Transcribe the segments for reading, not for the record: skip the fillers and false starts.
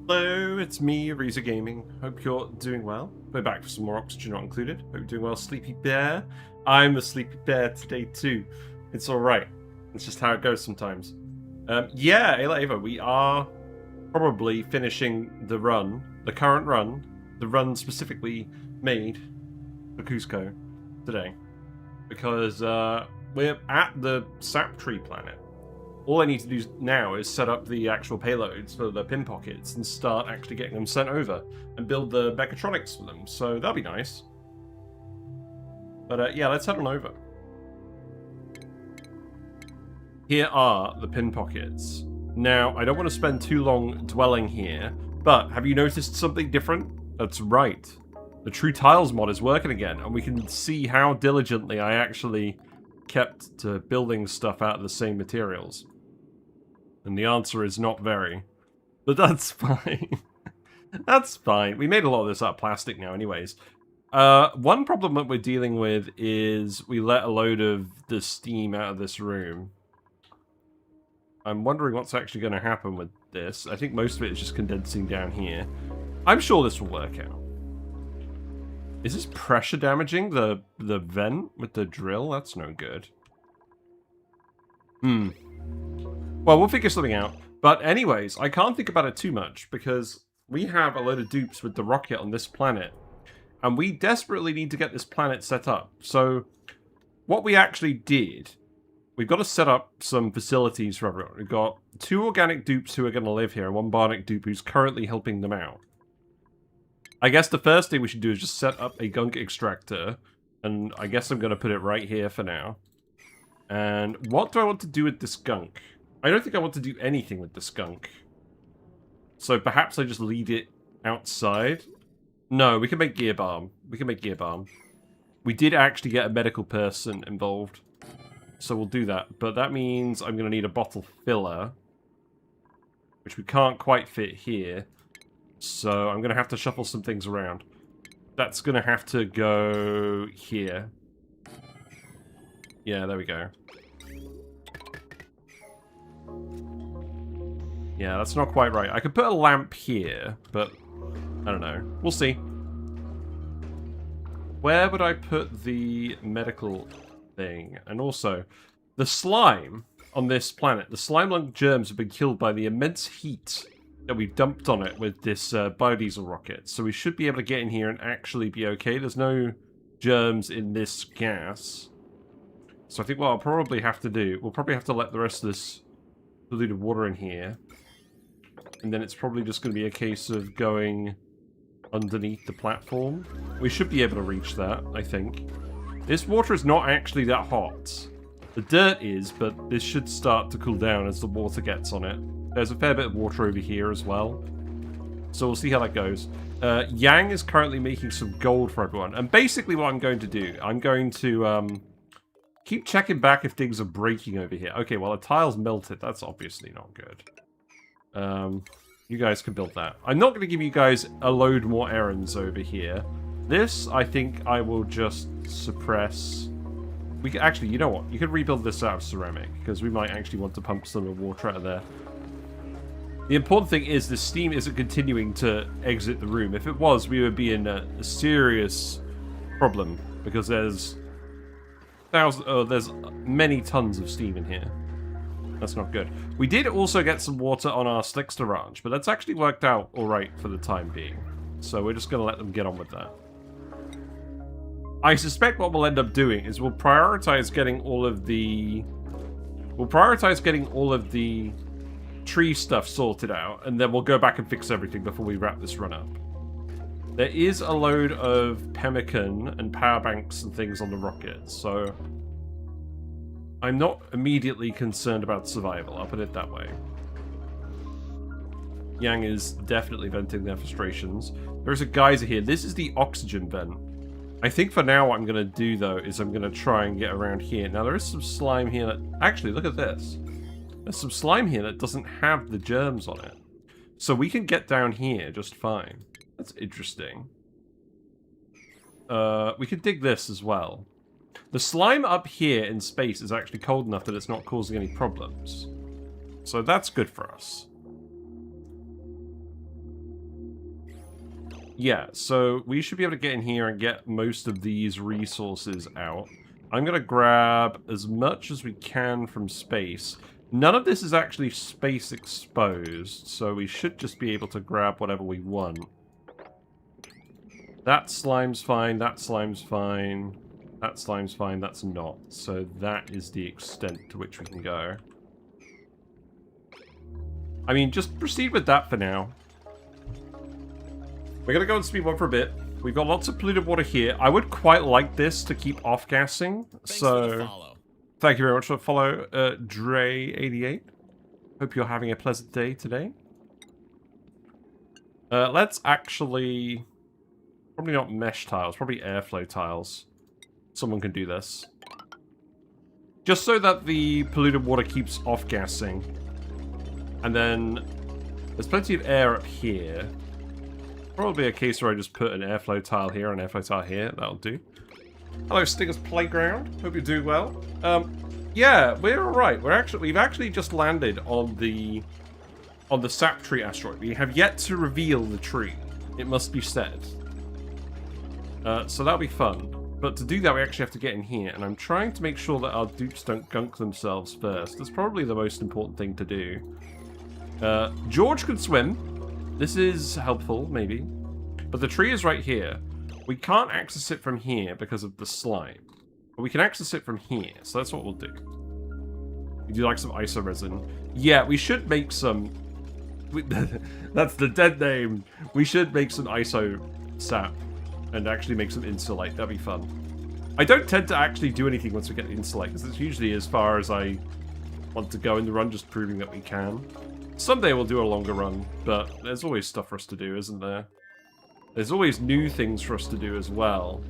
Hello, it's me, Reza Gaming. Hope you're doing well. We're back for some more Oxygen Not Included. Hope you're doing well, Sleepy Bear. I'm a Sleepy Bear today too. It's alright. It's just how it goes sometimes. Yeah, Ayla Ava, we are probably finishing the run, the current run, the run specifically made for Cusco today. Because we're at the Sap Tree planet. All I need to do now is set up the actual payloads for the Pinpokets and start actually getting them sent over and build the mechatronics for them. So that'll be nice. But yeah, let's head on over. Here are the Pinpokets. Now, I don't want to spend too long dwelling here, but have you noticed something different? That's right. The True Tiles mod is working again, and we can see how diligently I actually kept to building stuff out of the same materials. And the answer is not very. But that's fine. That's fine. We made a lot of this out of plastic now anyways. One problem that we're dealing with is we let a load of the steam out of this room. I'm wondering what's actually going to happen with this. I think most of it is just condensing down here. I'm sure this will work out. Is this pressure damaging the vent with the drill? That's no good. Well, we'll figure something out. But anyways, I can't think about it too much because we have a load of dupes with the rocket on this planet. And we desperately need to get this planet set up. So what we actually did, we've got to set up some facilities for everyone. We've got 2 organic dupes who are going to live here and 1 bionic dupe who's currently helping them out. I guess the first thing we should do is just set up a gunk extractor. And I guess I'm going to put it right here for now. And what do I want to do with this gunk? I don't think I want to do anything with the skunk. So perhaps I just leave it outside. No, we can make gear balm. We can make gear balm. We did actually get a medical person involved. So we'll do that. But that means I'm going to need a bottle filler. Which we can't quite fit here. So I'm going to have to shuffle some things around. That's going to have to go here. Yeah, there we go. Yeah, that's not quite right. I could put a lamp here, but I don't know. We'll see. Where would I put the medical thing? And also, the slime on this planet, the slime-lung germs have been killed by the immense heat that we've dumped on it with this biodiesel rocket. So we should be able to get in here and actually be okay. There's no germs in this gas. So I think what I'll probably have to do, we'll probably have to let the rest of this diluted water in here. And then it's probably just going to be a case of going underneath the platform. We should be able to reach that, I think. This water is not actually that hot. The dirt is, but this should start to cool down as the water gets on it. There's a fair bit of water over here as well. So we'll see how that goes. Yang is currently making some gold for everyone. And basically what I'm going to do, I'm going to keep checking back if things are breaking over here. Okay, well, a tile's melted. That's obviously not good. You guys can build that. I'm not going to give you guys a load more errands over here. This, I think I will just suppress. We can, actually, you know what? You can rebuild this out of ceramic, because we might actually want to pump some of the water out of there. The important thing is the steam isn't continuing to exit the room. If it was, we would be in a serious problem, because there's many tons of steam in here. That's not good. We did also get some water on our Slickster Ranch, but that's actually worked out alright for the time being. So we're just going to let them get on with that. I suspect what we'll end up doing is we'll prioritize getting all of the... tree stuff sorted out, and then we'll go back and fix everything before we wrap this run up. There is a load of pemmican and power banks and things on the rocket, so I'm not immediately concerned about survival, I'll put it that way. Yang is definitely venting their frustrations. There's a geyser here. This is the oxygen vent. I think for now what I'm going to do, though, is I'm going to try and get around here. Now, there is some slime here that... Actually, look at this. There's some slime here that doesn't have the germs on it. So we can get down here just fine. That's interesting. We could dig this as well. The slime up here in space is actually cold enough that it's not causing any problems. So that's good for us. Yeah, so we should be able to get in here and get most of these resources out. I'm going to grab as much as we can from space. None of this is actually space exposed, so we should just be able to grab whatever we want. That slime's fine, that slime's fine, that slime's fine, that's not. So that is the extent to which we can go. I mean, just proceed with that for now. We're going to go on speed 1 for a bit. We've got lots of polluted water here. I would quite like this to keep off-gassing, so... Thank you very much for the follow, Dre88. Hope you're having a pleasant day today. Let's actually... Probably not mesh tiles, probably airflow tiles. Someone can do this. Just so that the polluted water keeps off-gassing. And then... There's plenty of air up here. Probably a case where I just put an airflow tile here and an airflow tile here. That'll do. Hello, Stinger's Playground. Hope you're doing well. Yeah, we're alright. We've actually just landed on the Sap Tree asteroid. We have yet to reveal the tree. It must be said. So that'll be fun. But to do that, we actually have to get in here, and I'm trying to make sure that our dupes don't gunk themselves first. That's probably the most important thing to do. George can swim. This is helpful, maybe. But the tree is right here. We can't access it from here because of the slime. But we can access it from here, so that's what we'll do. We do like some iso resin. Yeah, we should make some... That's the dead name. We should make some iso sap and actually make some insulite. That'd be fun. I don't tend to actually do anything once we get the insulite, because it's usually as far as I want to go in the run, just proving that we can. Someday we'll do a longer run, but there's always stuff for us to do, isn't there? There's always new things for us to do as well.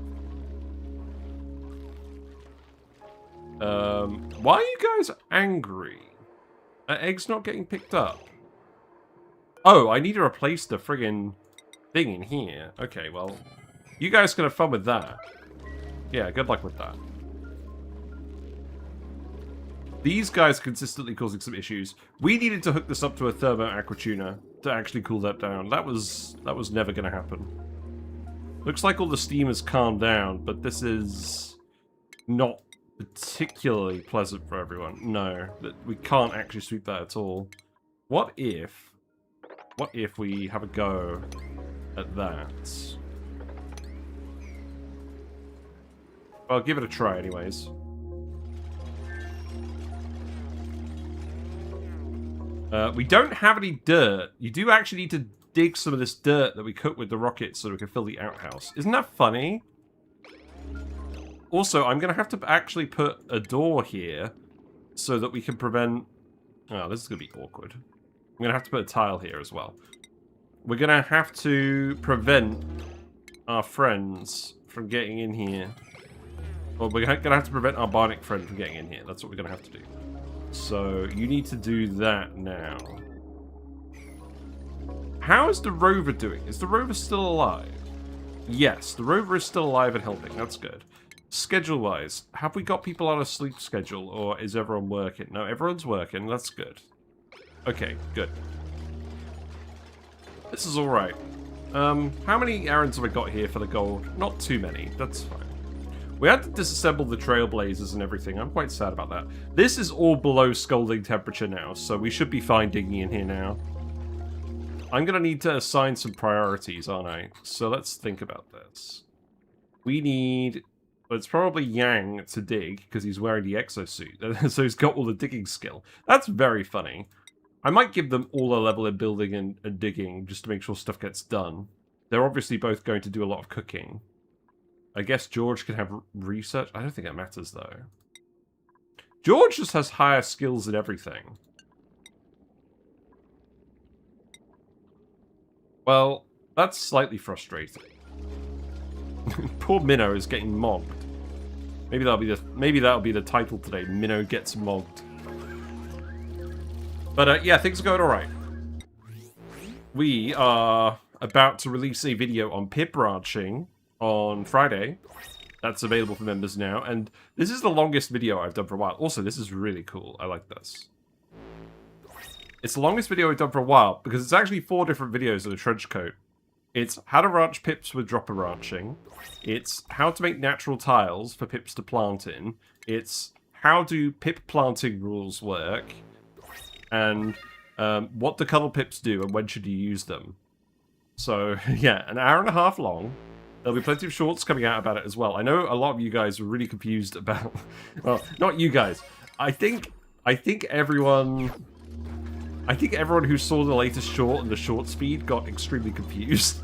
Why are you guys angry? Are eggs not getting picked up? Oh, I need to replace the friggin' thing in here. Okay, well, you guys can have fun with that. Yeah, good luck with that. These guys consistently causing some issues. We needed to hook this up to a thermo aquatuner to actually cool that down. That was never going to happen. Looks like all the steam has calmed down, but this is not particularly pleasant for everyone. No, we can't actually sweep that at all. What if we have a go at that? Well, give it a try anyways. We don't have any dirt. You do actually need to dig some of this dirt that we cooked with the rockets so we can fill the outhouse. Isn't that funny? Also, I'm going to have to actually put a door here so that we can prevent... Oh, this is going to be awkward. I'm going to have to put a tile here as well. We're going to have to prevent our friends from getting in here. Well, we're going to have to prevent our Bionic friend from getting in here. That's what we're going to have to do. So, you need to do that now. How is the rover doing? Is the rover still alive? Yes, the rover is still alive and helping. That's good. Schedule-wise, have we got people on a sleep schedule, or is everyone working? No, everyone's working. That's good. Okay, good. This is alright. How many errands have I got here for the gold? Not too many. That's fine. We had to disassemble the trailblazers and everything. I'm quite sad about that. This is all below scalding temperature now, so we should be fine digging in here now. I'm going to need to assign some priorities, aren't I? So let's think about this. We need... Well, it's probably Yang to dig, because he's wearing the exosuit. So he's got all the digging skill. That's very funny. I might give them all a level in building and digging, just to make sure stuff gets done. They're obviously both going to do a lot of cooking. I guess George can have research. I don't think that matters, though. George just has higher skills in everything. Well, that's slightly frustrating. Poor Minnow is getting mogged. Maybe that'll be the title today. Minnow gets mogged. But yeah, things are going all right. We are about to release a video on pip ranching on Friday. That's available for members now, and this is the longest video I've done for a while. Also, this is really cool. I like this. It's the longest video I've done for a while because it's actually 4 different videos of a trench coat. It's how to ranch pips with dropper ranching. It's how to make natural tiles for pips to plant in. It's how do pip planting rules work. And what do cuddle pips do and when should you use them. So, yeah, an hour and a half long. There'll be plenty of shorts coming out about it as well. I know a lot of you guys were really confused about... Well, not you guys. I think everyone... I think everyone who saw the latest short and the short speed got extremely confused.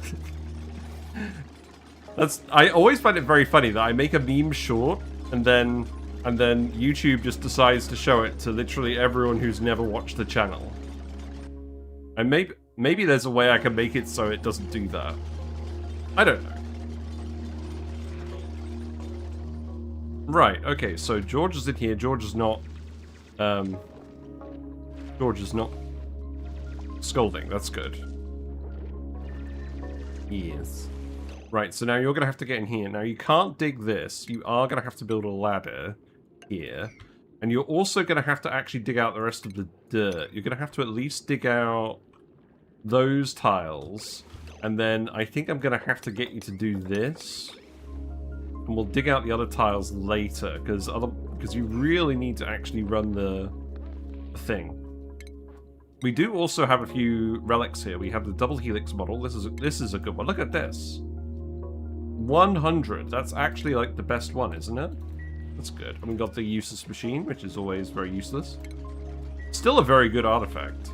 I always find it very funny that I make a meme short and then YouTube just decides to show it to literally everyone who's never watched the channel. And maybe there's a way I can make it so it doesn't do that. I don't know. Right, okay, so George is in here. George is not scolding. That's good. Yes. Right, so now you're going to have to get in here. Now, you can't dig this. You are going to have to build a ladder here. And you're also going to have to actually dig out the rest of the dirt. You're going to have to at least dig out those tiles. And then I think I'm going to have to get you to do this. And we'll dig out the other tiles later, because you really need to actually run the thing. We do also have a few relics here. We have the double helix model. This is a good one. Look at this. 100. That's actually like the best one, isn't it? That's good. And we got the useless machine, which is always very useless. Still a very good artifact.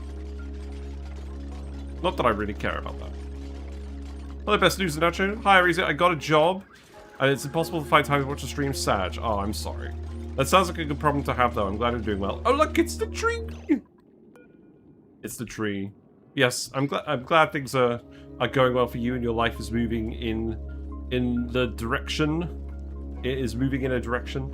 Not that I really care about that. Hello, best news in Nacho. Hi, Arisa. I got a job, and it's impossible to find time to watch the stream. Sag. Oh, I'm sorry. That sounds like a good problem to have, though. I'm glad I'm doing well. Oh, look, it's the tree. It's the tree. Yes, I'm glad things are going well for you and your life is moving in the direction. It is moving in a direction.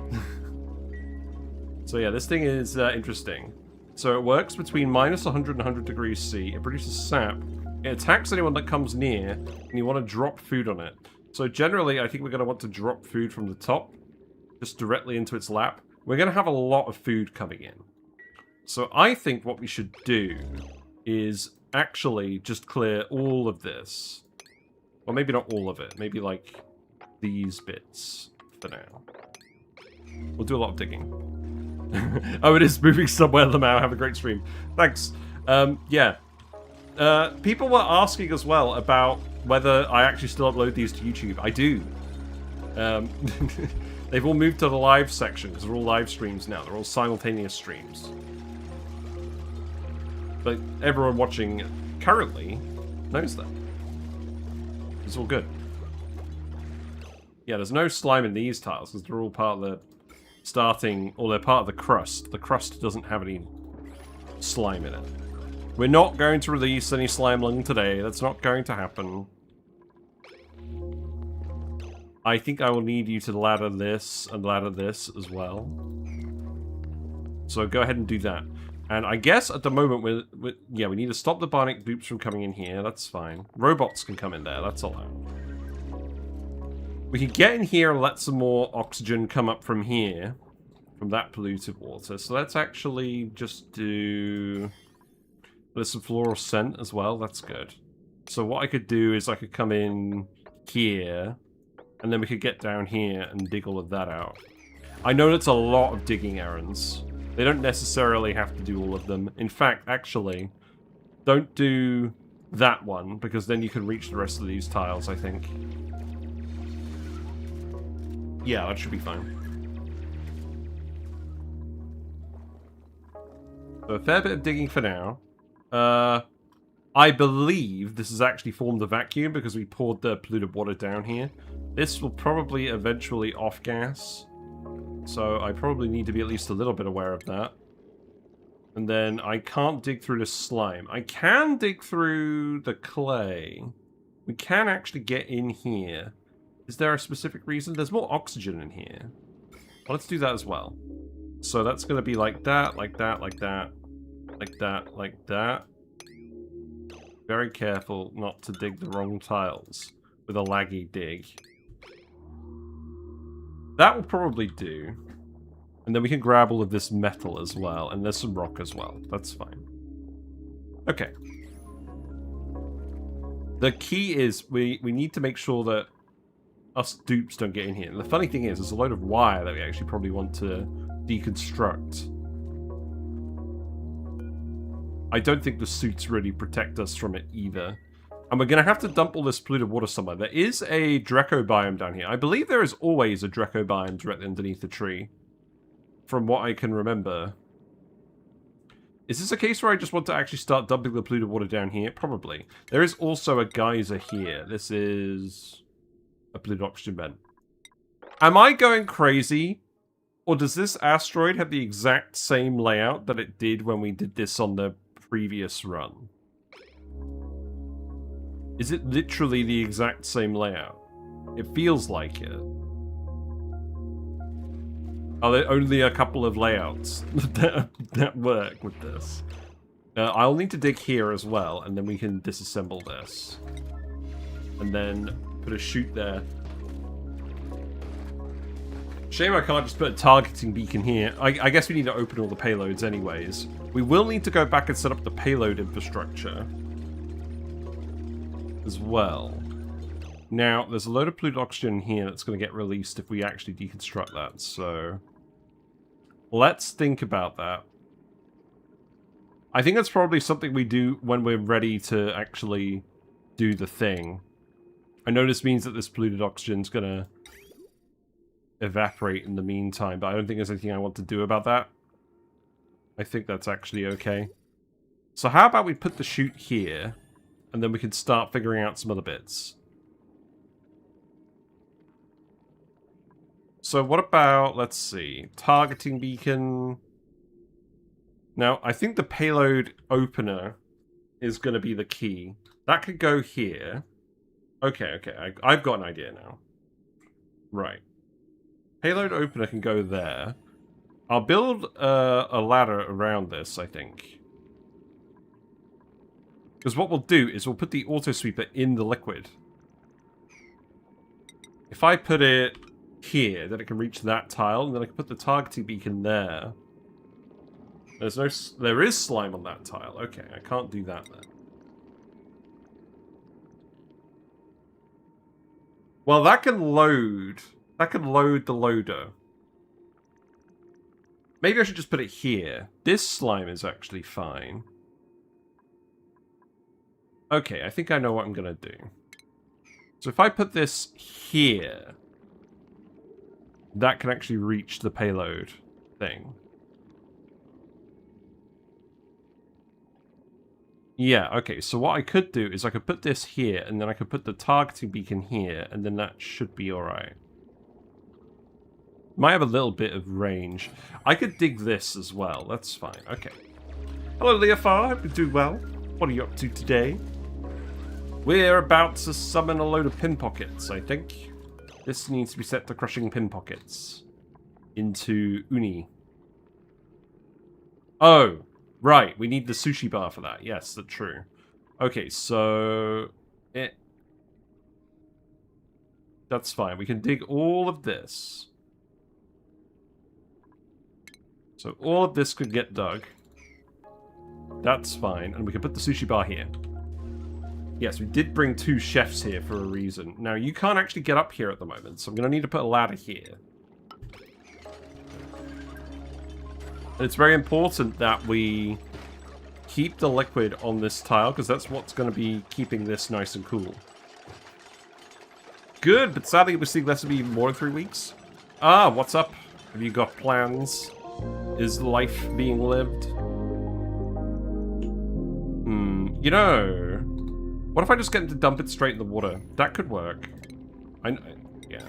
So yeah, this thing is interesting. So it works between minus 100 and 100 degrees C. It produces sap. It attacks anyone that comes near, and you want to drop food on it. So generally, I think we're going to want to drop food from the top, just directly into its lap. We're going to have a lot of food coming in. So I think what we should do is actually just clear all of this. Well, maybe not all of it. Maybe like these bits for now. We'll do a lot of digging. Oh, it is moving somewhere, Lamau. Have a great stream. Thanks. Yeah. People were asking as well about whether I actually still upload these to YouTube. I do. They've all moved to the live section because they're all live streams now. They're all simultaneous streams. But everyone watching currently knows that. It's all good. Yeah, there's no slime in these tiles because they're all part of the starting, or they're part of the crust. The crust doesn't have any slime in it. We're not going to release any slime lung today. That's not going to happen. I think I will need you to ladder this and ladder this as well. So go ahead and do that. And I guess at the moment, we need to stop the Bionic Dupes from coming in here. That's fine. Robots can come in there. That's allowed. We can get in here and let some more oxygen come up from here. From that polluted water. So let's actually just do... There's some fluorescent as well. That's good. So what I could do is I could come in here. And then we could get down here and dig all of that out. I know that's a lot of digging errands. They don't necessarily have to do all of them. In fact, actually, don't do that one, because then you can reach the rest of these tiles, I think. Yeah, that should be fine. So a fair bit of digging for now. I believe this has actually formed a vacuum because we poured the polluted water down here. This will probably eventually off-gas. So I probably need to be at least a little bit aware of that. And then I can't dig through the slime. I can dig through the clay. We can actually get in here. Is there a specific reason? There's more oxygen in here. Well, let's do that as well. So that's going to be like that, like that, like that, like that, like that. Very careful not to dig the wrong tiles with a laggy dig. That will probably do. And then we can grab all of this metal as well. And there's some rock as well. That's fine. Okay. The key is we need to make sure that us dupes don't get in here. And the funny thing is, there's a load of wire that we actually probably want to deconstruct. I don't think the suits really protect us from it either. And we're going to have to dump all this polluted water somewhere. There is a Draco biome down here. I believe there is always a Draco biome directly underneath the tree. From what I can remember. Is this a case where I just want to actually start dumping the polluted water down here? Probably. There is also a geyser here. This is a polluted oxygen vent. Am I going crazy? Or does this asteroid have the exact same layout that it did when we did this on the previous run? Is it literally the exact same layout? It feels like it. Are there only a couple of layouts that work with this? I'll need to dig here as well, and then we can disassemble this. And then put a chute there. Shame I can't just put a targeting beacon here. I guess we need to open all the payloads anyways. We will need to go back and set up the payload infrastructure as well. Now, there's a load of polluted oxygen here that's going to get released if we actually deconstruct that, so... Let's think about that. I think that's probably something we do when we're ready to actually do the thing. I know this means that this polluted oxygen's going to evaporate in the meantime, but I don't think there's anything I want to do about that. I think that's actually okay. So how about we put the chute here, and then we can start figuring out some other bits. So what about, let's see, targeting beacon. Now, I think the payload opener is going to be the key. That could go here. Okay. I've got an idea now. Right. Payload opener can go there. I'll build a ladder around this, I think. Because what we'll do is we'll put the auto sweeper in the liquid. If I put it here, then it can reach that tile, and then I can put the targeting beacon there. There is slime on that tile. Okay, I can't do that then. Well, that can load. That can load the loader. Maybe I should just put it here. This slime is actually fine. Okay, I think I know what I'm going to do. So if I put this here, that can actually reach the payload thing. Yeah, okay, so what I could do is I could put this here, and then I could put the targeting beacon here, and then that should be alright. Might have a little bit of range. I could dig this as well, that's fine, okay. Hello, Leofar, hope you're doing well. What are you up to today? We're about to summon a load of Pinpokets, I think. This needs to be set to crushing Pinpokets into Uni. Oh, right, we need the Sushi Bar for that. Yes, that's true. Okay, so... That's fine. We can dig all of this. So all of this could get dug. That's fine. And we can put the Sushi Bar here. Yes, we did bring 2 chefs here for a reason. Now, you can't actually get up here at the moment, so I'm going to need to put a ladder here. And it's very important that we keep the liquid on this tile, because that's what's going to be keeping this nice and cool. Good, but sadly we're seeing less of me more in 3 weeks. Ah, what's up? Have you got plans? Is life being lived? You know... What if I just get him to dump it straight in the water? That could work. Yeah.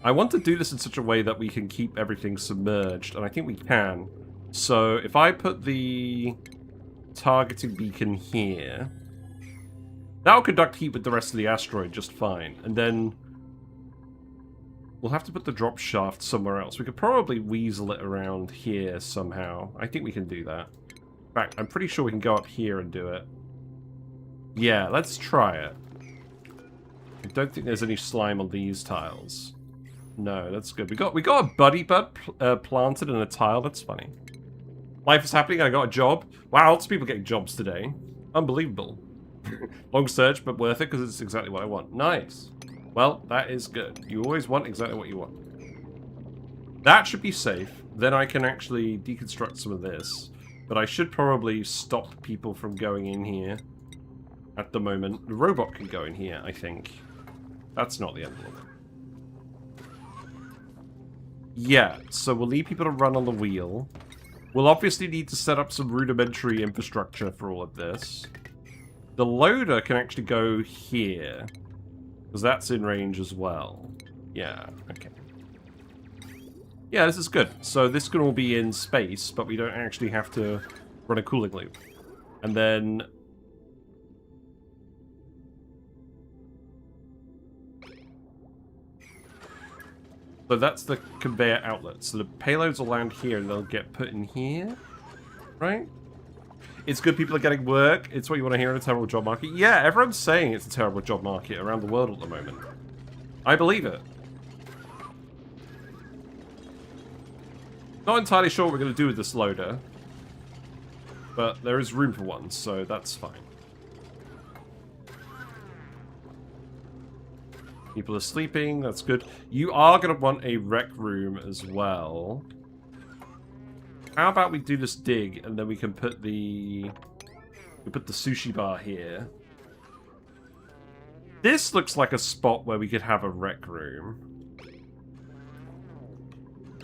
I want to do this in such a way that we can keep everything submerged, and I think we can. So, if I put the targeting beacon here, that'll conduct heat with the rest of the asteroid just fine. And then we'll have to put the drop shaft somewhere else. We could probably weasel it around here somehow. I think we can do that. In fact, I'm pretty sure we can go up here and do it. Yeah, let's try it. I don't think there's any slime on these tiles. No, that's good. We got a buddy bud planted in a tile. That's funny. Life is happening. I got a job. Wow, lots of people getting jobs today. Unbelievable. Long search, but worth it because it's exactly what I want. Nice. Well, that is good. You always want exactly what you want. That should be safe. Then I can actually deconstruct some of this. But I should probably stop people from going in here. At the moment, the robot can go in here, I think. That's not the end of it. Yeah, so we'll need people to run on the wheel. We'll obviously need to set up some rudimentary infrastructure for all of this. The loader can actually go here. Because that's in range as well. Yeah, okay. Yeah, this is good. So this can all be in space, but we don't actually have to run a cooling loop. And then... So that's the conveyor outlet. So the payloads will land here and they'll get put in here. Right? It's good people are getting work. It's what you want to hear in a terrible job market. Yeah, everyone's saying it's a terrible job market around the world at the moment. I believe it. Not entirely sure what we're going to do with this loader. But there is room for one, so that's fine. People are sleeping, that's good. You are going to want a rec room as well. How about we do this dig, and then we can put the... We put the sushi bar here. This looks like a spot where we could have a rec room.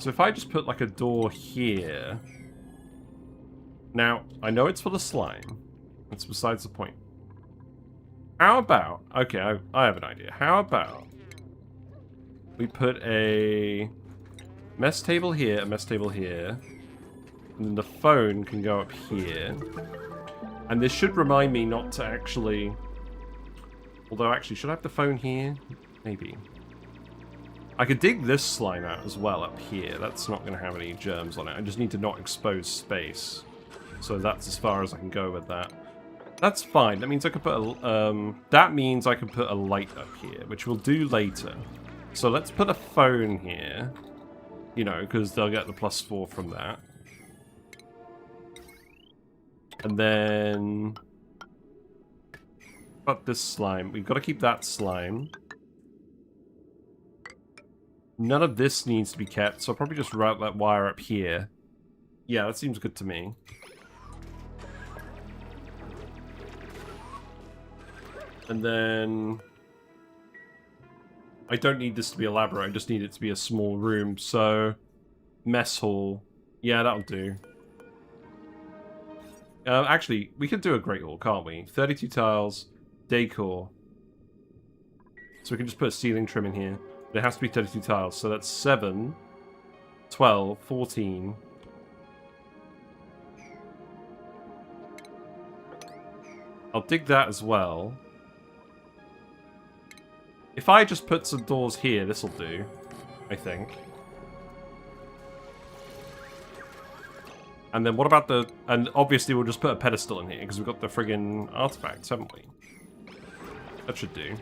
So if I just put like a door here... Now, I know it's full of slime. That's besides the point. How about... Okay, I have an idea. How about we put a mess table here, a mess table here, and then the phone can go up here. And this should remind me not to actually... Although, actually, should I have the phone here? Maybe. I could dig this slime out as well up here. That's not going to have any germs on it. I just need to not expose space. So that's as far as I can go with that. That's fine. That means I can put a... that means I can put a light up here, which we'll do later. So let's put a phone here. You know, because they'll get the +4 from that. And then... But this slime. We've got to keep that slime. None of this needs to be kept, so I'll probably just route that wire up here. Yeah, that seems good to me. And then... I don't need this to be elaborate, I just need it to be a small room, so... Mess hall. Yeah, that'll do. Actually, we could do a great hall, can't we? 32 tiles, decor. So we can just put a ceiling trim in here. But it has to be 32 tiles, so that's 7, 12, 14... I'll dig that as well. If I just put some doors here, this'll do, I think. And then what about the... And obviously we'll just put a pedestal in here, because we've got the friggin' artifacts, haven't we? That should do.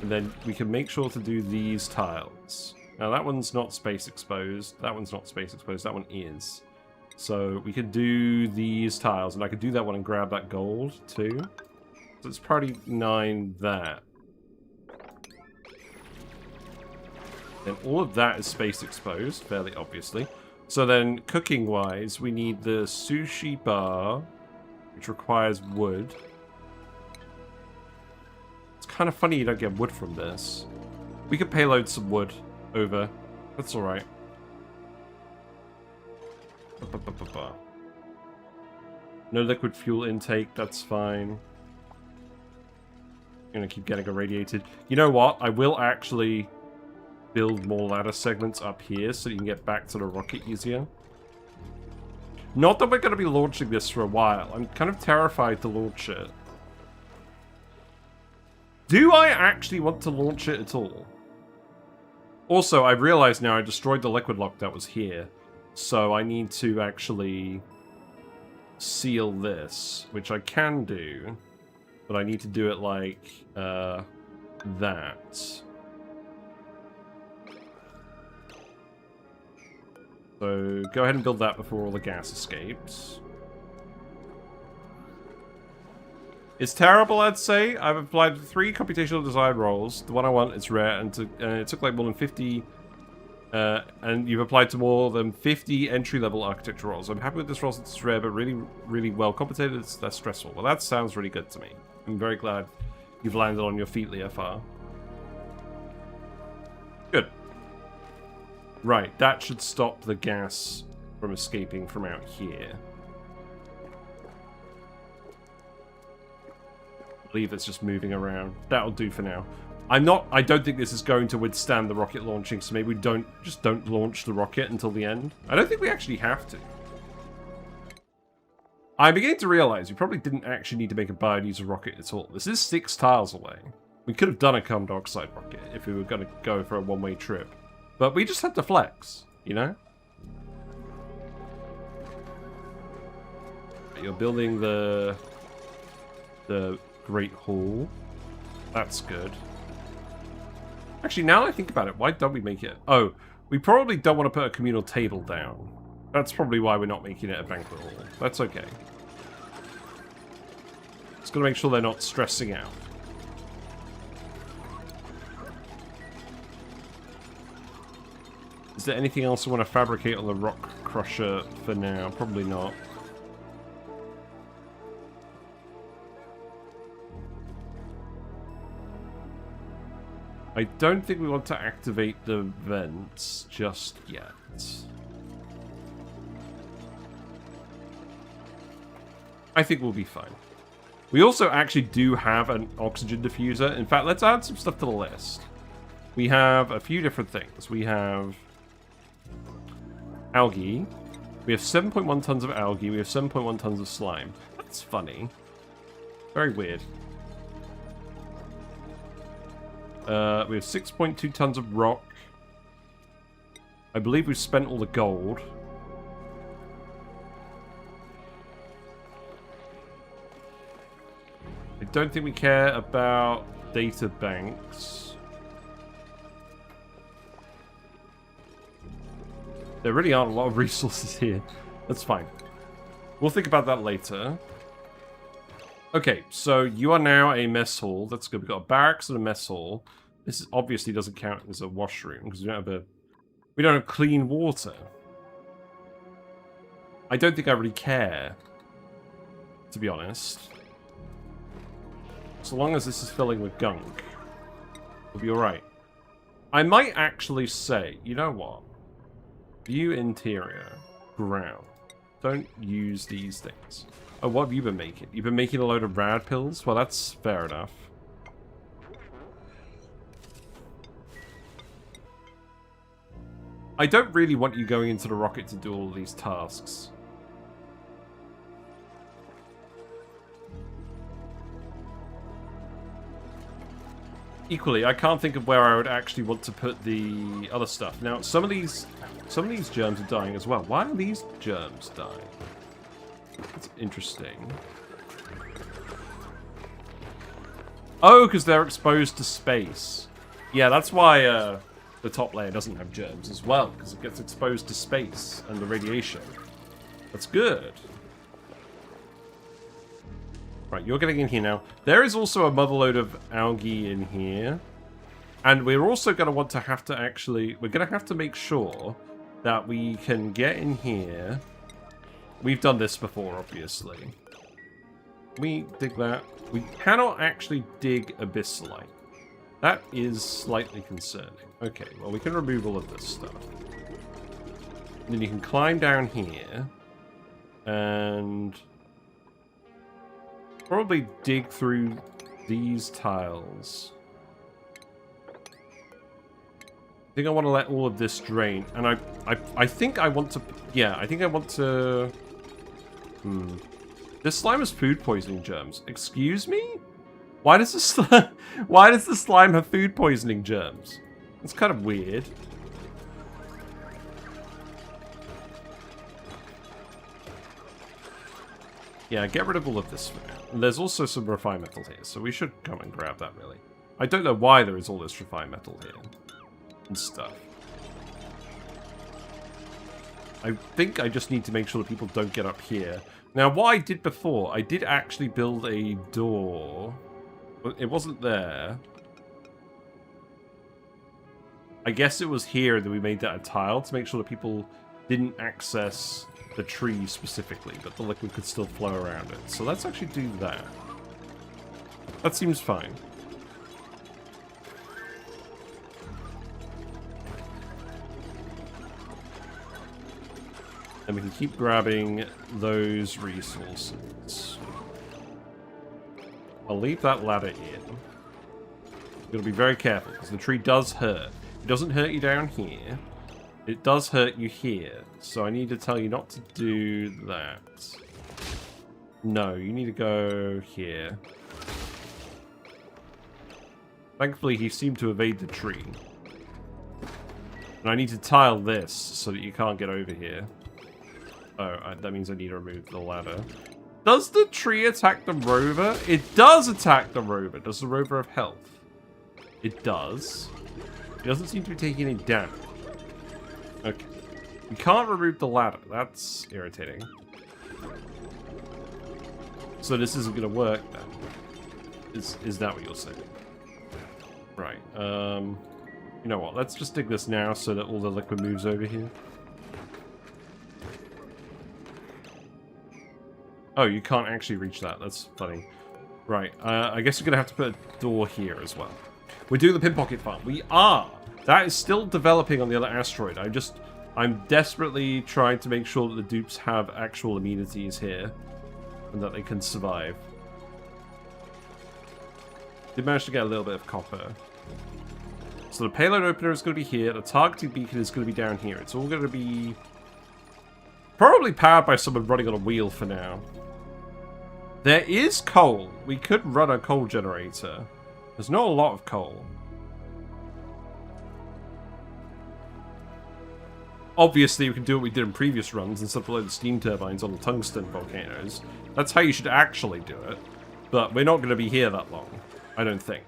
And then we can make sure to do these tiles. Now that one's not space exposed, that one's not space exposed, that one is. So we could do these tiles, and I could do that one and grab that gold, too. So it's probably 9 that. Then all of that is space exposed, fairly obviously. So then, cooking-wise, we need the Sushi Bar, which requires wood. It's kind of funny you don't get wood from this. We could payload some wood over. That's alright. No liquid fuel intake, that's fine. I'm gonna keep getting irradiated. You know what? I will actually... build more ladder segments up here so you can get back to the rocket easier. Not that we're going to be launching this for a while. I'm kind of terrified to launch it. Do I actually want to launch it at all? Also, I've realized now I destroyed the liquid lock that was here. So I need to actually seal this, which I can do. But I need to do it like that. So go ahead and build that before all the gas escapes. It's terrible, I'd say. I've applied 3 computational design rolls. The one I want is rare, and it took like more than 50... and you've applied to more than 50 entry-level architecture rolls. I'm happy with this roll since it's rare, but really, really well compensated. It's less stressful. Well, that sounds really good to me. I'm very glad you've landed on your feet, Leofar. Good. Right, that should stop the gas from escaping from out here. I believe it's just moving around. That'll do for now. I don't think this is going to withstand the rocket launching, so maybe we don't launch the rocket until the end. I don't think we actually have to. I'm beginning to realize we probably didn't actually need to make a biodiesel rocket at all. This is 6 tiles away. We could have done a carbon dioxide rocket if we were going to go for a one-way trip. But we just had to flex, you know? You're building the Great Hall. That's good. Actually, now that I think about it, why don't we make it... Oh, we probably don't want to put a communal table down. That's probably why we're not making it a banquet hall. That's okay. Just gotta make sure they're not stressing out. Is there anything else I want to fabricate on the rock crusher for now? Probably not. I don't think we want to activate the vents just yet. I think we'll be fine. We also actually do have an oxygen diffuser. In fact, let's add some stuff to the list. We have a few different things. We have algae. We have 7.1 tons of algae. We have 7.1 tons of slime. It's funny. Very weird. We have 6.2 tons of rock. I believe we've spent all the gold. I don't think we care about data banks. There really aren't a lot of resources here. That's fine. We'll think about that later. Okay, so you are now a mess hall. That's good. We've got a barracks and a mess hall. This obviously doesn't count as a washroom because we don't have clean water. I don't think I really care, to be honest. So long as this is filling with gunk, we'll be alright. I might actually say, you know what? View interior, ground. Don't use these things. Oh, what have you been making? You've been making a load of rad pills? Well, that's fair enough. I don't really want you going into the rocket to do all of these tasks. Equally, I can't think of where I would actually want to put the other stuff. Now, some of these germs are dying as well. Why are these germs dying? That's interesting. Oh, because they're exposed to space. Yeah, that's why the top layer doesn't have germs as well, because it gets exposed to space and the radiation. That's good. Right, you're getting in here now. There is also a motherload of algae in here. And we're also going to want to actually... We're going to have to make sure that we can get in here. We've done this before, obviously. We dig that. We cannot actually dig Abyssalite. That is slightly concerning. Okay, well, we can remove all of this stuff. And then you can climb down here. And... probably dig through these tiles. I think I want to let all of this drain. And I think I want to... Yeah, I think I want to... This slime has food poisoning germs. Excuse me? Why does the slime have food poisoning germs? It's kind of weird. Yeah, get rid of all of this for now. And there's also some refined metal here, so we should come and grab that, really. I don't know why there is all this refined metal here. And stuff. I think I just need to make sure that people don't get up here. Now, what I did before, I did actually build a door. But it wasn't there. I guess it was here that we made that a tile to make sure that people didn't access the tree specifically, but the liquid could still flow around it. So let's actually do that. That seems fine. And we can keep grabbing those resources. I'll leave that ladder in. You've got to be very careful, because the tree does hurt. It doesn't hurt you down here. It does hurt you here. So I need to tell you not to do that. No, you need to go here. Thankfully, he seemed to evade the tree. And I need to tile this so that you can't get over here. Oh, that means I need to remove the ladder. Does the tree attack the rover? It does attack the rover. Does the rover have health? It does. It doesn't seem to be taking any damage. Okay. You can't remove the ladder. That's irritating. So this isn't going to work then. Is that what you're saying? Right. You know what? Let's just dig this now so that all the liquid moves over here. Oh, you can't actually reach that. That's funny. Right. I guess you're going to have to put a door here as well. We're doing the Pinpoket farm. We are! That is still developing on the other asteroid. I'm desperately trying to make sure that the dupes have actual immunities here. And that they can survive. Did manage to get a little bit of copper. So the payload opener is going to be here. The targeting beacon is going to be down here. It's all going to be... probably powered by someone running on a wheel for now. There is coal. We could run a coal generator. There's not a lot of coal. Obviously, we can do what we did in previous runs and supply the steam turbines on the tungsten volcanoes. That's how you should actually do it. But we're not going to be here that long, I don't think.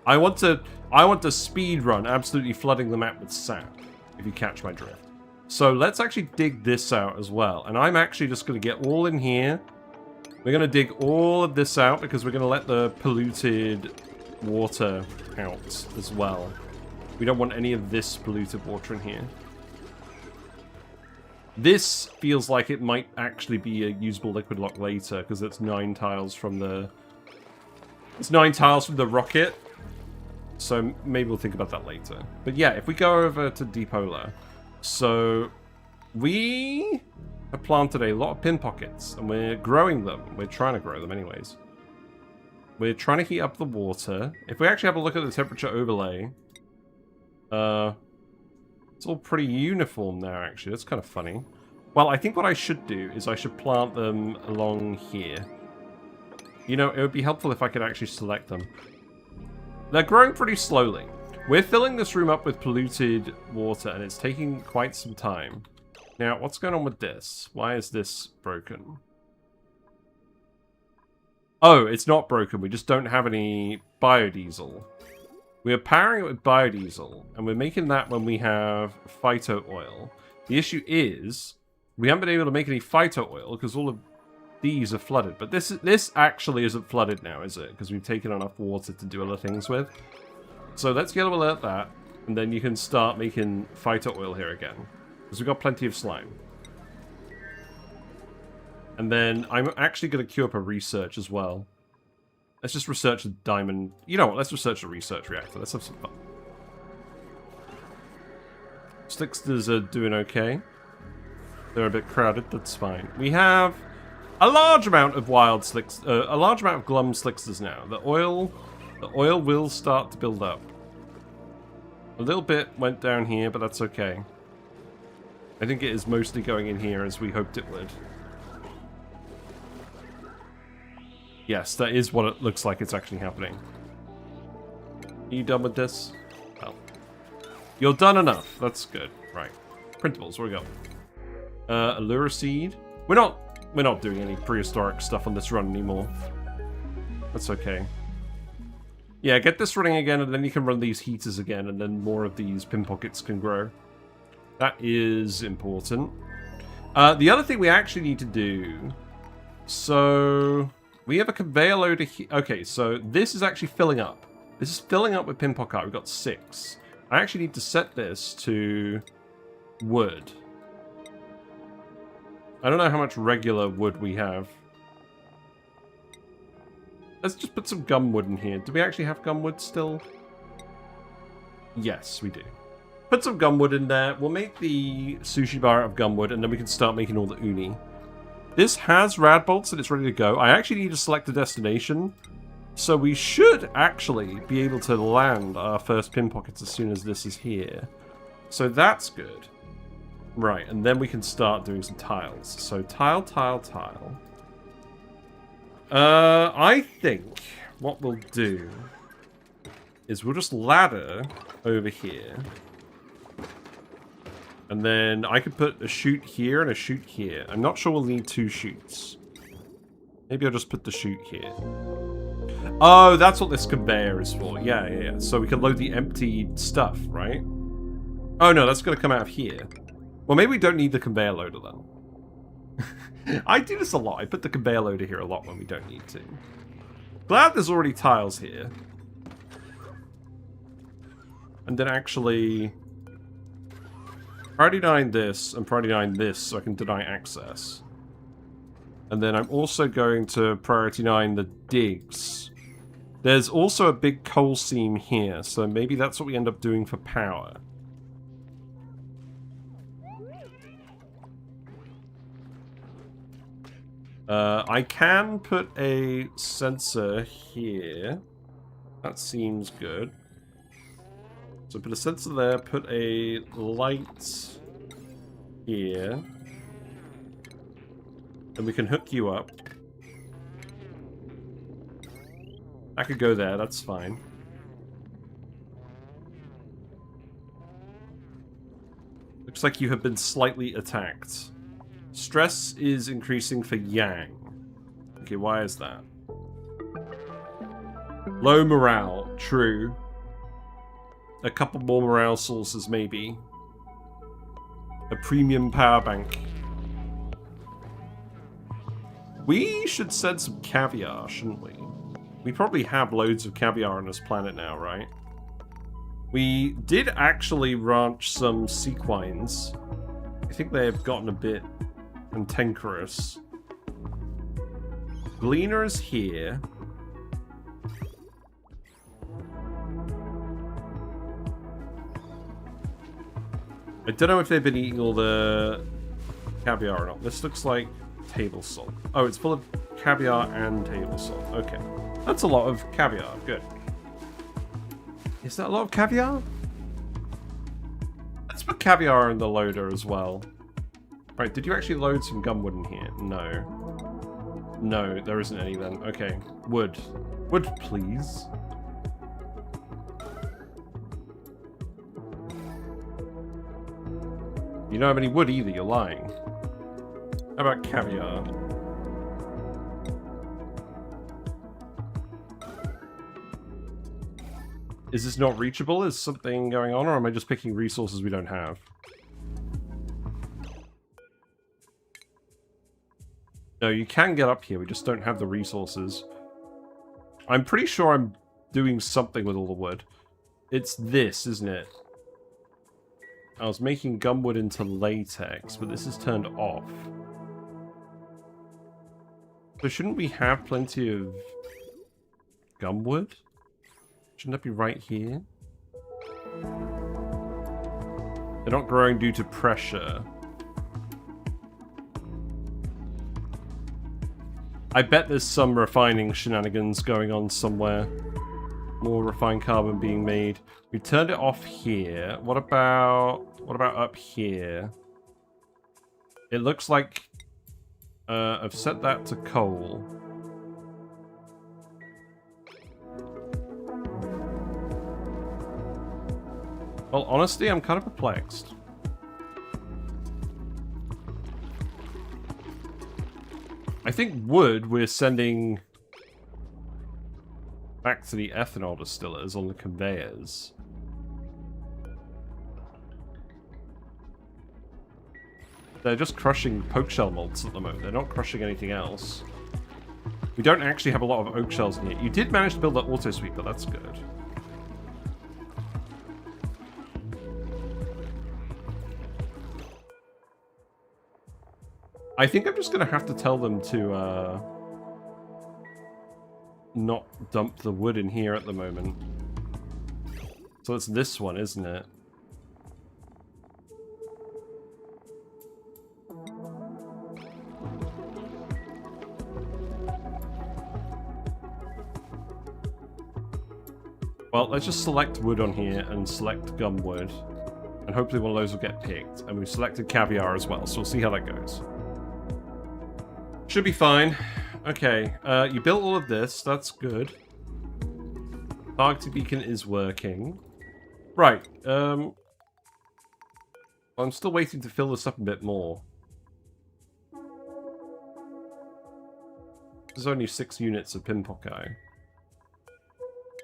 I want to speed run, absolutely flooding the map with sap, if you catch my drift. So let's actually dig this out as well. And I'm actually just going to get all in here. We're going to dig all of this out because we're going to let the polluted water out as well. We don't want any of this polluted water in here. This feels like it might actually be a usable liquid lock later because it's 9 tiles from the... It's 9 tiles from the rocket. So maybe we'll think about that later. But yeah, if we go over to Depolar. So we have planted a lot of Pinpokets and we're growing them. We're trying to grow them anyways. We're trying to heat up the water. If we actually have a look at the temperature overlay, it's all pretty uniform now, actually. That's kind of funny. Well, I think what I should do is I should plant them along here. You know, it would be helpful if I could actually select them. They're growing pretty slowly. We're filling this room up with polluted water, and it's taking quite some time. Now, what's going on with this? Why is this broken? Oh, it's not broken. We just don't have any biodiesel. We are powering it with biodiesel, and we're making that when we have phyto oil. The issue is, we haven't been able to make any phyto oil because all of these are flooded. But this actually isn't flooded now, is it? Because we've taken enough water to do other things with. So let's get all of that, and then you can start making phyto oil here again. Because we've got plenty of slime. And then I'm actually going to queue up a research as well. Let's just research a diamond... You know what? Let's research a research reactor. Let's have some fun. Slicksters are doing okay. They're a bit crowded. That's fine. We have a large amount of wild slicks... a large amount of glum slicksters now. The oil will start to build up. A little bit went down here, but that's okay. I think it is mostly going in here as we hoped it would. Yes, that is what it looks like it's actually happening. Are you done with this? Well, you're done enough. That's good. Right. Printables, where we go? Allura seed. We're not doing any prehistoric stuff on this run anymore. That's okay. Yeah, get this running again, and then you can run these heaters again, and then more of these Pinpokets can grow. That is important. The other thing we actually need to do... So... We have a conveyor loader here. Okay, so this is actually filling up. This is filling up with Pinpoket. We've got 6. I actually need to set this to wood. I don't know how much regular wood we have. Let's just put some gumwood in here. Do we actually have gumwood still? Yes, we do. Put some gumwood in there. We'll make the sushi bar out of gumwood, and then we can start making all the uni. This has rad bolts and it's ready to go. I actually need to select a destination. So we should actually be able to land our first Pinpokets as soon as this is here. So that's good. Right, and then we can start doing some tiles. So tile, tile, tile. I think what we'll do is we'll just ladder over here. And then I could put a chute here and a chute here. I'm not sure we'll need 2 chutes. Maybe I'll just put the chute here. Oh, that's what this conveyor is for. Yeah. So we can load the emptied stuff, right? Oh, no, that's going to come out of here. Well, maybe we don't need the conveyor loader then. I do this a lot. I put the conveyor loader here a lot when we don't need to. Glad there's already tiles here. And then actually... priority 9 this, and priority 9 this, so I can deny access. And then I'm also going to priority 9 the digs. There's also a big coal seam here, so maybe that's what we end up doing for power. I can put a sensor here. That seems good. So put a sensor there, put a light here. And we can hook you up. I could go there, that's fine. Looks like you have been slightly attacked. Stress is increasing for Yang. Okay, why is that? Low morale, true. A couple more morale sources, maybe. A premium power bank. We should send some caviar, shouldn't we? We probably have loads of caviar on this planet now, right? We did actually ranch some sequines. I think they have gotten a bit cantankerous. Gleaner is here. I don't know if they've been eating all the caviar or not. This looks like table salt. Oh, it's full of caviar and table salt. Okay. That's a lot of caviar. Good. Is that a lot of caviar? Let's put caviar in the loader as well. Right, did you actually load some gumwood in here? No. No, there isn't any then. Okay. Wood. Wood, please. You don't have any wood either, you're lying. How about caviar? Is this not reachable? Is something going on, or am I just picking resources we don't have? No, you can get up here, we just don't have the resources. I'm pretty sure I'm doing something with all the wood. It's this, isn't it? I was making gumwood into latex, but this is turned off. So shouldn't we have plenty of gumwood? Shouldn't that be right here? They're not growing due to pressure. I bet there's some refining shenanigans going on somewhere. More refined carbon being made. We turned it off here. What about up here? It looks like I've set that to coal. Well, honestly, I'm kind of perplexed. I think wood we're sending back to the ethanol distillers on the conveyors. They're just crushing poke shell molds at the moment. They're not crushing anything else. We don't actually have a lot of oak shells in here. You did manage to build that auto sweeper, that's good. I think I'm just going to have to tell them to not dump the wood in here at the moment. So it's this one, isn't it? Well, let's just select wood on here and select gumwood. And hopefully one of those will get picked. And we've selected caviar as well, so we'll see how that goes. Should be fine. Okay, you built all of this. That's good. Targeted beacon is working. Right. I'm still waiting to fill this up a bit more. There's only 6 units of Pinpoket.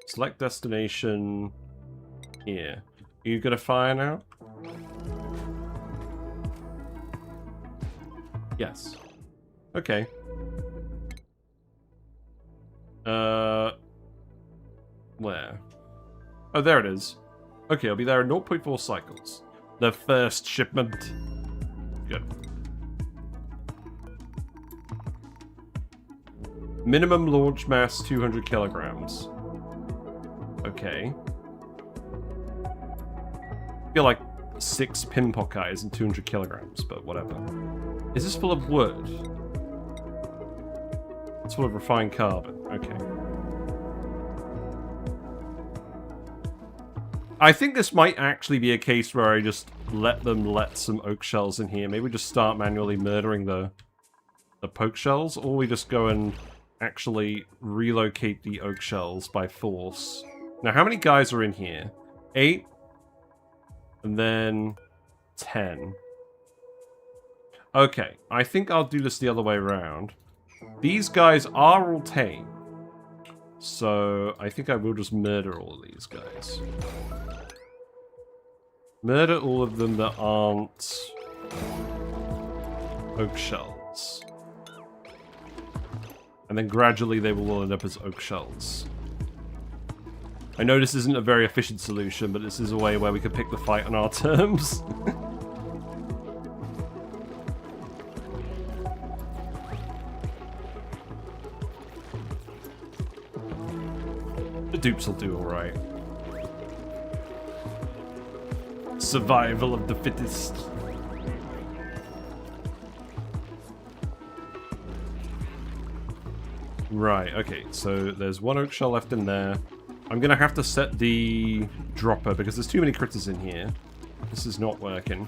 Select destination here. Are you gonna fire now? Yes. Okay. Where? Oh, there it is. Okay, I'll be there in 0.4 cycles. The first shipment. Good. Minimum launch mass 200 kilograms. Okay. I feel like 6 Pinpokets and 200 kilograms, but whatever. Is this full of wood? It's full of refined carbon. Okay. I think this might actually be a case where I just let some oak shells in here. Maybe just start manually murdering the poke shells, or we just go and actually relocate the oak shells by force. Now, how many guys are in here? 8. And then 10. Okay, I think I'll do this the other way around. These guys are all tame. So, I think I will just murder all of these guys. Murder all of them that aren't oak shells. And then gradually they will all end up as oak shells. I know this isn't a very efficient solution, but this is a way where we could pick the fight on our terms. The dupes will do alright. Survival of the fittest. Right, okay, so there's one oak shell left in there. I'm gonna have to set the dropper because there's too many critters in here. This is not working.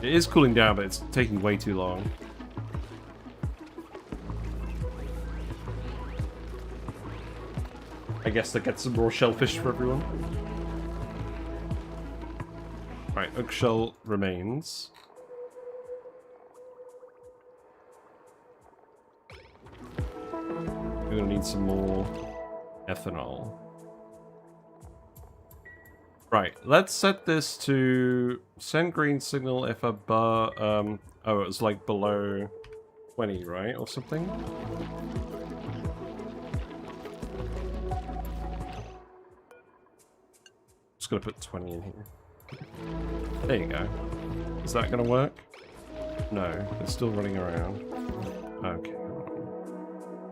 It is cooling down, but it's taking way too long. I guess to get some raw shellfish for everyone. Right, oak shell remains. We're gonna need some more ethanol. Right, let's set this to send green signal if above, oh, it was like below 20, right? Or something? Just gonna put 20 in here. There you go. Is that gonna work? No, it's still running around. Okay.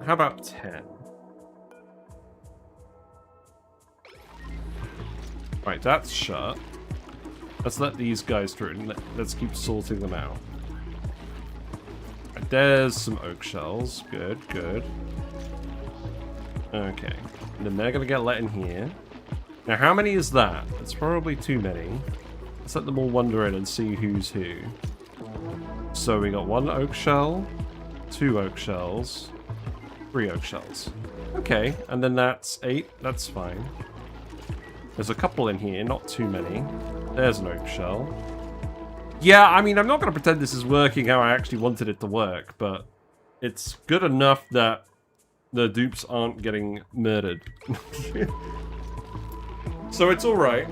How about 10? Right, that's shut. Let's let these guys through and let's keep sorting them out. Right, there's some oak shells. Good, good. Okay. And then they're gonna get let in here. Now, how many is that? It's probably too many. Let's let them all wander in and see who's who. So we got 1 oak shell, 2 oak shells, 3 oak shells. Okay, and then that's 8. That's fine. There's a couple in here, not too many. There's an oak shell. Yeah, I mean, I'm not going to pretend this is working how I actually wanted it to work, but it's good enough that the dupes aren't getting murdered. So it's alright.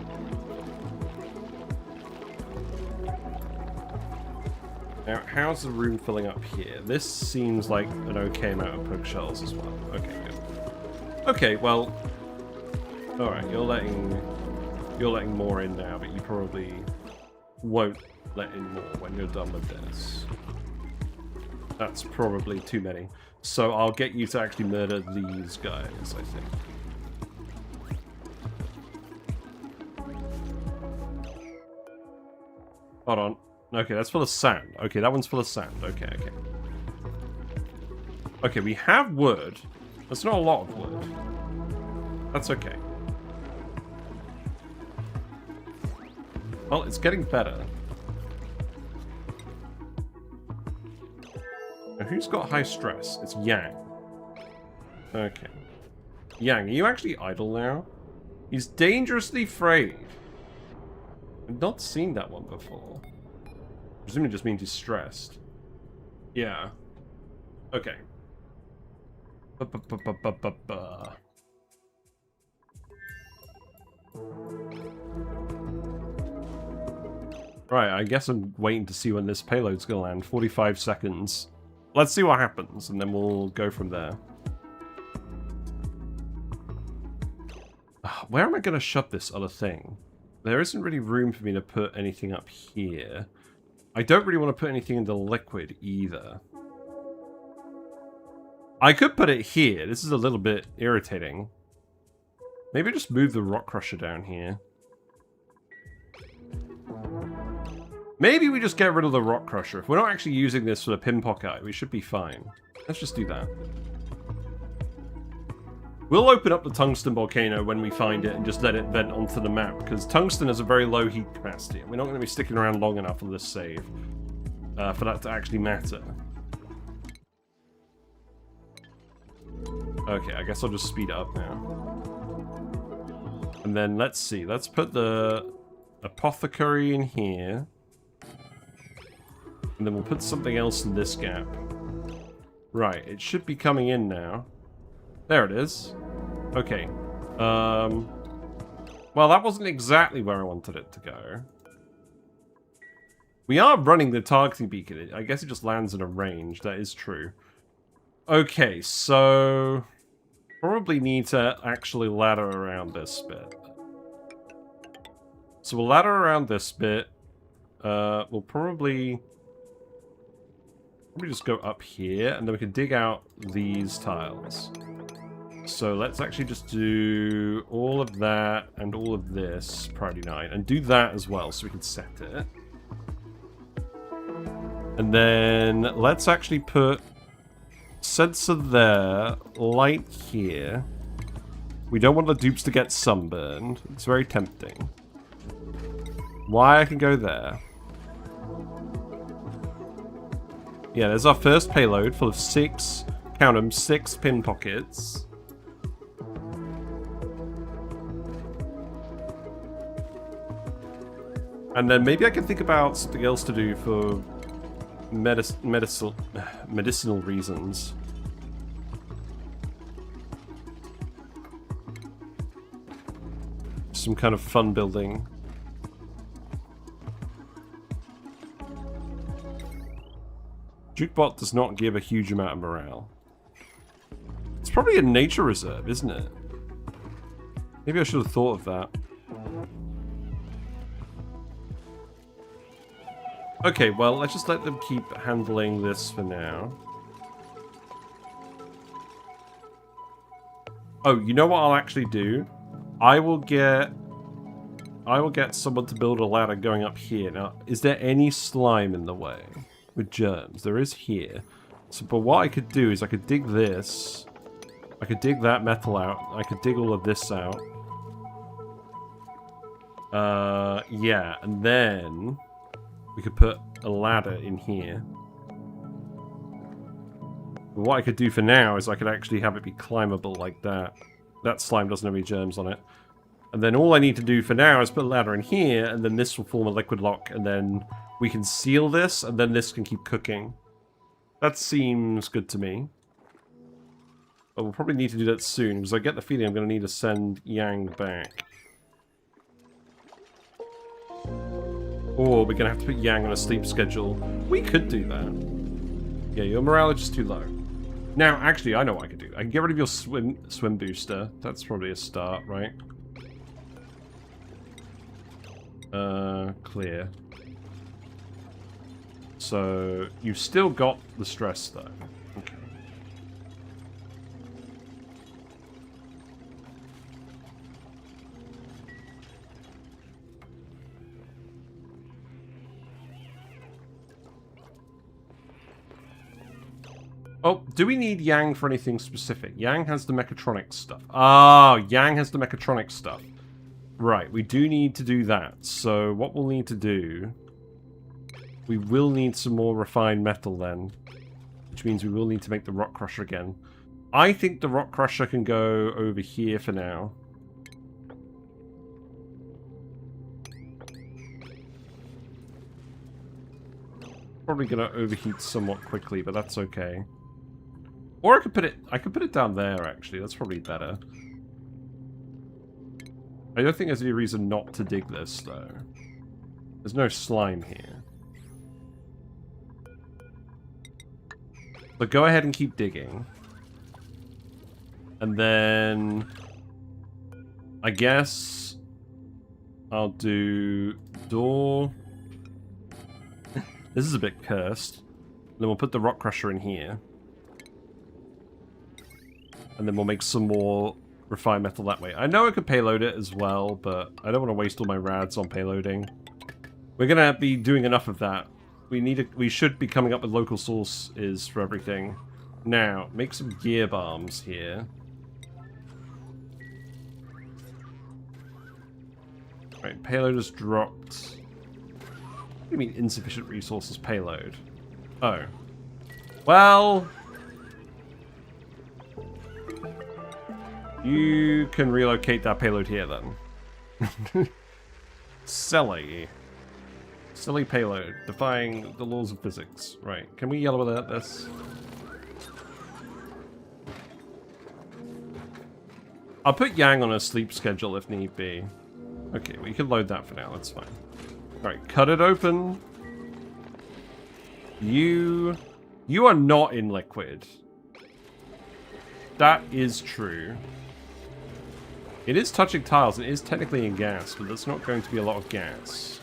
Now, how's the room filling up here? This seems like an okay amount of poke shells as well. Okay, good. Okay, well... Alright, you're letting more in now, but you probably won't let in more when you're done with this. That's probably too many. So I'll get you to actually murder these guys, I think. Hold on. Okay, that's full of sand. Okay, that one's full of sand. Okay, okay. Okay, we have wood. That's not a lot of wood. That's okay. Well, it's getting better. Now, who's got high stress? It's Yang. Okay. Yang, are you actually idle now? He's dangerously frayed. I've not seen that one before. Presumably just means he's stressed. Yeah. Okay. Right, I guess I'm waiting to see when this payload's gonna land. 45 seconds. Let's see what happens, and then we'll go from there. Where am I gonna shove this other thing? There isn't really room for me to put anything up here. I don't really want to put anything in the liquid either. I could put it here. This is a little bit irritating. Maybe just move the rock crusher down here. Maybe we just get rid of the rock crusher. If we're not actually using this for the Pinpoket, we should be fine. Let's just do that. We'll open up the tungsten volcano when we find it and just let it vent onto the map, because tungsten has a very low heat capacity, and we're not going to be sticking around long enough on this save for that to actually matter. Okay, I guess I'll just speed it up now. And then let's see. Let's put the apothecary in here. And then we'll put something else in this gap. Right, it should be coming in now. There it is. Okay. Well, that wasn't exactly where I wanted it to go. We are running the targeting beacon. I guess it just lands in a range. That is true. Okay, so... probably need to actually ladder around this bit. So we'll ladder around this bit. We'll probably just go up here, and then we can dig out these tiles. So let's actually just do all of that and all of this, priority 9, and do that as well so we can set it. And then let's actually put sensor there, light here. We don't want the dupes to get sunburned. It's very tempting. Wire can go there. Yeah, there's our first payload full of 6, count them, 6 Pinpokets. And then maybe I can think about something else to do for medicinal reasons. Some kind of fun building. Jukebot does not give a huge amount of morale. It's probably a nature reserve, isn't it? Maybe I should have thought of that. Okay, well, let's just let them keep handling this for now. Oh, you know what I'll actually do? I will get someone to build a ladder going up here. Now, is there any slime in the way? With germs. There is here. So, but what I could do is I could dig this. I could dig that metal out. I could dig all of this out. Yeah, and then we could put a ladder in here. But what I could do for now is I could actually have it be climbable like that. That slime doesn't have any germs on it. And then all I need to do for now is put a ladder in here, and then this will form a liquid lock, and then we can seal this, and then this can keep cooking. That seems good to me. But we'll probably need to do that soon, because I get the feeling I'm going to need to send Yang back. Or we're going to have to put Yang on a sleep schedule. We could do that. Yeah, your morale is just too low. Now, actually, I know what I could do. I can get rid of your swim booster. That's probably a start, right? Clear. So, you've still got the stress, though. Okay. Oh, do we need Yang for anything specific? Yang has the mechatronics stuff. Ah, Yang has the mechatronics stuff. Right, we do need to do that. So what we'll need to do... we will need some more refined metal then. Which means we will need to make the rock crusher again. I think the rock crusher can go over here for now. Probably going to overheat somewhat quickly, but that's okay. Or I could put it down there actually. That's probably better. I don't think there's any reason not to dig this, though. There's no slime here. But go ahead and keep digging. And then... I guess... I'll do... door... This is a bit cursed. Then we'll put the rock crusher in here. And then we'll make some more... refined metal that way. I know I could payload it as well, but I don't want to waste all my rads on payloading. We're gonna be doing enough of that. We should be coming up with local sources for everything. Now, make some gear bombs here. Right, payload has dropped. What do you mean insufficient resources payload? Oh. Well... You can relocate that payload here then. Silly. Silly payload, defying the laws of physics. Right, can we yellow alert this? I'll put Yang on a sleep schedule if need be. Okay, we can load that for now, that's fine. Right, cut it open. You are not in liquid. That is true. It is touching tiles, it is technically in gas, but there's not going to be a lot of gas.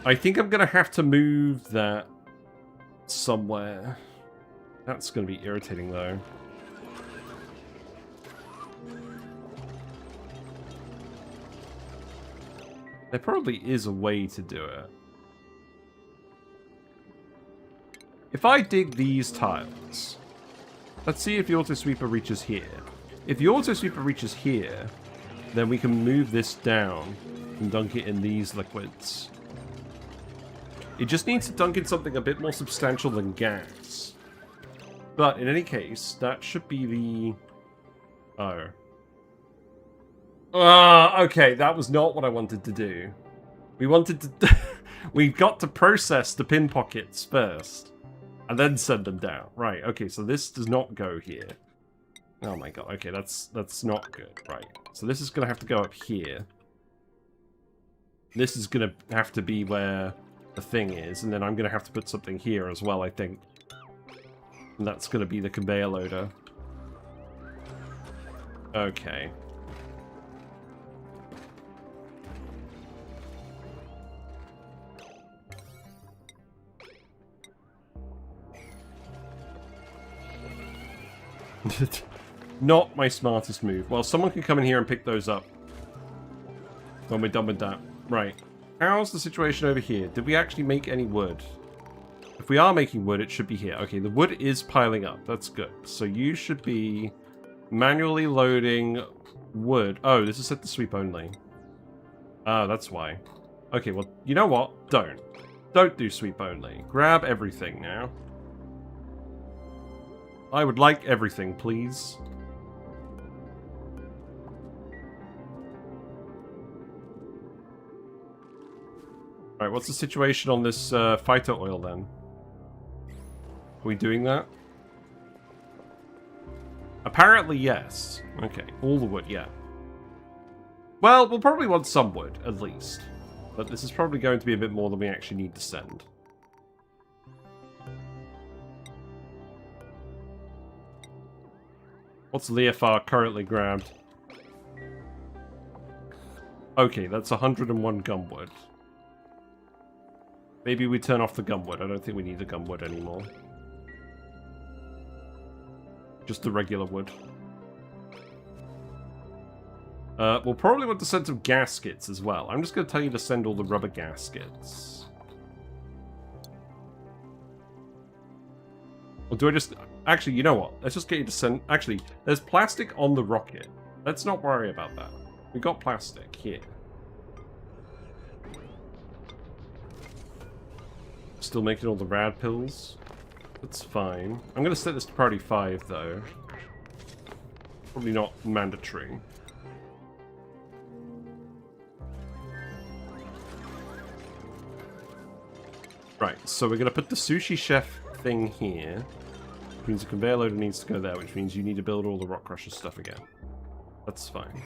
I think I'm going to have to move that somewhere. That's going to be irritating, though. There probably is a way to do it. If I dig these tiles, let's see if the auto sweeper reaches here. If the auto sweeper reaches here, then we can move this down and dunk it in these liquids. It just needs to dunk in something a bit more substantial than gas. But in any case, that should be the... Oh. Okay, that was not what I wanted to do. We wanted to... We've got to process the Pinpokets first. And then send them down. Right, okay, so this does not go here. Oh my god, okay, that's not good. Right, so this is going to have to go up here. This is going to have to be where the thing is, and then I'm going to have to put something here as well, I think. And that's going to be the conveyor loader. Okay. Not my smartest move. Well, someone can come in here and pick those up when we're done with that. Right. How's the situation over here? Did we actually make any wood? If we are making wood, it should be here. Okay, the wood is piling up. That's good. So you should be manually loading wood. Oh, this is set to sweep only. Oh, that's why. Okay, well, you know what? Don't. Don't do sweep only. Grab everything now. I would like everything, please. Alright, what's the situation on this phyto oil then? Are we doing that? Apparently, yes. Okay, all the wood, yeah. Well, we'll probably want some wood, at least. But this is probably going to be a bit more than we actually need to send. What's Leofar currently grabbed? Okay, that's 101 gumwood. Maybe we turn off the gumwood. I don't think we need the gumwood anymore. Just the regular wood. We'll probably want to send some gaskets as well. I'm just going to tell you to send all the rubber gaskets. Or do I just... Actually, you know what? Let's just get you to send... Actually, there's plastic on the rocket. Let's not worry about that. We got plastic here. Still making all the rad pills. That's fine. I'm going to set this to priority 5, though. Probably not mandatory. Right, so we're going to put the sushi chef thing here. Which means the conveyor loader needs to go there, which means you need to build all the rock crusher stuff again. That's fine.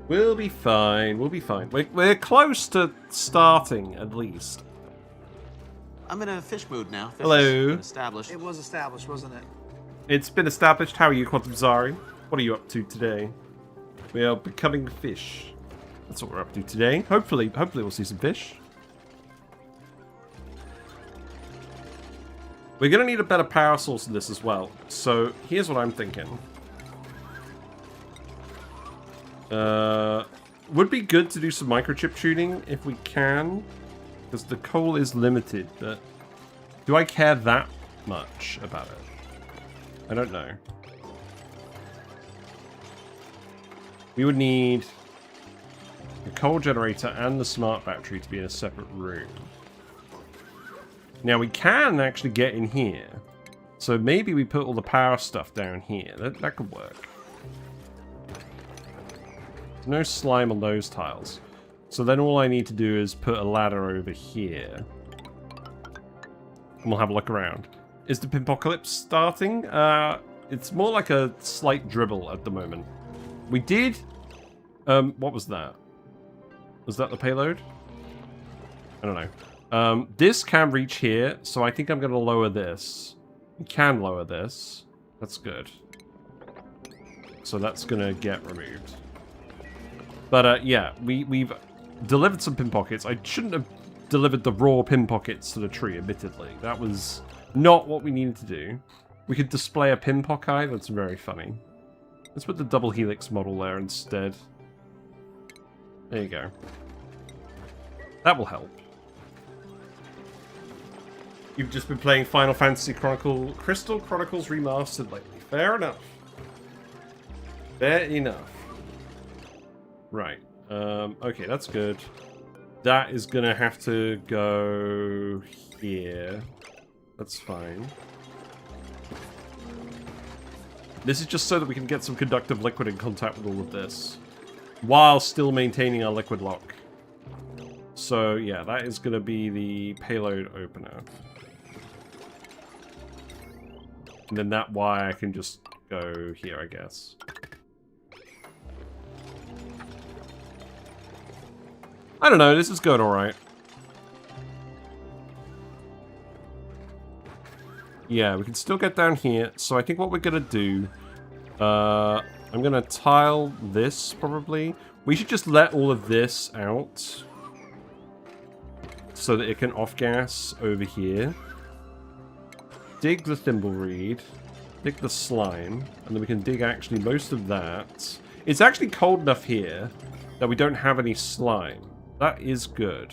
We'll be fine, we'll be fine. We're close to starting, at least. I'm in a fish mood now. Fish Hello. been established. It was established, wasn't it? It's been established. How are you, Quantum Zari? What are you up to today? We are becoming fish. That's what we're up to today. Hopefully we'll see some fish. We're going to need a better power source in this as well. So here's what I'm thinking. Would be good to do some microchip tuning if we can, because the coal is limited, but do I care that much about it? I don't know. The coal generator and the smart battery to be in a separate room. Now we can actually get in here. So maybe we put all the power stuff down here. That could work. There's no slime on those tiles. So then all I need to do is put a ladder over here. And we'll have a look around. Is the Pinpocalypse starting? It's more like a slight dribble at the moment. We did... what was that? Was that the payload? I don't know. This can reach here, so I think I'm going to lower this. We can lower this. That's good. So that's going to get removed. But yeah, we've delivered some Pinpockets. I shouldn't have delivered the raw Pinpockets to the tree, admittedly. That was not what we needed to do. We could display a Pinpock eye. That's very funny. Let's put the double helix model there instead. There you go. That will help. You've just been playing Final Fantasy Crystal Chronicles Remastered lately. Fair enough. Fair enough. Right. Okay, that's good. That is gonna have to go here. That's fine. This is just so that we can get some conductive liquid in contact with all of this, while still maintaining our liquid lock. So yeah, that is gonna be the payload opener. And then that wire can just go here, I guess. I don't know, this is going alright. Yeah, we can still get down here. So I think what we're gonna do... I'm gonna tile this, probably. We should just let all of this out. So that it can off-gas over here. Dig the thimbleweed. Dig the slime. And then we can dig actually most of that. It's actually cold enough here that we don't have any slime. That is good.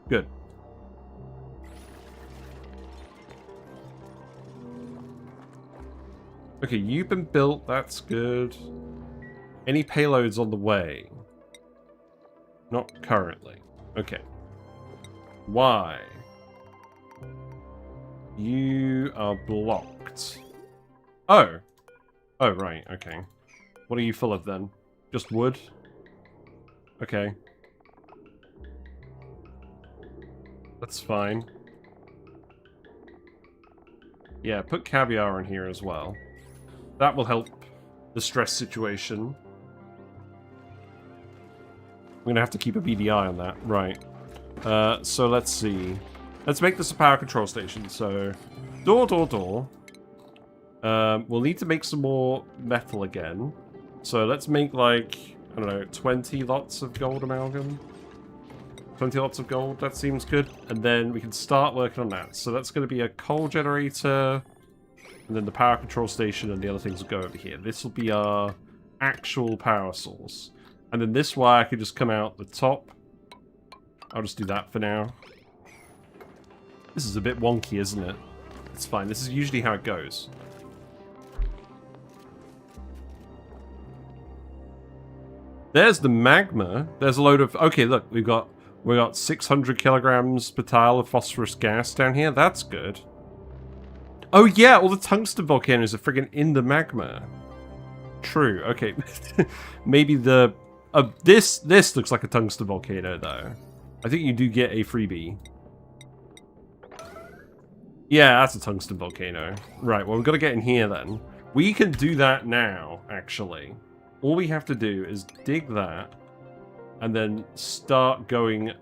Good. Okay, you've been built. That's good. Any payloads on the way? Not currently. Okay. Why? You are blocked. Oh. Oh, right. Okay. What are you full of then? Just wood? Okay. That's fine. Yeah, put caviar in here as well. That will help the stress situation. I'm going to have to keep a BDI on that. Right. So let's see. Let's make this a power control station. So, door. We'll need to make some more metal again. So let's make like, I don't know, 20 lots of gold amalgam. 20 lots of gold, that seems good. And then we can start working on that. So that's going to be a coal generator. And then the power control station and the other things will go over here. This will be our actual power source. And then this wire could just come out the top. I'll just do that for now. This is a bit wonky, isn't it? It's fine. This is usually how it goes. There's the magma. There's a load of... Okay, look. We got 600 kilograms per tile of phosphorus gas down here. That's good. Oh yeah, all the tungsten volcanoes are friggin' in the magma. True. Okay. Maybe the... this looks like a tungsten volcano, though. I think you do get a freebie. Yeah, that's a tungsten volcano. Right, well, we've got to get in here, then. We can do that now, actually. All we have to do is dig that, and then start going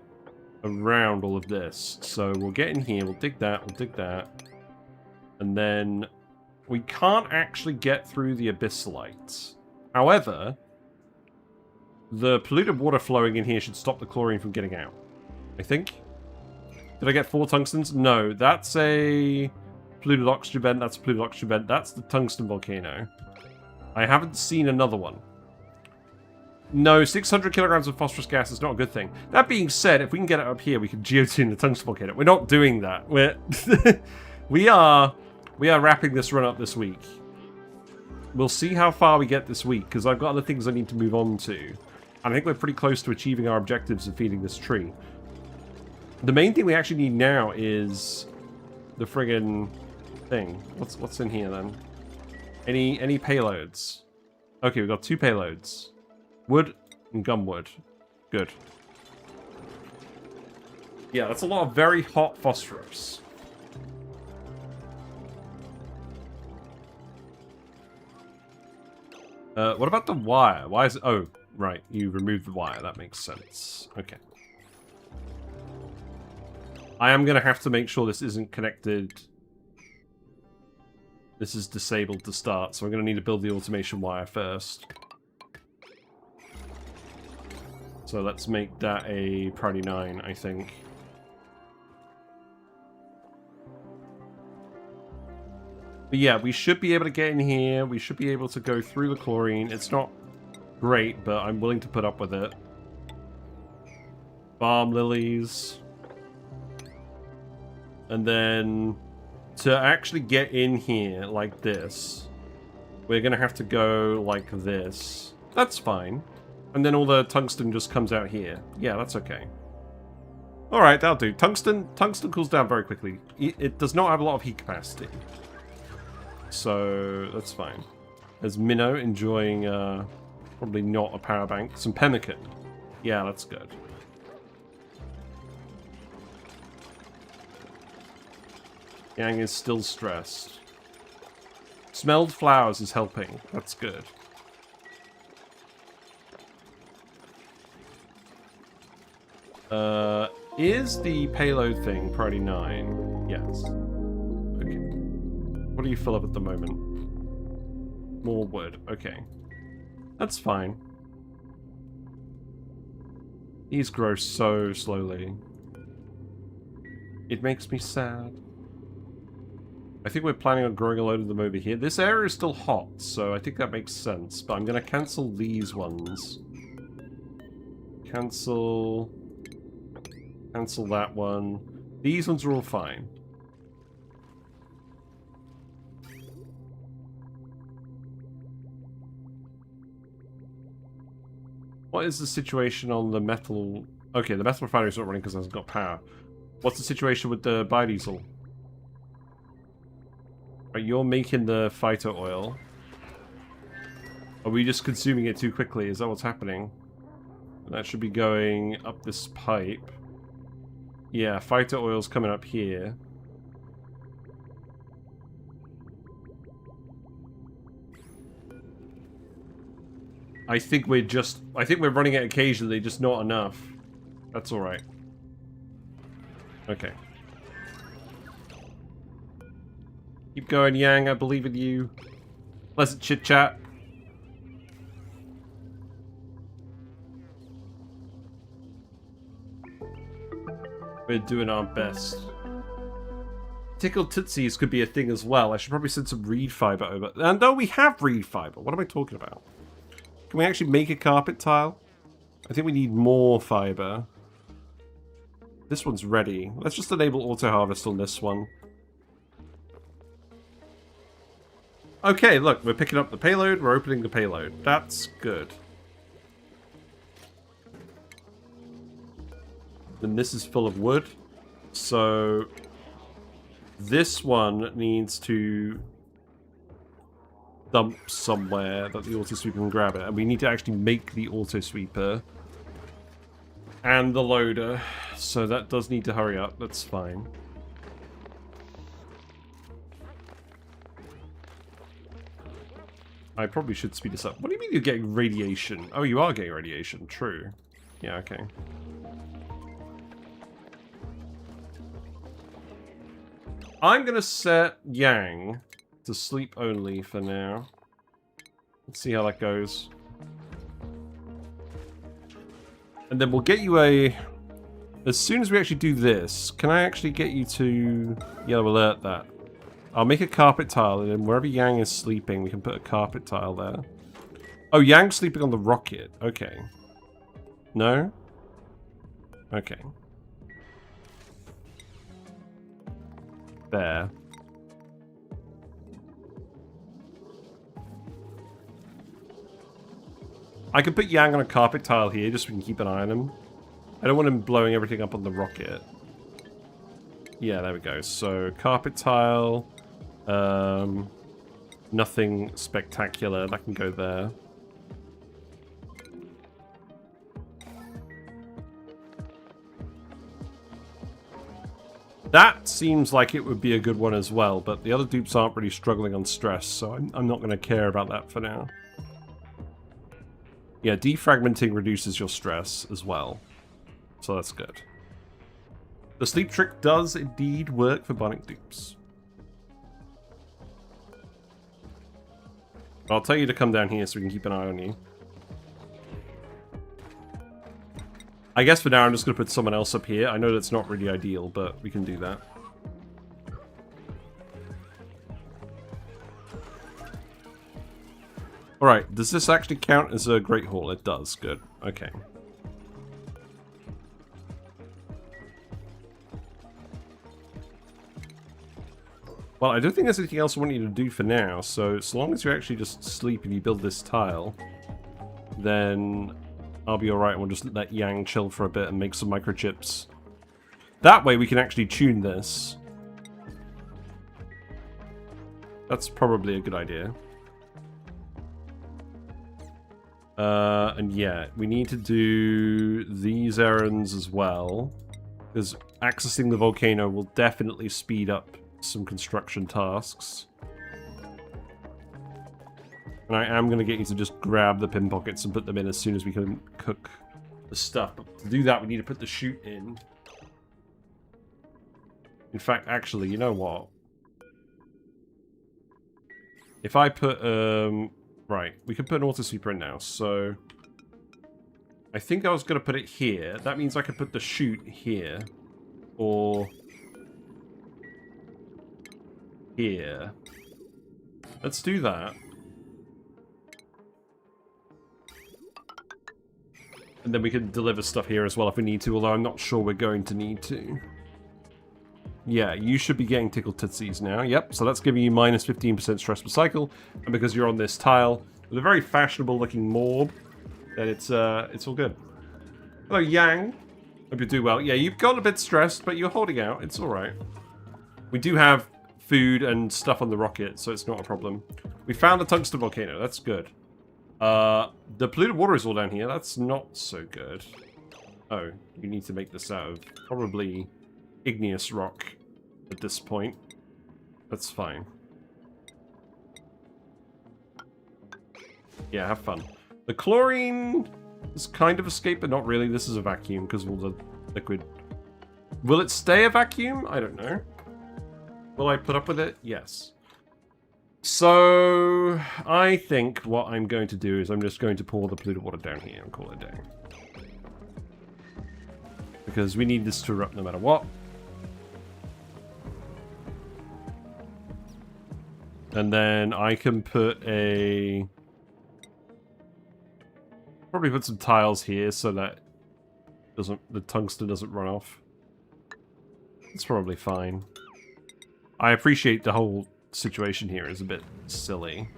around all of this. So we'll get in here, we'll dig that, and then we can't actually get through the Abyssalite. However, the polluted water flowing in here should stop the chlorine from getting out, I think. Did I get 4 tungstens? No, that's a polluted oxygen vent, that's a polluted oxygen vent, that's the tungsten volcano. I haven't seen another one. No, 600 kilograms of phosphorus gas is not a good thing. That being said, if we can get it up here, we can geotune the tungsten volcano. We're not doing that. We are wrapping this run up this week. we'll see how far we get this week, because I've got other things I need to move on to. And I think we're pretty close to achieving our objectives of feeding this tree. The main thing we actually need now is the friggin' thing. What's in here then? Any payloads? Okay, we've got 2 payloads. Wood and gumwood. Good. Yeah, that's a lot of very hot phosphorus. What about the wire? Why is it... Oh, right. You removed the wire. That makes sense. Okay. I am going to have to make sure this isn't connected. This is disabled to start, so I'm going to need to build the automation wire first. So let's make that a priority 9, I think. But yeah, we should be able to get in here. We should be able to go through the chlorine. It's not great, but I'm willing to put up with it. Balm lilies. And then to actually get in here like this, we're going to have to go like this. That's fine. And then all the tungsten just comes out here. Yeah, that's okay. Alright, that'll do. Tungsten cools down very quickly. It does not have a lot of heat capacity. So, that's fine. There's Minnow enjoying, probably not a power bank. Some pemmican. Yeah, that's good. Yang is still stressed. Smelled flowers is helping. That's good. Is the payload thing priority 9? Yes. Okay. What do you fill up at the moment? More wood. Okay. That's fine. These grow so slowly. It makes me sad. I think we're planning on growing a load of them over here. This area is still hot, so I think that makes sense. But I'm going to cancel these ones. Cancel that one. These ones are all fine. What is the situation on the metal? Okay, the metal refinery is not running because it hasn't got power. What's the situation with the biodiesel? Right, you're making the phyto oil. Are we just consuming it too quickly? Is that what's happening? That should be going up this pipe. Yeah, phyto oil's coming up here. I think we're running it occasionally, just not enough. That's alright. Okay. Keep going, Yang, I believe in you. Pleasant chit-chat. We're doing our best. Tickled Tootsies could be a thing as well. I should probably send some reed fiber over. And no, we have reed fiber. What am I talking about? Can we actually make a carpet tile? I think we need more fiber. This one's ready. Let's just enable auto-harvest on this one. Okay, look, we're picking up the payload. We're opening the payload. That's good. Then this is full of wood. So this one needs to dump somewhere that the auto-sweeper can grab it. And we need to actually make the auto-sweeper and the loader. So that does need to hurry up. That's fine. I probably should speed this up. What do you mean you're getting radiation? Oh, you are getting radiation. True. Yeah, okay. I'm going to set Yang to sleep only for now. Let's see how that goes. And then we'll get you a... As soon as we actually do this, can I actually get you to yellow alert that? I'll make a carpet tile, and then wherever Yang is sleeping, we can put a carpet tile there. Oh, Yang's sleeping on the rocket. Okay. No? Okay. There. I could put Yang on a carpet tile here just so we can keep an eye on him. I don't want him blowing everything up on the rocket. Yeah, there we go. So, carpet tile. Nothing spectacular. That can go there. That seems like it would be a good one as well, but the other dupes aren't really struggling on stress, so I'm not going to care about that for now. Yeah, defragmenting reduces your stress as well, so that's good. The sleep trick does indeed work for Bionic dupes. I'll tell you to come down here so we can keep an eye on you. I guess for now I'm just going to put someone else up here. I know that's not really ideal, but we can do that. Alright, does this actually count as a Great Hall? It does, good. Okay. Well, I don't think there's anything else I want you to do for now, so as long as you actually just sleep and you build this tile, then I'll be alright, and we'll just let Yang chill for a bit and make some microchips. That way we can actually tune this. That's probably a good idea. And yeah, we need to do these errands as well, because accessing the volcano will definitely speed up some construction tasks. And I am going to get you to just grab the Pinpokets and put them in as soon as we can cook the stuff. But to do that, we need to put the chute in. In fact, actually, you know what? If I put, right, we can put an auto-sweeper in now, so I think I was going to put it here. That means I could put the chute here, or here. Let's do that. And then we can deliver stuff here as well if we need to, although I'm not sure we're going to need to. Yeah, you should be getting tickled tootsies now. Yep, so that's giving you minus 15% stress per cycle. And because you're on this tile with a very fashionable looking morb, then it's all good. Hello, Yang. Hope you do well. Yeah, you've got a bit stressed, but you're holding out. It's alright. We do have food and stuff on the rocket, so it's not a problem. We found the tungsten volcano. That's good. The polluted water is all down here. That's not so good. Oh, you need to make this out of probably igneous rock at this point. That's fine. Yeah, have fun. The chlorine has kind of escaped, but not really. This is a vacuum because of all the liquid. Will it stay a vacuum? I don't know. Will I put up with it? Yes. So, I think what I'm going to do is I'm just going to pour the polluted water down here and call it a day. Because we need this to erupt no matter what. And then I can put a... probably put some tiles here so that the tungsten doesn't run off. It's probably fine. I appreciate the whole situation here is a bit silly.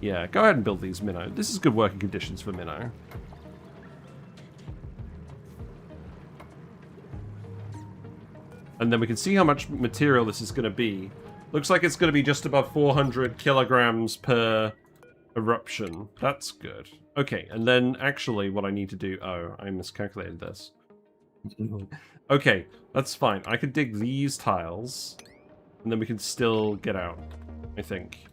Yeah, go ahead and build these, Minnow. This is good working conditions for Minnow. And then we can see how much material this is going to be. Looks like it's going to be just above 400 kilograms per eruption. That's good. Okay, and then actually what I need to do... oh, I miscalculated this. Okay, that's fine. I could dig these tiles, and then we can still get out, I think.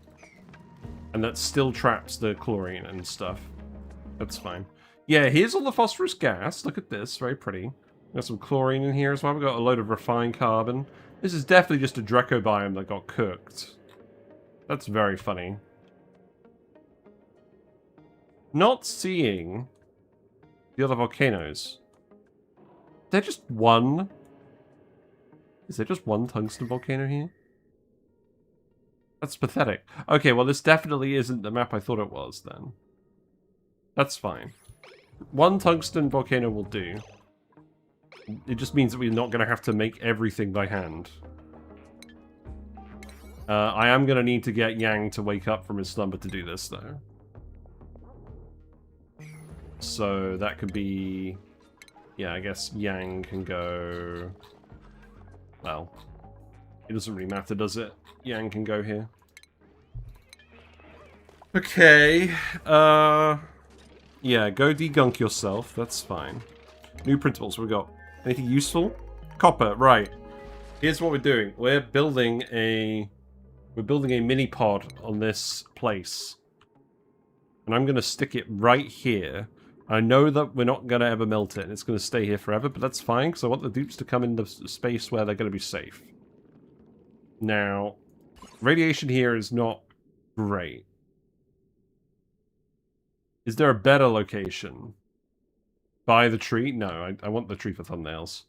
And that still traps the chlorine and stuff. That's fine. Yeah, here's all the phosphorus gas. Look at this, very pretty. Got some chlorine in here as well. We've got a load of refined carbon. This is definitely just a Draco biome that got cooked. That's very funny. Not seeing the other volcanoes. Is there just one? Is there just one tungsten volcano here? That's pathetic. Okay, well this definitely isn't the map I thought it was then. That's fine. One tungsten volcano will do. It just means that we're not going to have to make everything by hand. I am going to need to get Yang to wake up from his slumber to do this, though. So that could be... Yeah, I guess Yang can go... Well, it doesn't really matter, does it? Yang can go here. Okay. Yeah, go degunk yourself. That's fine. New principles. We got anything useful? Copper. Right. Here's what we're doing. We're building a mini pod on this place, and I'm gonna stick it right here. I know that we're not gonna ever melt it, and it's gonna stay here forever, but that's fine because I want the dupes to come into space where they're gonna be safe. Now, radiation here is not great. Is there a better location? By the tree? No, I want the tree for thumbnails.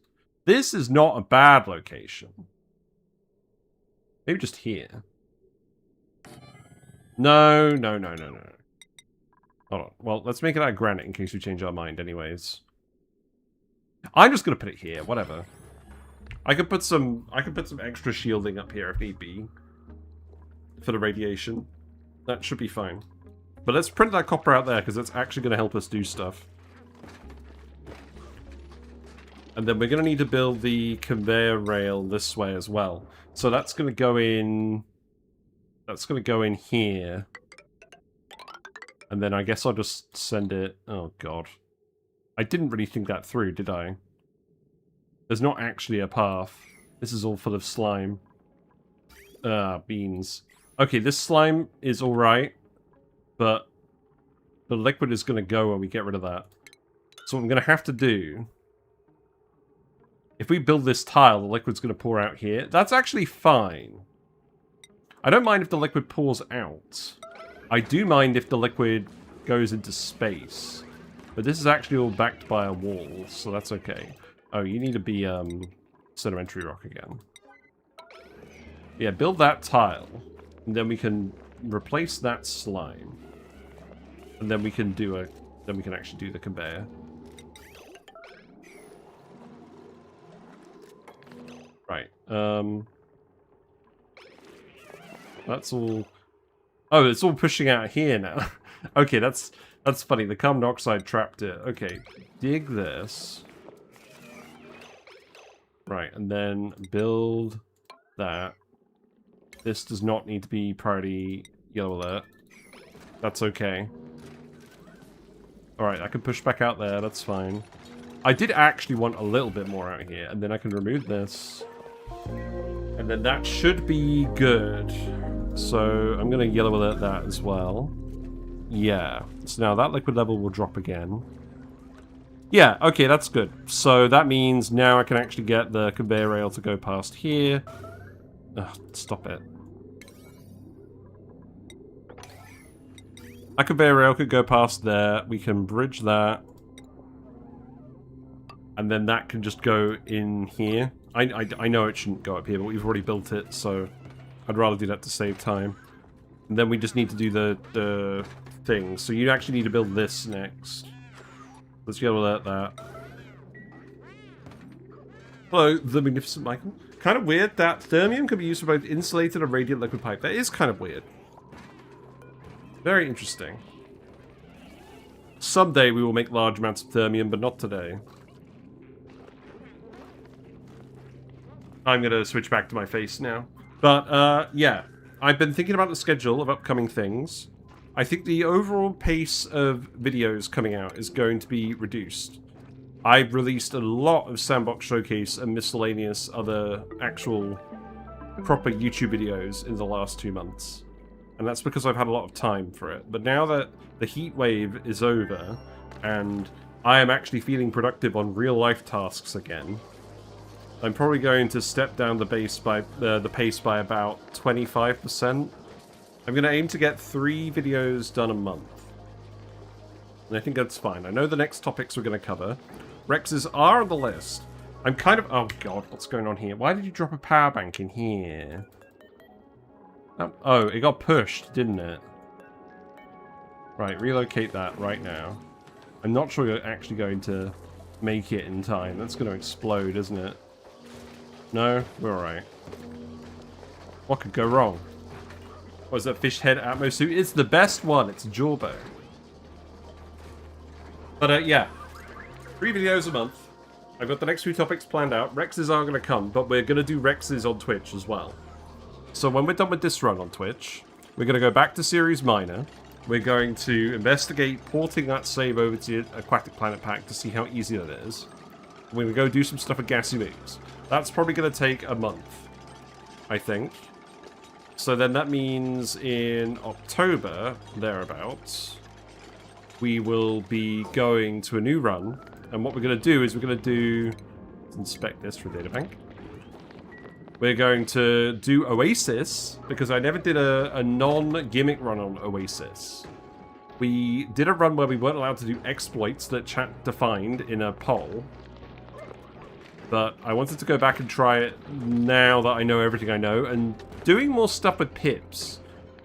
This is not a bad location. Maybe just here. No. Hold on. Well, let's make it out of granite in case we change our mind anyways. I'm just gonna put it here, whatever. I could put some extra shielding up here if need be. For the radiation. That should be fine. But let's print that copper out there, because that's actually going to help us do stuff. And then we're going to need to build the conveyor rail this way as well. So that's going to go in... That's going to go in here. And then I guess I'll just send it... Oh, God. I didn't really think that through, did I? There's not actually a path. This is all full of slime. Beans. Okay, this slime is alright. But the liquid is going to go when we get rid of that. So what I'm going to have to do... If we build this tile, the liquid's going to pour out here. That's actually fine. I don't mind if the liquid pours out. I do mind if the liquid goes into space. But this is actually all backed by a wall, so that's okay. Oh, you need to be sedimentary rock again. Yeah, build that tile. And then we can replace that slime. And then we can do then we can actually do the conveyor. Right. That's all. Oh, it's all pushing out here now. Okay, that's funny. The carbon dioxide trapped it. Okay, dig this. Right, and then build that. This does not need to be priority yellow alert. That's okay. Alright, I can push back out there, that's fine. I did actually want a little bit more out here, and then I can remove this. And then that should be good. So, I'm going to yellow alert that as well. Yeah. So now that liquid level will drop again. Yeah, okay, that's good. So that means now I can actually get the conveyor rail to go past here. Ugh, stop it. That conveyor rail could go past there. We can bridge that. And then that can just go in here. I know it shouldn't go up here, but we've already built it, so I'd rather do that to save time. And then we just need to do the thing. So you actually need to build this next. Let's go alert that. Hello, the Magnificent Michael. Kind of weird that thermium can be used for both insulated and radiant liquid pipe. That is kind of weird. Very interesting. Someday we will make large amounts of thermium, but not today. I'm going to switch back to my face now. But, yeah. I've been thinking about the schedule of upcoming things. I think the overall pace of videos coming out is going to be reduced. I've released a lot of Sandbox Showcase and miscellaneous other actual proper YouTube videos in the last 2 months. And that's because I've had a lot of time for it. But now that the heat wave is over, and I am actually feeling productive on real-life tasks again, I'm probably going to step down the pace by about 25%. I'm going to aim to get 3 videos done a month. And I think that's fine. I know the next topics we're going to cover. Rexes are on the list. I'm kind of... Oh, God, what's going on here? Why did you drop a power bank in here? Oh, it got pushed, didn't it? Right, relocate that right now. I'm not sure you're actually going to make it in time. That's going to explode, isn't it? No? We're alright. What could go wrong? What is that fish head Atmo suit? It's the best one. It's Jawbo. But yeah, 3 videos a month. I've got the next few topics planned out. Rexes are going to come, but we're going to do Rexes on Twitch as well. So when we're done with this run on Twitch, we're going to go back to Series Minor. We're going to investigate porting that save over to Aquatic Planet Pack to see how easy it is. We're going to go do some stuff with Gassy Moves. That's probably going to take a month, I think. So then that means in October, thereabouts, we will be going to a new run. And what we're going to do is we're going to do... Let's inspect this for databank. We're going to do Oasis, because I never did a non-gimmick run on Oasis. We did a run where we weren't allowed to do exploits that chat defined in a poll. But I wanted to go back and try it now that I know everything I know, and doing more stuff with pips.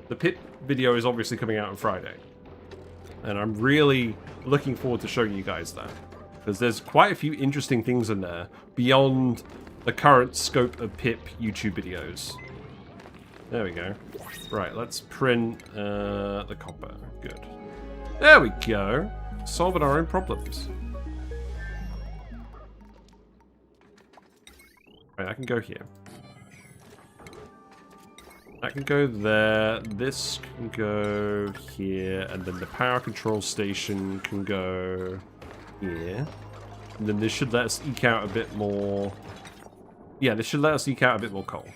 The pip video is obviously coming out on Friday. And I'm really looking forward to showing you guys that. Because there's quite a few interesting things in there beyond the current scope of pip YouTube videos. There we go. Right, let's print the copper. Good. There we go. Solving our own problems. Right, I can go here. That can go there. This can go here. And then the power control station can go here. And then this should let us eke out a bit more... Yeah, this should let us eke out a bit more coal.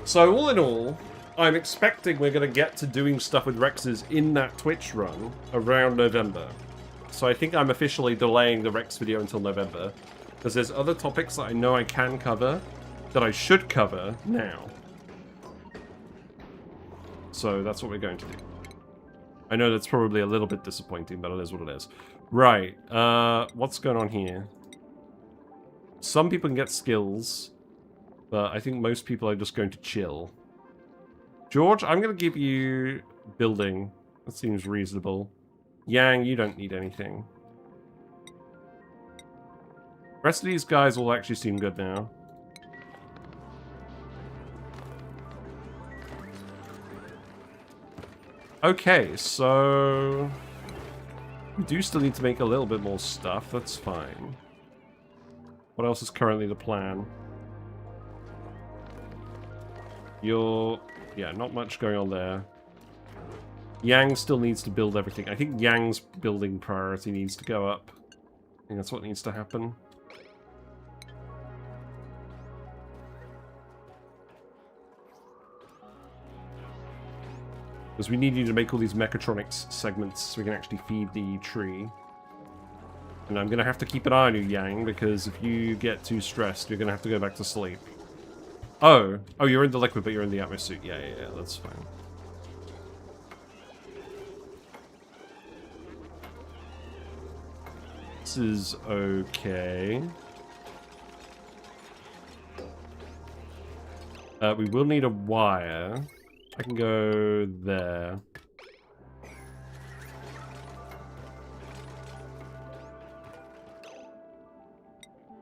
So all in all, I'm expecting we're going to get to doing stuff with Rexes in that Twitch run around November. So I think I'm officially delaying the Rex video until November. Because there's other topics that I know I can cover that I should cover now. So that's what we're going to do. I know that's probably a little bit disappointing, but it is what it is. Right, what's going on here? Some people can get skills, but I think most people are just going to chill. George, I'm going to give you building. That seems reasonable. Yang, you don't need anything. The rest of these guys will actually seem good now. Okay, so... we do still need to make a little bit more stuff, that's fine. What else is currently the plan? Yeah, not much going on there. Yang still needs to build everything. I think Yang's building priority needs to go up. I think that's what needs to happen. Because we need you to make all these mechatronics segments so we can actually feed the tree. And I'm going to have to keep an eye on you, Yang, because if you get too stressed, you're going to have to go back to sleep. Oh, you're in the liquid, but you're in the atmo suit. Yeah, that's fine. This is okay. We will need a wire. I can go there.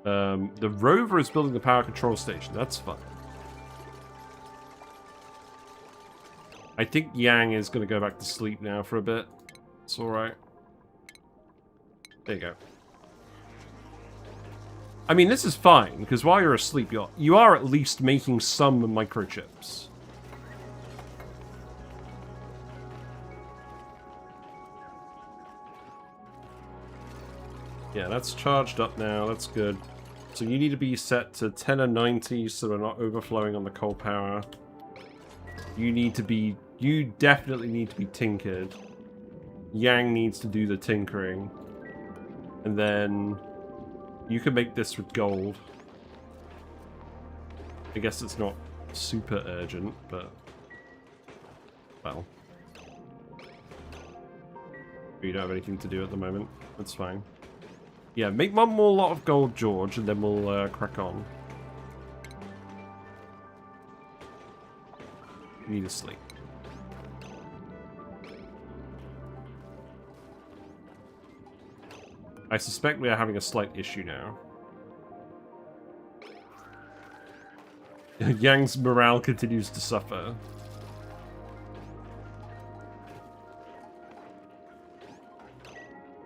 The rover is building the power control station. That's fine. I think Yang is going to go back to sleep now for a bit. It's alright. There you go. I mean, this is fine, because while you're asleep, you are at least making some microchips. Yeah, that's charged up now. That's good. So you need to be set to 10 and 90 so we're not overflowing on the coal power. You definitely need to be tinkered. Yang needs to do the tinkering. And then you can make this with gold. I guess it's not super urgent, but... well. You don't have anything to do at the moment. That's fine. Yeah, make one more lot of gold, George, and then we'll crack on. You need to sleep. I suspect we are having a slight issue now. Yang's morale continues to suffer.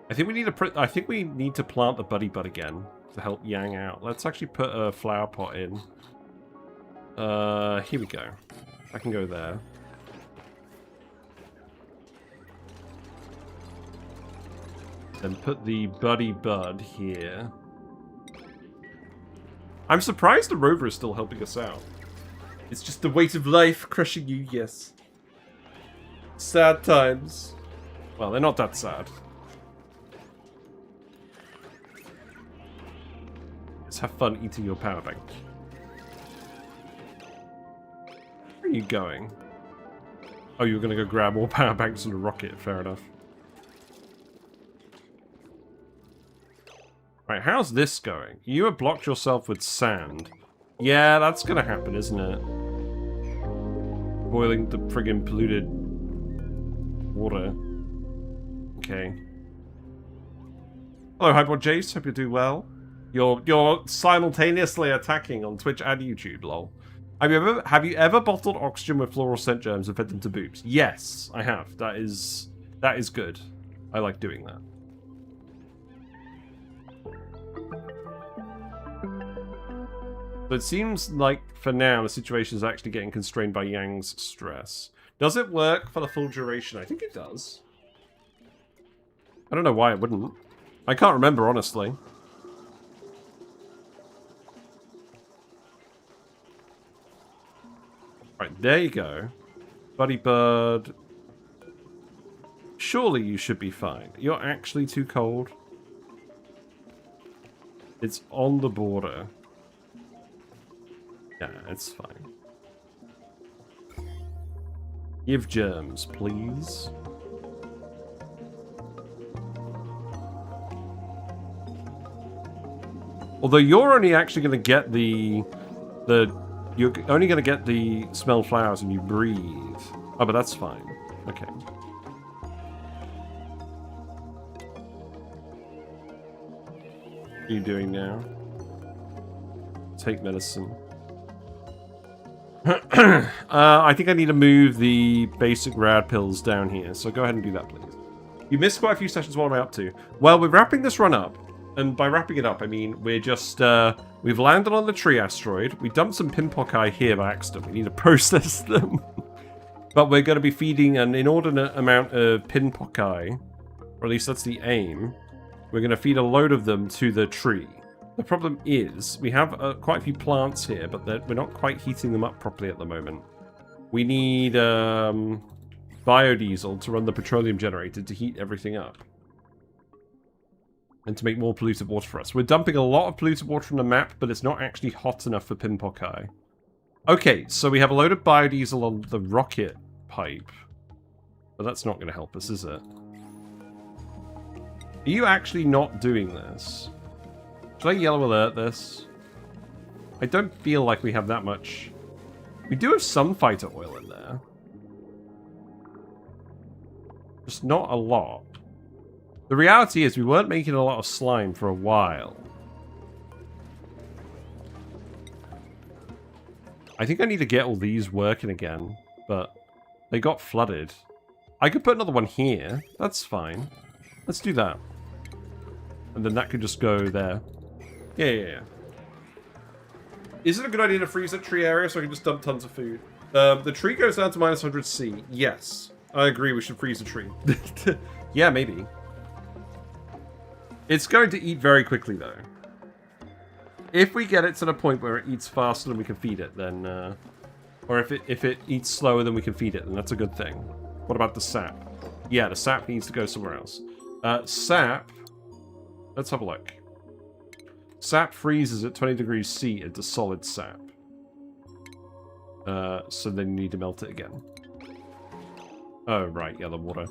I think we need to plant the buddy bud again to help Yang out. Let's actually put a flower pot in. Here we go. I can go there. Then put the buddy bud here. I'm surprised the rover is still helping us out. It's just the weight of life crushing you, yes. Sad times. Well, they're not that sad. Let's have fun eating your power bank. Where are you going? Oh, you're going to go grab more power banks and a rocket. Fair enough. Right, how's this going? You have blocked yourself with sand. Yeah, that's going to happen, isn't it? Boiling the friggin' polluted water. Okay. Hello, Hypod Jace. Hope you're doing well. You're simultaneously attacking on Twitch and YouTube, lol. Have you ever bottled oxygen with floral scent germs and fed them to boobs? Yes, I have. That is good. I like doing that. But it seems like, for now, the situation is actually getting constrained by Yang's stress. Does it work for the full duration? I think it does. I don't know why it wouldn't. I can't remember, honestly. Right, there you go. Buddy bird. Surely you should be fine. You're actually too cold. It's on the border. Yeah, it's fine. Give germs, please. Although you're only actually going to get you're only going to get the smell flowers when you breathe. Oh, but that's fine. Okay. What are you doing now? Take medicine. I think I need to move the basic rad pills down here, so go ahead and do that, please. You missed quite a few sessions. What am I up to? Well, we're wrapping this run up, and by wrapping it up, I mean we're just, we've landed on the tree asteroid. We dumped some Pinpokets here by accident. We need to process them. But we're going to be feeding an inordinate amount of Pinpoket, or at least that's the aim. We're going to feed a load of them to the tree. The problem is, we have quite a few plants here, but we're not quite heating them up properly at the moment. We need biodiesel to run the petroleum generator to heat everything up. And to make more polluted water for us. We're dumping a lot of polluted water on the map, but it's not actually hot enough for Pinpoket. Okay, so we have a load of biodiesel on the rocket pipe. But that's not going to help us, is it? Are you actually not doing this? Should I yellow alert this? I don't feel like we have that much. We do have some fighter oil in there. Just not a lot. The reality is we weren't making a lot of slime for a while. I think I need to get all these working again, but they got flooded. I could put another one here. That's fine. Let's do that. And then that could just go there. Yeah. Is it a good idea to freeze that tree area so I can just dump tons of food? The tree goes down to minus 100 C. Yes. I agree we should freeze the tree. Yeah, maybe. It's going to eat very quickly, though. If we get it to the point where it eats faster than we can feed it, then... or if it eats slower than we can feed it, then that's a good thing. What about the sap? Yeah, the sap needs to go somewhere else. Sap... Let's have a look. Sap freezes at 20 degrees C into solid sap. So then you need to melt it again. Oh, right, yeah, the water.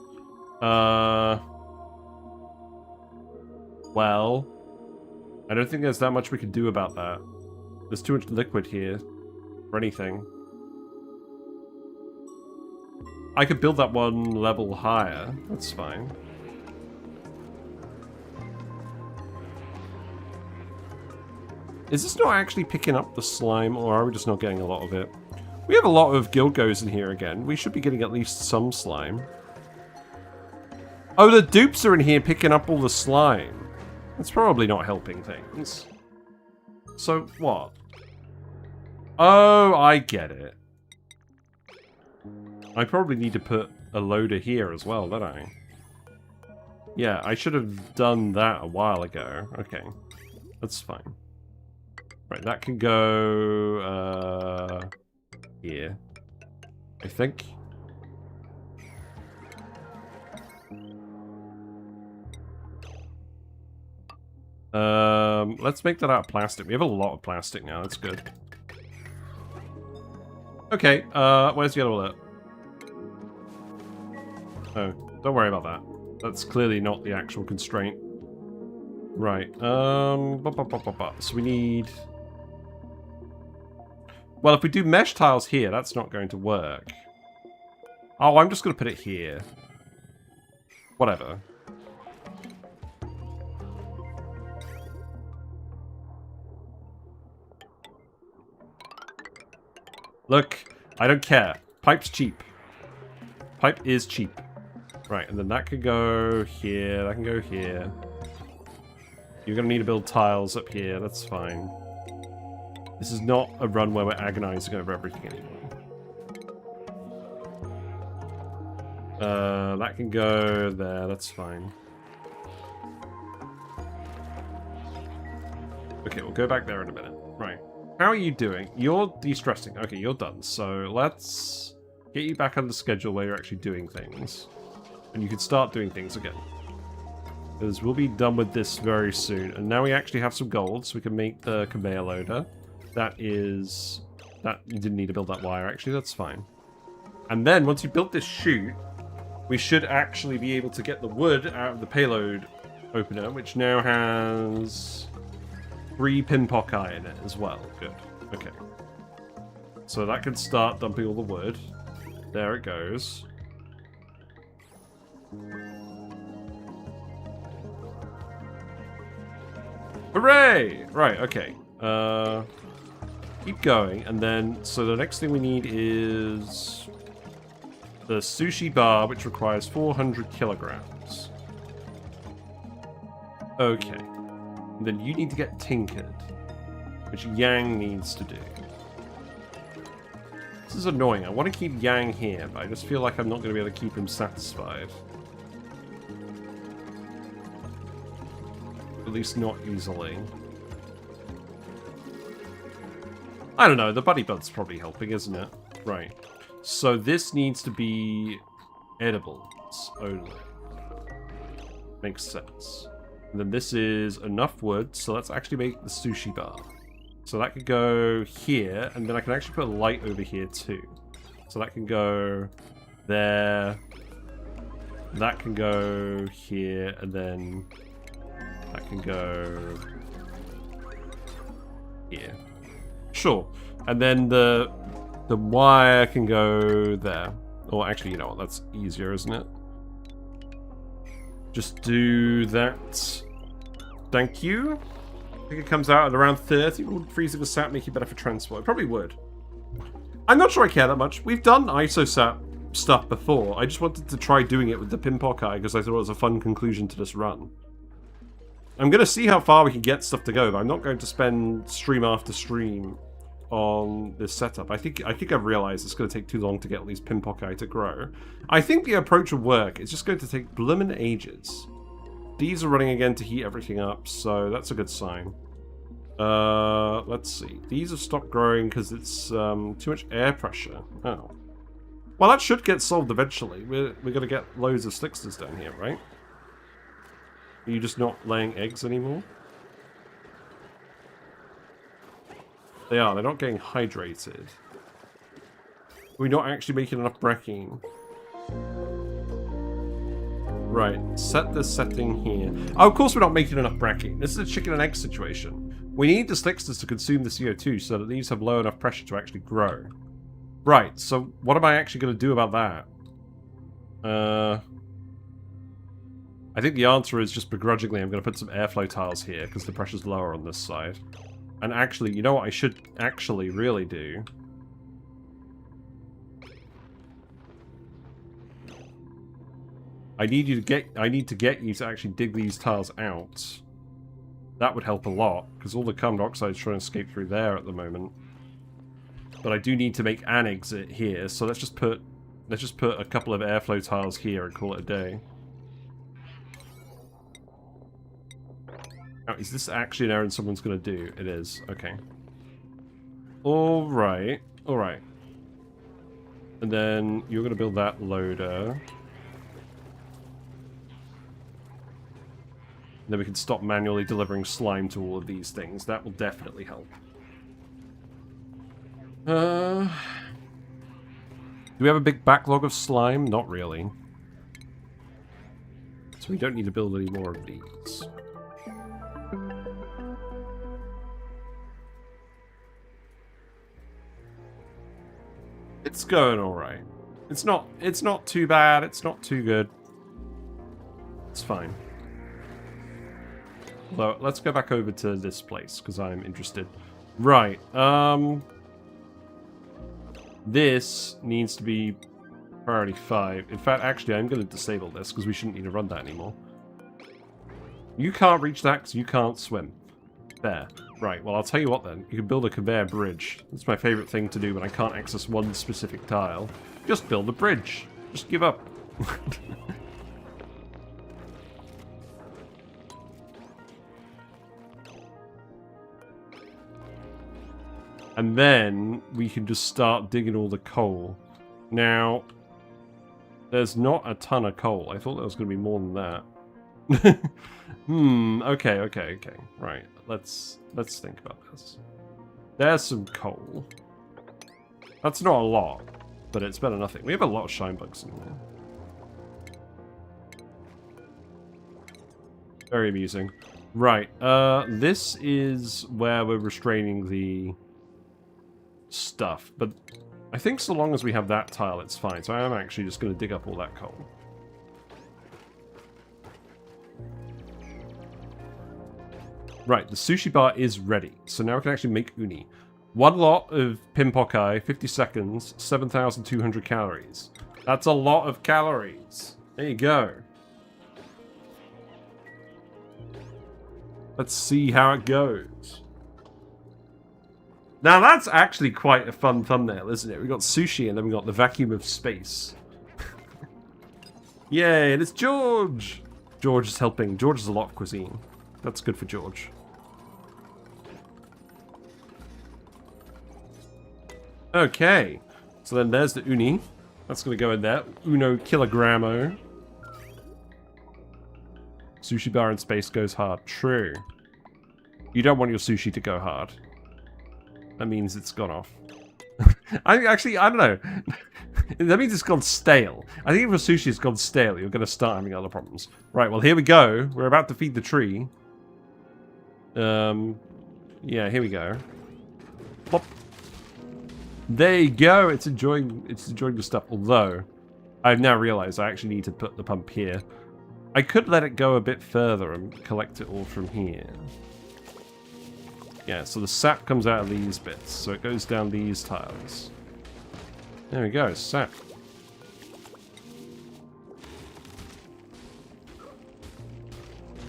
Well, I don't think there's that much we can do about that. There's too much liquid here for anything. I could build that one level higher. That's fine. Is this not actually picking up the slime, or are we just not getting a lot of it? We have a lot of Gilgos in here again. We should be getting at least some slime. Oh, the dupes are in here picking up all the slime. That's probably not helping things. So, what? Oh, I get it. I probably need to put a loader here as well, don't I? Yeah, I should have done that a while ago. Okay, that's fine. Right, that can go here, I think. Let's make that out of plastic. We have a lot of plastic now, that's good. Okay, where's the other wallet? Oh, don't worry about that. That's clearly not the actual constraint. Right, so we need... Well, if we do mesh tiles here, that's not going to work. Oh, I'm just going to put it here. Whatever. Look, I don't care. Pipe's cheap. Pipe is cheap. Right, and then that can go here, that can go here. You're going to need to build tiles up here, that's fine. This is not a run where we're agonizing over everything anymore. That can go there, that's fine. Okay, we'll go back there in a minute. Right. How are you doing? You're de-stressing. Okay, you're done. So let's get you back on the schedule where you're actually doing things. And you can start doing things again. Because we'll be done with this very soon. And now we actually have some gold, so we can make the conveyor loader. That is... That, you didn't need to build that wire, actually. That's fine. And then, once you built this chute, we should actually be able to get the wood out of the payload opener, which now has 3 Pinpokets in it as well. Good. Okay. So that can start dumping all the wood. There it goes. Hooray! Right, okay. Keep going, and then, so the next thing we need is the Sushi Bar, which requires 400 kilograms. Okay. And then you need to get tinkered, which Yang needs to do. This is annoying. I want to keep Yang here, but I just feel like I'm not going to be able to keep him satisfied. At least not easily. I don't know, the Buddy Bud's probably helping, isn't it? Right. So this needs to be edibles only. Makes sense. And then this is enough wood, so let's actually make the Sushi Bar. So that could go here, and then I can actually put a light over here too. So that can go there. That can go here, and then that can go here. Sure. And then the wire can go there. Or actually, you know what? That's easier, isn't it? Just do that. Thank you. I think it comes out at around 30. Would freezing the sap make you better for transport? It probably would. I'm not sure I care that much. We've done Isosap stuff before. I just wanted to try doing it with the Pinpoket because I thought it was a fun conclusion to this run. I'm going to see how far we can get stuff to go, but I'm not going to spend stream after stream on this setup. I think I've realized it's going to take too long to get all these Pinpoket to grow. I think the approach will work. It's just going to take bloomin' ages. These are running again to heat everything up, so that's a good sign. Let's see. These have stopped growing because it's too much air pressure. Oh. Well, that should get solved eventually. We're going to get loads of slicksters down here, right? Are you just not laying eggs anymore? They are. They're not getting hydrated. We're not actually making enough brecking. Right. Set the setting here. Oh, of course we're not making enough brecking. This is a chicken and egg situation. We need the slicksters to consume the CO2 so that these have low enough pressure to actually grow. Right. So what am I actually going to do about that? I think the answer is just begrudgingly I'm going to put some airflow tiles here because the pressure's lower on this side. And actually, you know what I should actually really do? I need to get you to actually dig these tiles out. That would help a lot, because all the carbon dioxide is trying to escape through there at the moment. But I do need to make an exit here, so let's just put a couple of airflow tiles here and call it a day. Now, is this actually an errand someone's going to do? It is. Okay. Alright. Alright. And then you're going to build that loader. And then we can stop manually delivering slime to all of these things. That will definitely help. Do we have a big backlog of slime? Not really. So we don't need to build any more of these. It's going alright. It's not too bad, it's not too good. It's fine. Although, let's go back over to this place, because I'm interested. Right, this needs to be priority 5. In fact, actually, I'm going to disable this, because we shouldn't need to run that anymore. You can't reach that, because you can't swim. There. Right, well, I'll tell you what then. You can build a conveyor bridge. That's my favorite thing to do when I can't access one specific tile. Just build a bridge. Just give up. And then we can just start digging all the coal. Now, there's not a ton of coal. I thought there was going to be more than that. Okay. Right, let's think about this. There's some coal. That's not a lot, but it's better than nothing. We have a lot of shine bugs in there. Very amusing. Right, this is where we're restraining the stuff, but I think so long as we have that tile, it's fine. So I am actually just going to dig up all that coal. Right, the sushi bar is ready. So now we can actually make uni. One lot of Pinpokai, 50 seconds, 7,200 calories. That's a lot of calories. There you go. Let's see how it goes. Now that's actually quite a fun thumbnail, isn't it? We got sushi and then we got the vacuum of space. Yay, and it's George! George is helping. George is a lot of cuisine. That's good for George. Okay, so then there's the uni. That's going to go in there. Uno kilogrammo. Sushi bar in space goes hard. True. You don't want your sushi to go hard. That means it's gone off. I don't know. That means it's gone stale. I think if your sushi has gone stale, you're going to start having other problems. Right, well, here we go. We're about to feed the tree. Yeah, here we go. Plop. There you go. It's enjoying the stuff. Although, I've now realized I actually need to put the pump here. I could let it go a bit further and collect it all from here. Yeah, so the sap comes out of these bits, so it goes down these tiles. There we go, sap.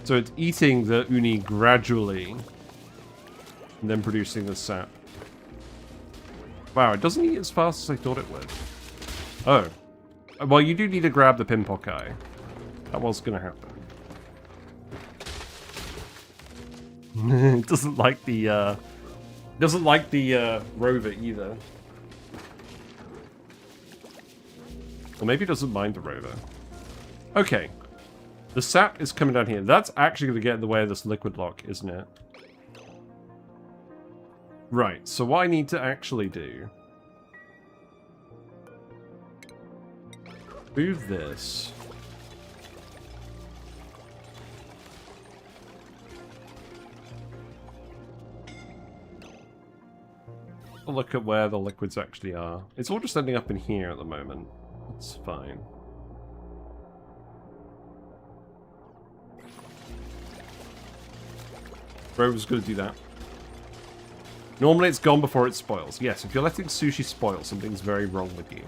So it's eating the uni gradually, and then producing the sap. Wow, it doesn't eat as fast as I thought it would. Oh. Well, you do need to grab the Pinpokai. That was going to happen. It doesn't like the rover either. Or maybe it doesn't mind the rover. Okay. The sap is coming down here. That's actually going to get in the way of this liquid lock, isn't it? Right, so what I need to actually do... move this... look at where the liquids actually are. It's all just ending up in here at the moment. It's fine. Rover's gonna do that. Normally it's gone before it spoils. Yes, if you're letting sushi spoil, something's very wrong with you.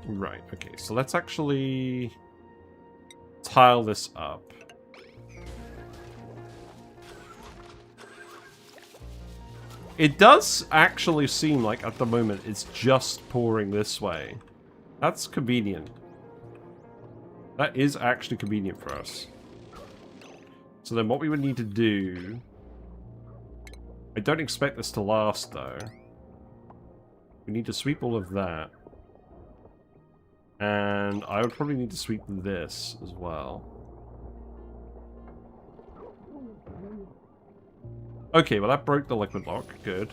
Right, okay, so let's actually tile this up. It does actually seem like at the moment it's just pouring this way. That's convenient. That is actually convenient for us. So then what we would need to do... I don't expect this to last though. We need to sweep all of that. And I would probably need to sweep this as well. Okay, well that broke the liquid lock. Good.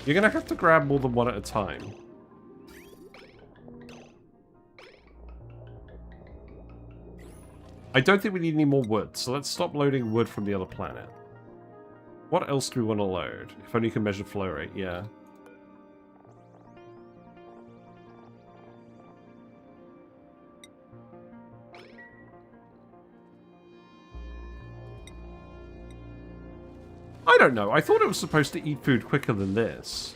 You're gonna have to grab more than one at a time. I don't think we need any more wood, so let's stop loading wood from the other planet. What else do we want to load? If only you can measure flow rate, yeah. I don't know. I thought it was supposed to eat food quicker than this.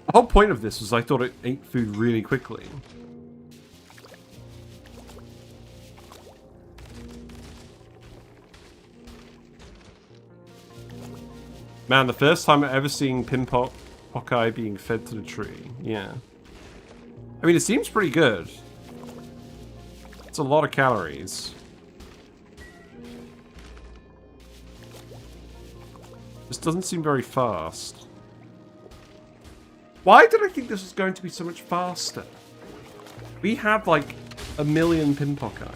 The whole point of this was I thought it ate food really quickly. Man, the first time I've ever seen Pinpokets being fed to the tree. Yeah. I mean, it seems pretty good. It's a lot of calories. This doesn't seem very fast. Why did I think this was going to be so much faster? We have like 1 million Pinpokets.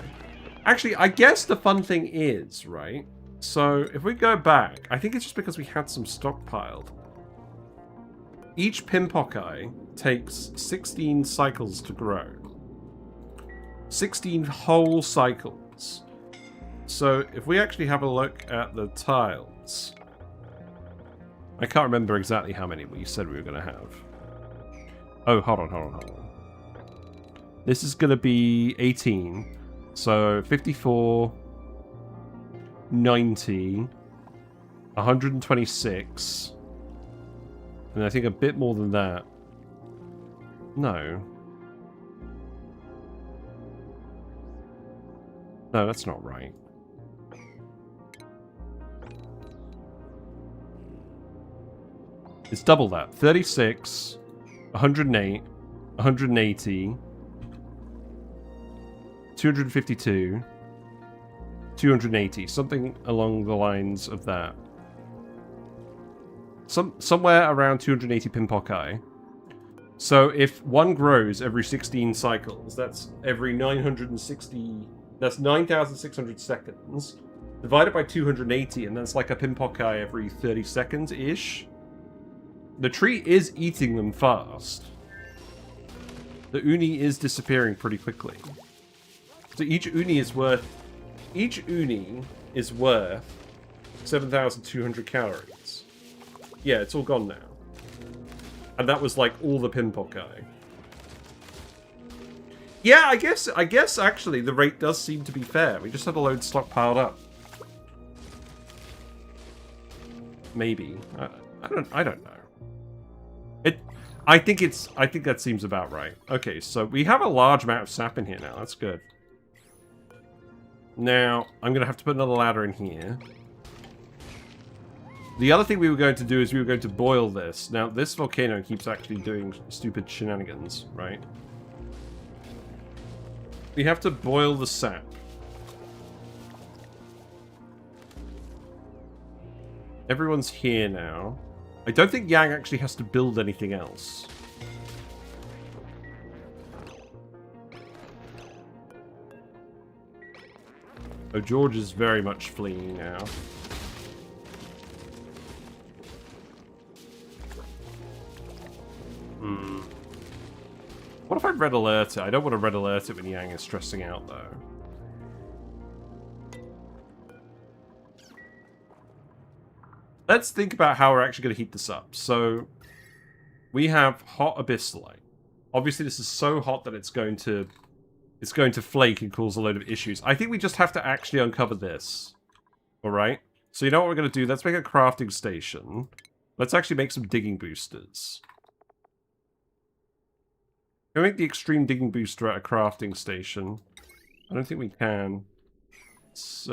Actually, I guess the fun thing is, right? So if we go back, I think it's just because we had some stockpiled. Each Pinpoket takes 16 cycles to grow. 16 whole cycles. So if we actually have a look at the tiles, I can't remember exactly how many we said we were going to have. Oh, hold on. This is going to be 18. So 54, 90, 126, and I think a bit more than that. No, that's not right. It's double that. 36, 108, 180, 252, 280, something along the lines of that. Somewhere around 280 Pinpoket. So if one grows every 16 cycles, that's every 960. That's 9,600 seconds divided by 280, and that's like a Pinpoket every 30 seconds ish. The tree is eating them fast. The uni is disappearing pretty quickly. So each uni is worth 7,200 calories. Yeah, it's all gone now. And that was like all the Pinpoket. Yeah, I guess actually the rate does seem to be fair. We just have a load stockpiled up. Maybe. I don't know. I think that seems about right. Okay, so we have a large amount of sap in here now. That's good. Now, I'm going to have to put another ladder in here. The other thing we were going to do is we were going to boil this. Now, this volcano keeps actually doing stupid shenanigans, right? We have to boil the sap. Everyone's here now. I don't think Yang actually has to build anything else. Oh, George is very much fleeing now. What if I red alert it? I don't want to red alert it when Yang is stressing out, though. Let's think about how we're actually going to heat this up. So, we have hot abyssalite. Obviously, this is so hot that it's going to flake and cause a load of issues. I think we just have to actually uncover this. Alright? So you know what we're going to do? Let's make a crafting station. Let's actually make some digging boosters. Can we make the extreme digging booster at a crafting station? I don't think we can. It's,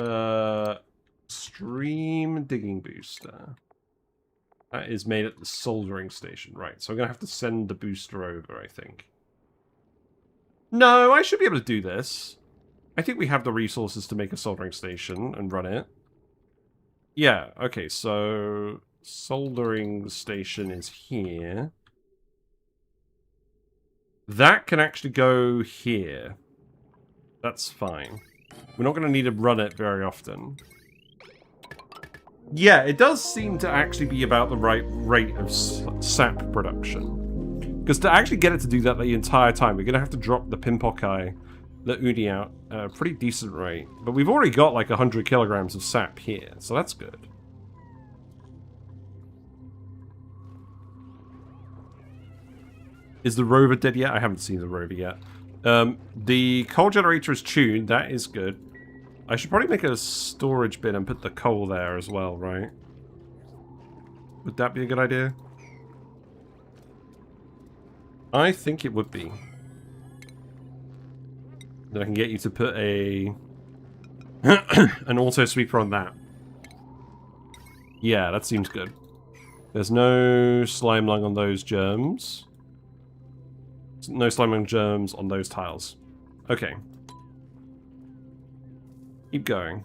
extreme digging booster. That is made at the soldering station. Right, so I'm going to have to send the booster over, I think. No, I should be able to do this. I think we have the resources to make a soldering station and run it. Yeah, okay, so soldering station is here. That can actually go here. That's fine. We're not going to need to run it very often. Yeah, it does seem to actually be about the right rate of sap production. Because to actually get it to do that the entire time, we're going to have to drop the Pinpokai, the Uni out at a pretty decent rate. But we've already got like 100 kilograms of sap here, so that's good. Is the rover dead yet? I haven't seen the rover yet. The coal generator is tuned. That is good. I should probably make a storage bin and put the coal there as well, right? Would that be a good idea? I think it would be. Then I can get you to put a an auto sweeper on that. Yeah, that seems good. There's no slime lung on those germs. No slime lung germs on those tiles. Okay. Keep going.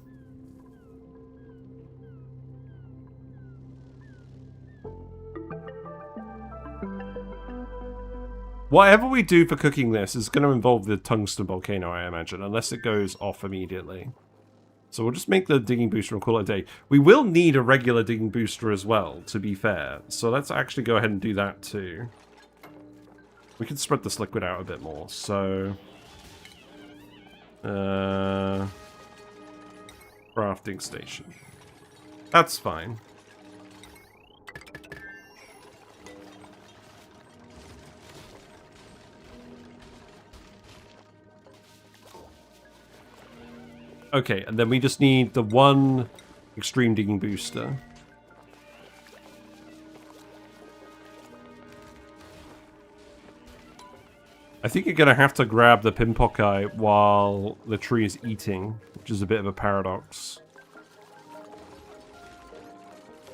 Whatever we do for cooking this is going to involve the tungsten volcano, I imagine, unless it goes off immediately. So we'll just make the digging booster and call it a day. We will need a regular digging booster as well, to be fair. So let's actually go ahead and do that too. We can spread this liquid out a bit more, so... crafting station. That's fine. Okay, and then we just need the one extreme digging booster. I think you're going to have to grab the Pinpokai while the tree is eating, which is a bit of a paradox.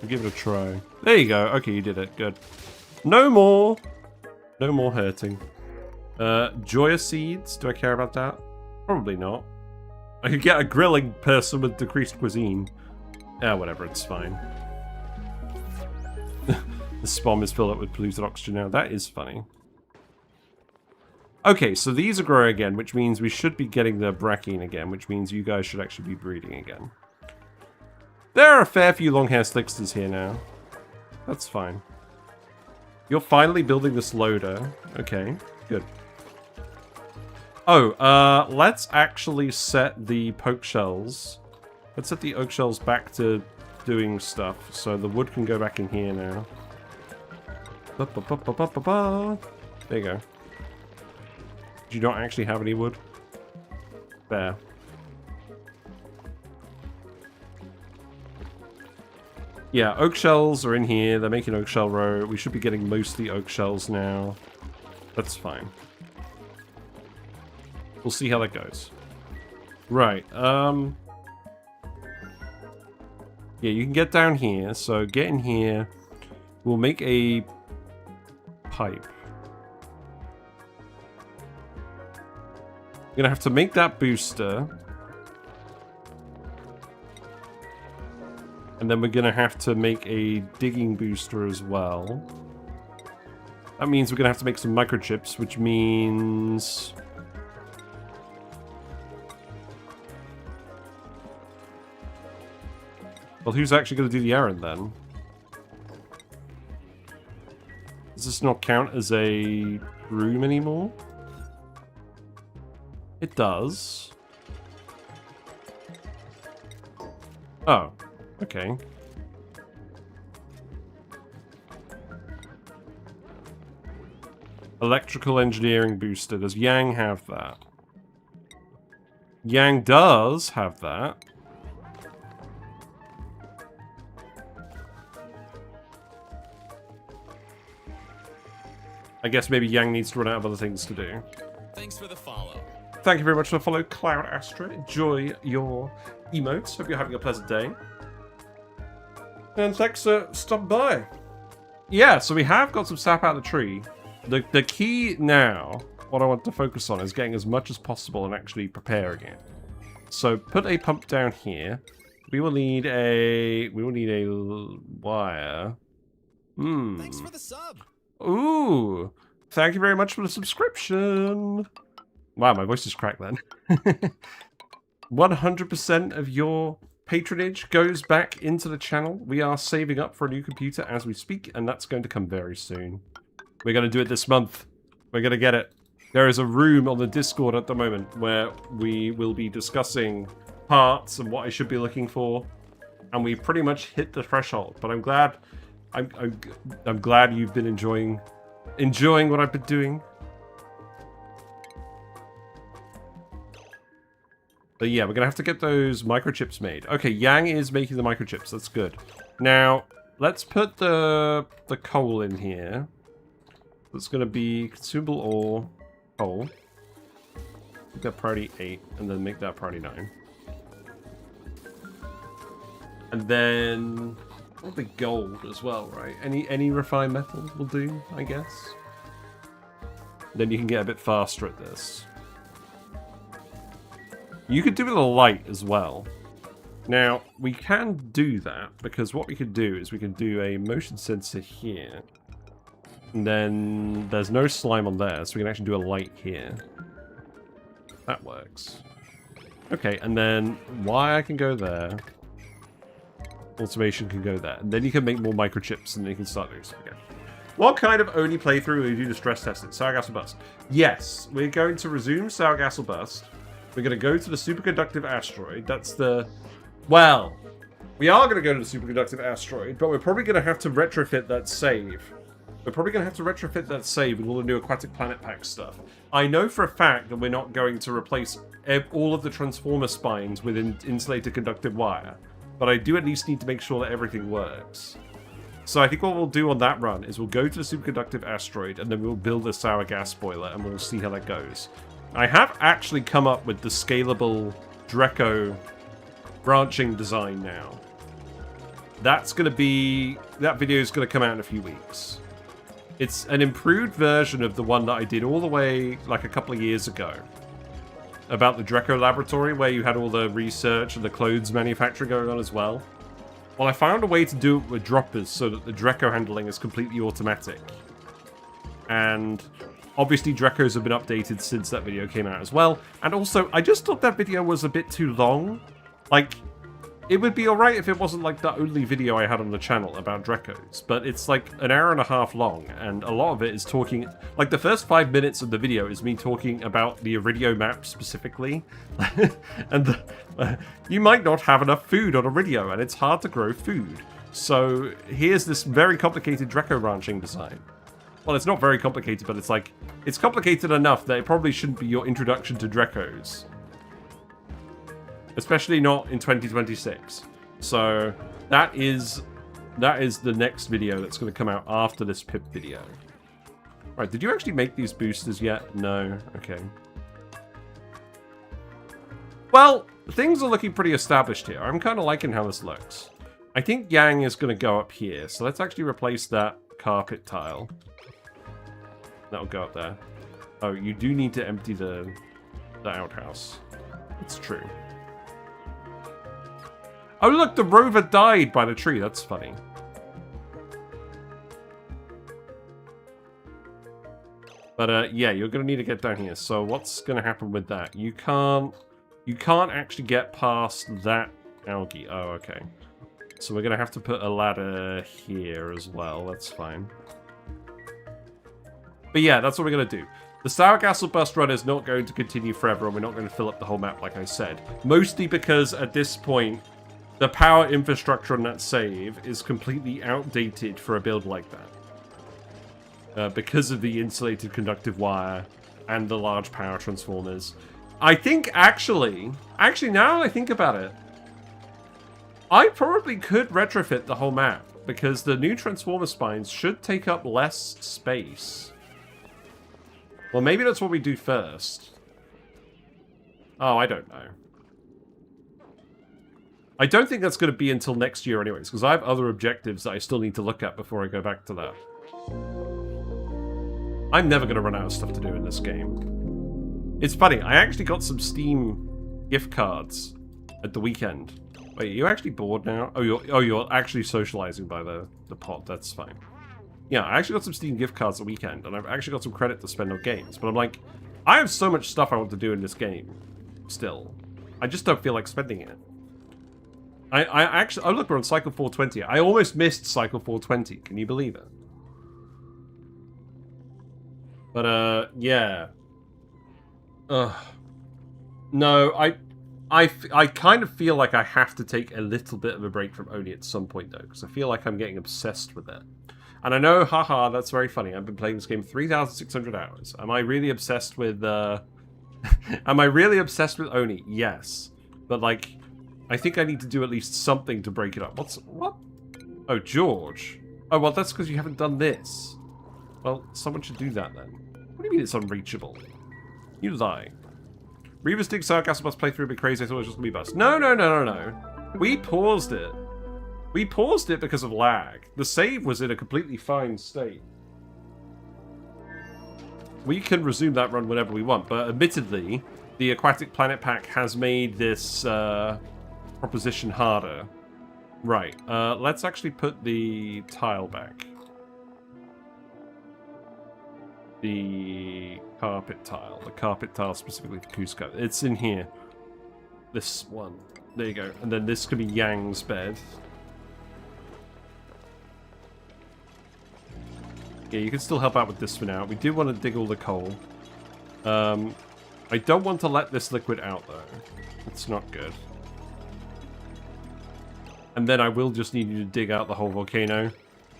We'll give it a try. There you go. Okay, you did it. Good. No more. No more hurting. Joya seeds. Do I care about that? Probably not. I could get a grilling person with decreased cuisine. Whatever. It's fine. The spawn is filled up with polluted oxygen now. That is funny. Okay, so these are growing again, which means we should be getting the brackine again, which means you guys should actually be breeding again. There are a fair few long hair slicksters here now. That's fine. You're finally building this loader. Okay, good. Oh, let's actually set the poke shells. Let's set the oak shells back to doing stuff, so the wood can go back in here now. There you go. Do you not actually have any wood? There. Yeah, oak shells are in here. They're making oak shell row. We should be getting mostly oak shells now. That's fine. We'll see how that goes. Right, yeah, you can get down here. So get in here. We'll make a pipe. We're gonna have to make that booster. And then we're gonna have to make a digging booster as well. That means we're gonna have to make some microchips, which means... well, who's actually gonna do the errand then? Does this not count as a room anymore? It does. Oh, okay. Electrical engineering booster. Does Yang have that? Yang does have that. I guess maybe Yang needs to run out of other things to do. Thanks for the follow. Thank you very much for the follow, Cloud Astra. Enjoy your emotes. Hope you're having a pleasant day. And thanks for stopping by. Yeah, so we have got some sap out of the tree. The key now, what I want to focus on, is getting as much as possible and actually preparing it. So put a pump down here. We will need a wire. Thanks for the sub. Ooh, thank you very much for the subscription. Wow, my voice is cracked then. 100% of your patronage goes back into the channel. We are saving up for a new computer as we speak, and that's going to come very soon. We're going to do it this month. We're going to get it. There is a room on the Discord at the moment where we will be discussing parts and what I should be looking for, and we pretty much hit the threshold. But I'm glad, I'm glad you've been enjoying what I've been doing. But yeah, we're gonna have to get those microchips made. Okay, Yang is making the microchips. That's good. Now let's put the coal in here. That's gonna be consumable ore, coal. Make that priority 8, and then make that priority 9. And then probably gold as well, right? Any refined metal will do, I guess. Then you can get a bit faster at this. You could do it with a light as well. Now, we can do that, because what we could do is we can do a motion sensor here. And then there's no slime on there, so we can actually do a light here. That works. Okay, and then wire can go there. Automation can go there. And then you can make more microchips, and then you can start doing stuff again. What kind of only playthrough will you do to stress test it? Sour gas or bust? Yes, we're going to resume sour gas or bust. We're going to go to the superconductive asteroid. That's the... Well, we are going to go to the superconductive asteroid, but we're probably going to have to retrofit that save. We're probably going to have to retrofit that save with all the new Aquatic Planet Pack stuff. I know for a fact that we're not going to replace all of the transformer spines with insulated conductive wire, but I do at least need to make sure that everything works. So I think what we'll do on that run is we'll go to the superconductive asteroid, and then we'll build a sour gas boiler, and we'll see how that goes. I have actually come up with the scalable Draco branching design now. That's going to be... That video is going to come out in a few weeks. It's an improved version of the one that I did all the way, like, a couple of years ago. About the Draco laboratory, where you had all the research and the clothes manufacturing going on as well. Well, I found a way to do it with droppers so that the Draco handling is completely automatic. And obviously Dracos have been updated since that video came out as well. And also, I just thought that video was a bit too long. Like, it would be alright if it wasn't like the only video I had on the channel about Dracos, but it's like an hour and a half long, and a lot of it is talking... Like, the first 5 minutes of the video is me talking about the Iridio map specifically. And you might not have enough food on Iridio, and it's hard to grow food. So, here's this very complicated Draco ranching design. Well, it's not very complicated, but it's like... It's complicated enough that it probably shouldn't be your introduction to Dracos. Especially not in 2026. So that is the next video that's going to come out after this pip video. Right, did you actually make these boosters yet? No. Okay. Well, things are looking pretty established here. I'm kind of liking how this looks. I think Yang is going to go up here. So let's actually replace that carpet tile. That'll go up there. Oh, you do need to empty the outhouse. It's true. Oh look, the rover died by the tree. That's funny. But yeah, you're gonna need to get down here. So what's gonna happen with that? You can't actually get past that algae. Oh, okay. So we're gonna have to put a ladder here as well. That's fine. But yeah, that's what we're gonna do. The Sour Castle Bust run is not going to continue forever, and we're not going to fill up the whole map like I said. Mostly because at this point, the power infrastructure on that save is completely outdated for a build like that. because of the insulated conductive wire and the large power transformers. I think actually now I think about it, I probably could retrofit the whole map because the new transformer spines should take up less space. Well, maybe that's what we do first. Oh, I don't know. I don't think that's going to be until next year anyways, because I have other objectives that I still need to look at before I go back to that. I'm never going to run out of stuff to do in this game. It's funny, I actually got some Steam gift cards at the weekend. Wait, are you actually bored now? Oh, you're actually socializing by the pot, that's fine. Yeah, I actually got some Steam gift cards at the weekend, and I've actually got some credit to spend on games, but I'm like, I have so much stuff I want to do in this game, still. I just don't feel like spending it. Oh look, we're on Cycle 420. I almost missed Cycle 420. Can you believe it? But, yeah. No, I kind of feel like I have to take a little bit of a break from Oni at some point, though, because I feel like I'm getting obsessed with it. And I know, haha, that's very funny. I've been playing this game 3,600 hours. Am I really obsessed with, Am I really obsessed with Oni? Yes. But, like, I think I need to do at least something to break it up. What? Oh, George. Oh, well, that's because you haven't done this. Well, someone should do that, then. What do you mean it's unreachable? You lie. Reaver's Dig Sargassum must play through a bit crazy. I thought it was just going to be bust. No. We paused it. We paused it because of lag. The save was in a completely fine state. We can resume that run whenever we want, but admittedly, the Aquatic Planet Pack has made this proposition harder. Right, let's actually put the tile back. The carpet tile specifically for Cusco. It's in here. This one. There you go. And then this could be Yang's bed. Yeah, you can still help out with this for now. We do want to dig all the coal. I don't want to let this liquid out, though. It's not good. And then I will just need you to dig out the whole volcano.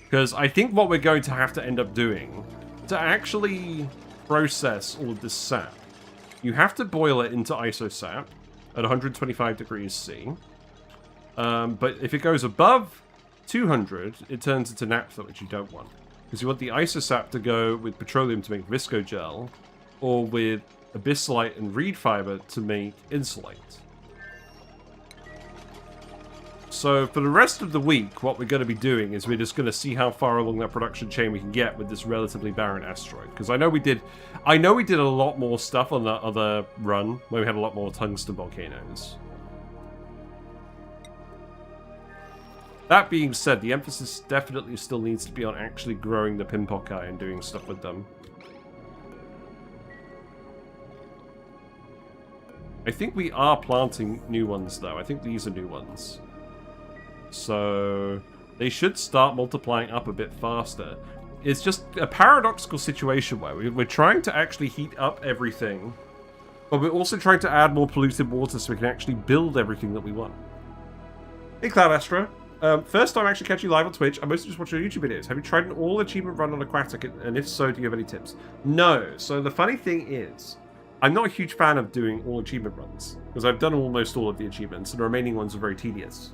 Because I think what we're going to have to end up doing, to actually process all of this sap, you have to boil it into Isosap at 125 degrees C. But if it goes above 200, it turns into naphtha, which you don't want. Because you want the Isosap to go with petroleum to make viscogel, or with Abyssalite and Reed Fiber to make Insulite. So for the rest of the week, what we're going to be doing is we're just going to see how far along that production chain we can get with this relatively barren asteroid. Because I know we did a lot more stuff on that other run where we had a lot more tungsten volcanoes. That being said, the emphasis definitely still needs to be on actually growing the Pinpokets and doing stuff with them. I think we are planting new ones, though. I think these are new ones. So they should start multiplying up a bit faster. It's just a paradoxical situation where we're trying to actually heat up everything, but we're also trying to add more polluted water so we can actually build everything that we want. Hey, Cloud Astra. First time actually catching you live on Twitch. I mostly just watch your YouTube videos. Have you tried an all-achievement run on Aquatic? And if so, do you have any tips? No. So the funny thing is, I'm not a huge fan of doing all-achievement runs, because I've done almost all of the achievements, and the remaining ones are very tedious.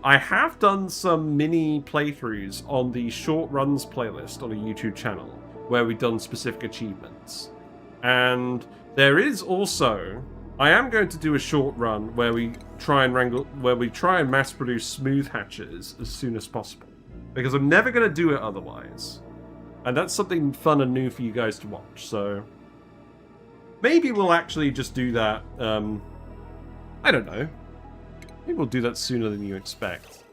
I have done some mini playthroughs on the short runs playlist on a YouTube channel, where we've done specific achievements. And there is also... I am going to do a short run where we try and mass produce smooth hatches as soon as possible. Because I'm never going to do it otherwise. And that's something fun and new for you guys to watch, so... Maybe we'll actually just do that, I don't know. Maybe we'll do that sooner than you expect.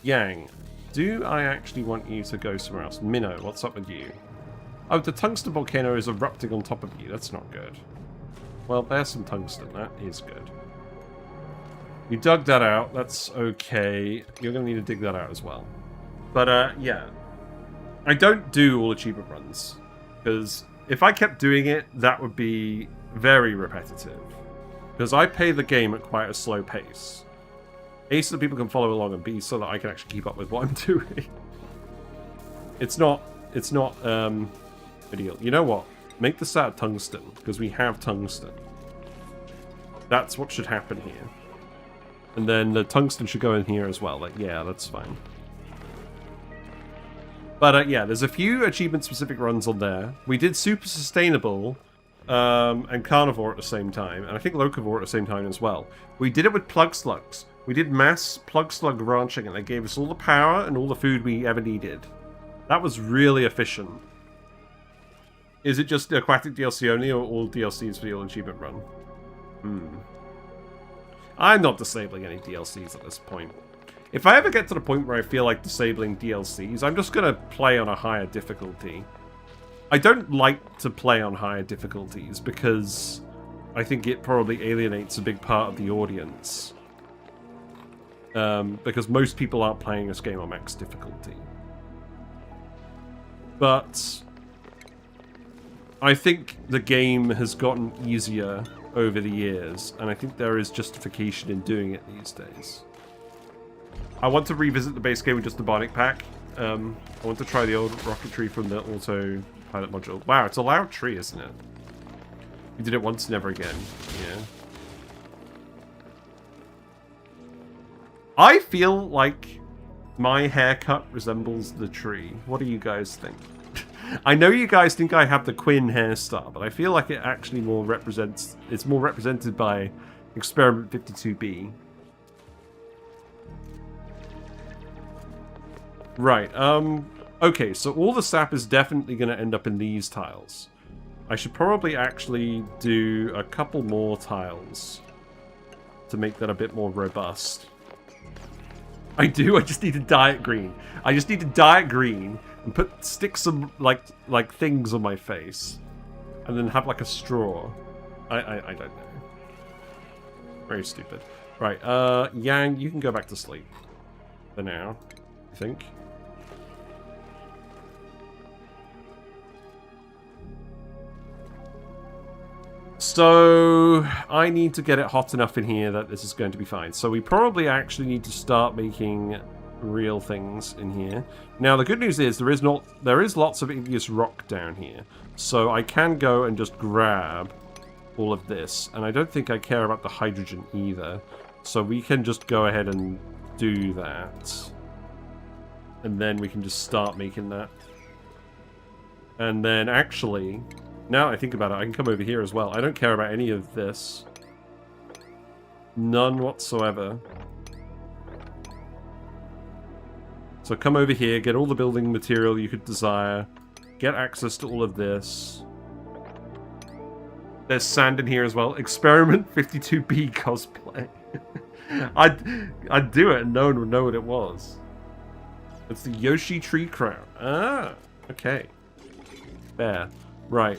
Yang, do I actually want you to go somewhere else? Minnow, what's up with you? Oh, the tungsten volcano is erupting on top of you. That's not good. Well, there's some tungsten. That is good. You dug that out. That's okay. You're going to need to dig that out as well. But, yeah. I don't do all achievement runs. Because if I kept doing it, that would be very repetitive. Because I play the game at quite a slow pace. A, so that people can follow along, and B, so that I can actually keep up with what I'm doing. It's not ideal. You know what? Make this out of tungsten, because we have tungsten. That's what should happen here. And then the tungsten should go in here as well. Like, yeah, that's fine. But yeah, there's a few achievement-specific runs on there. We did Super Sustainable and Carnivore at the same time, and I think Locavore at the same time as well. We did it with Plug Slugs. We did mass Plug Slug ranching, and they gave us all the power and all the food we ever needed. That was really efficient. Is it just the Aquatic DLC only, or all DLCs for the All Achievement Run? I'm not disabling any DLCs at this point. If I ever get to the point where I feel like disabling DLCs, I'm just going to play on a higher difficulty. I don't like to play on higher difficulties because I think it probably alienates a big part of the audience. Because most people aren't playing this game on max difficulty. But I think the game has gotten easier over the years, and I think there is justification in doing it these days. I want to revisit the base game with just the Bionic pack. I want to try the old rocketry from the autopilot module. Wow, it's a loud tree, isn't it? We did it once, never again. Yeah. I feel like my haircut resembles the tree. What do you guys think? I know you guys think I have the Quinn hairstyle, but I feel like it actually more represents... It's more represented by Experiment 52B. Right, okay, so all the sap is definitely going to end up in these tiles. I should probably actually do a couple more tiles to make that a bit more robust. I just need to dye it green. I just need to dye it green and stick some, like things on my face. And then have, like, a straw. I don't know. Very stupid. Right, Yang, you can go back to sleep. For now, I think. So, I need to get it hot enough in here that this is going to be fine. So we probably actually need to start making real things in here. Now, the good news is there is lots of igneous rock down here. So I can go and just grab all of this. And I don't think I care about the hydrogen either. So we can just go ahead and do that. And then we can just start making that. And then actually... Now I think about it, I can come over here as well. I don't care about any of this. None whatsoever. So come over here, get all the building material you could desire. Get access to all of this. There's sand in here as well. Experiment 52B cosplay. I'd do it and no one would know what it was. It's the Yoshi tree crown. Ah, okay. There. Right,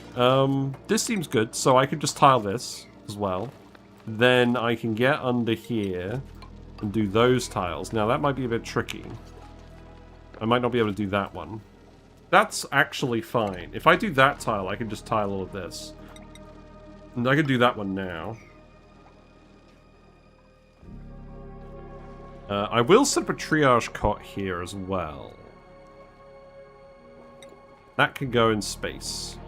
this seems good, so I could just tile this as well. Then I can get under here and do those tiles. Now, that might be a bit tricky. I might not be able to do that one. That's actually fine. If I do that tile, I can just tile all of this. And I can do that one now. I will set up a triage cot here as well. That can go in space.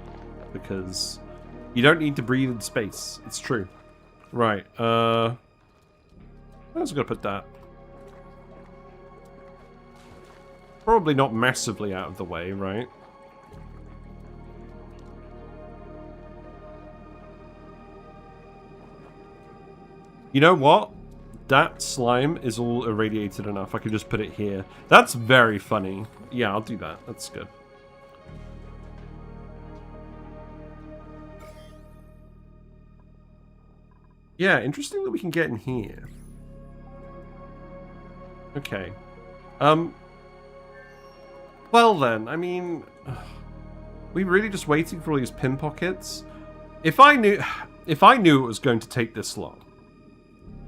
Because you don't need to breathe in space. It's true. Right, I was gonna put that. Probably not massively out of the way, right? You know what? That slime is all irradiated enough. I can just put it here. That's very funny. Yeah, I'll do that. That's good. Yeah, interesting that we can get in here. Okay. Well then, I mean... we really just waiting for all these Pinpokets? If I knew it was going to take this long,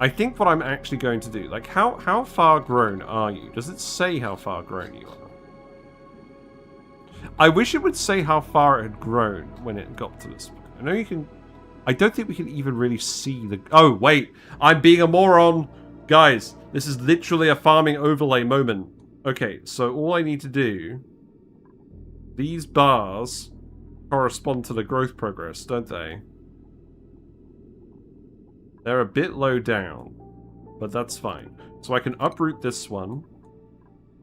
I think what I'm actually going to do... Like, how far grown are you? Does it say how far grown you are? I wish it would say how far it had grown when it got to this point. I know you can... I don't think we can even really see the... Oh, wait. I'm being a moron. Guys, this is literally a farming overlay moment. Okay, so all I need to do these bars correspond to the growth progress, don't they? They're a bit low down, but that's fine. So I can uproot this one.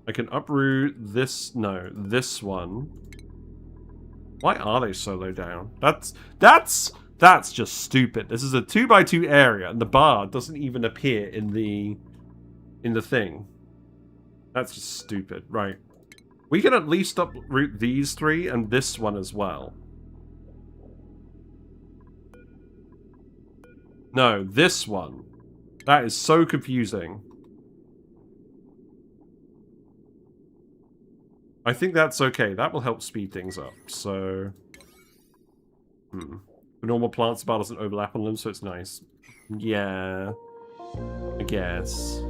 I can uproot this, no, this one. Why are they so low down? That's just stupid. This is a 2x2 area, and the bar doesn't even appear in the thing. That's just stupid. Right. We can at least uproot these three and this one as well. No, this one. That is so confusing. I think that's okay. That will help speed things up. So, the normal plants bar doesn't overlap on them, so it's nice. Yeah, I guess.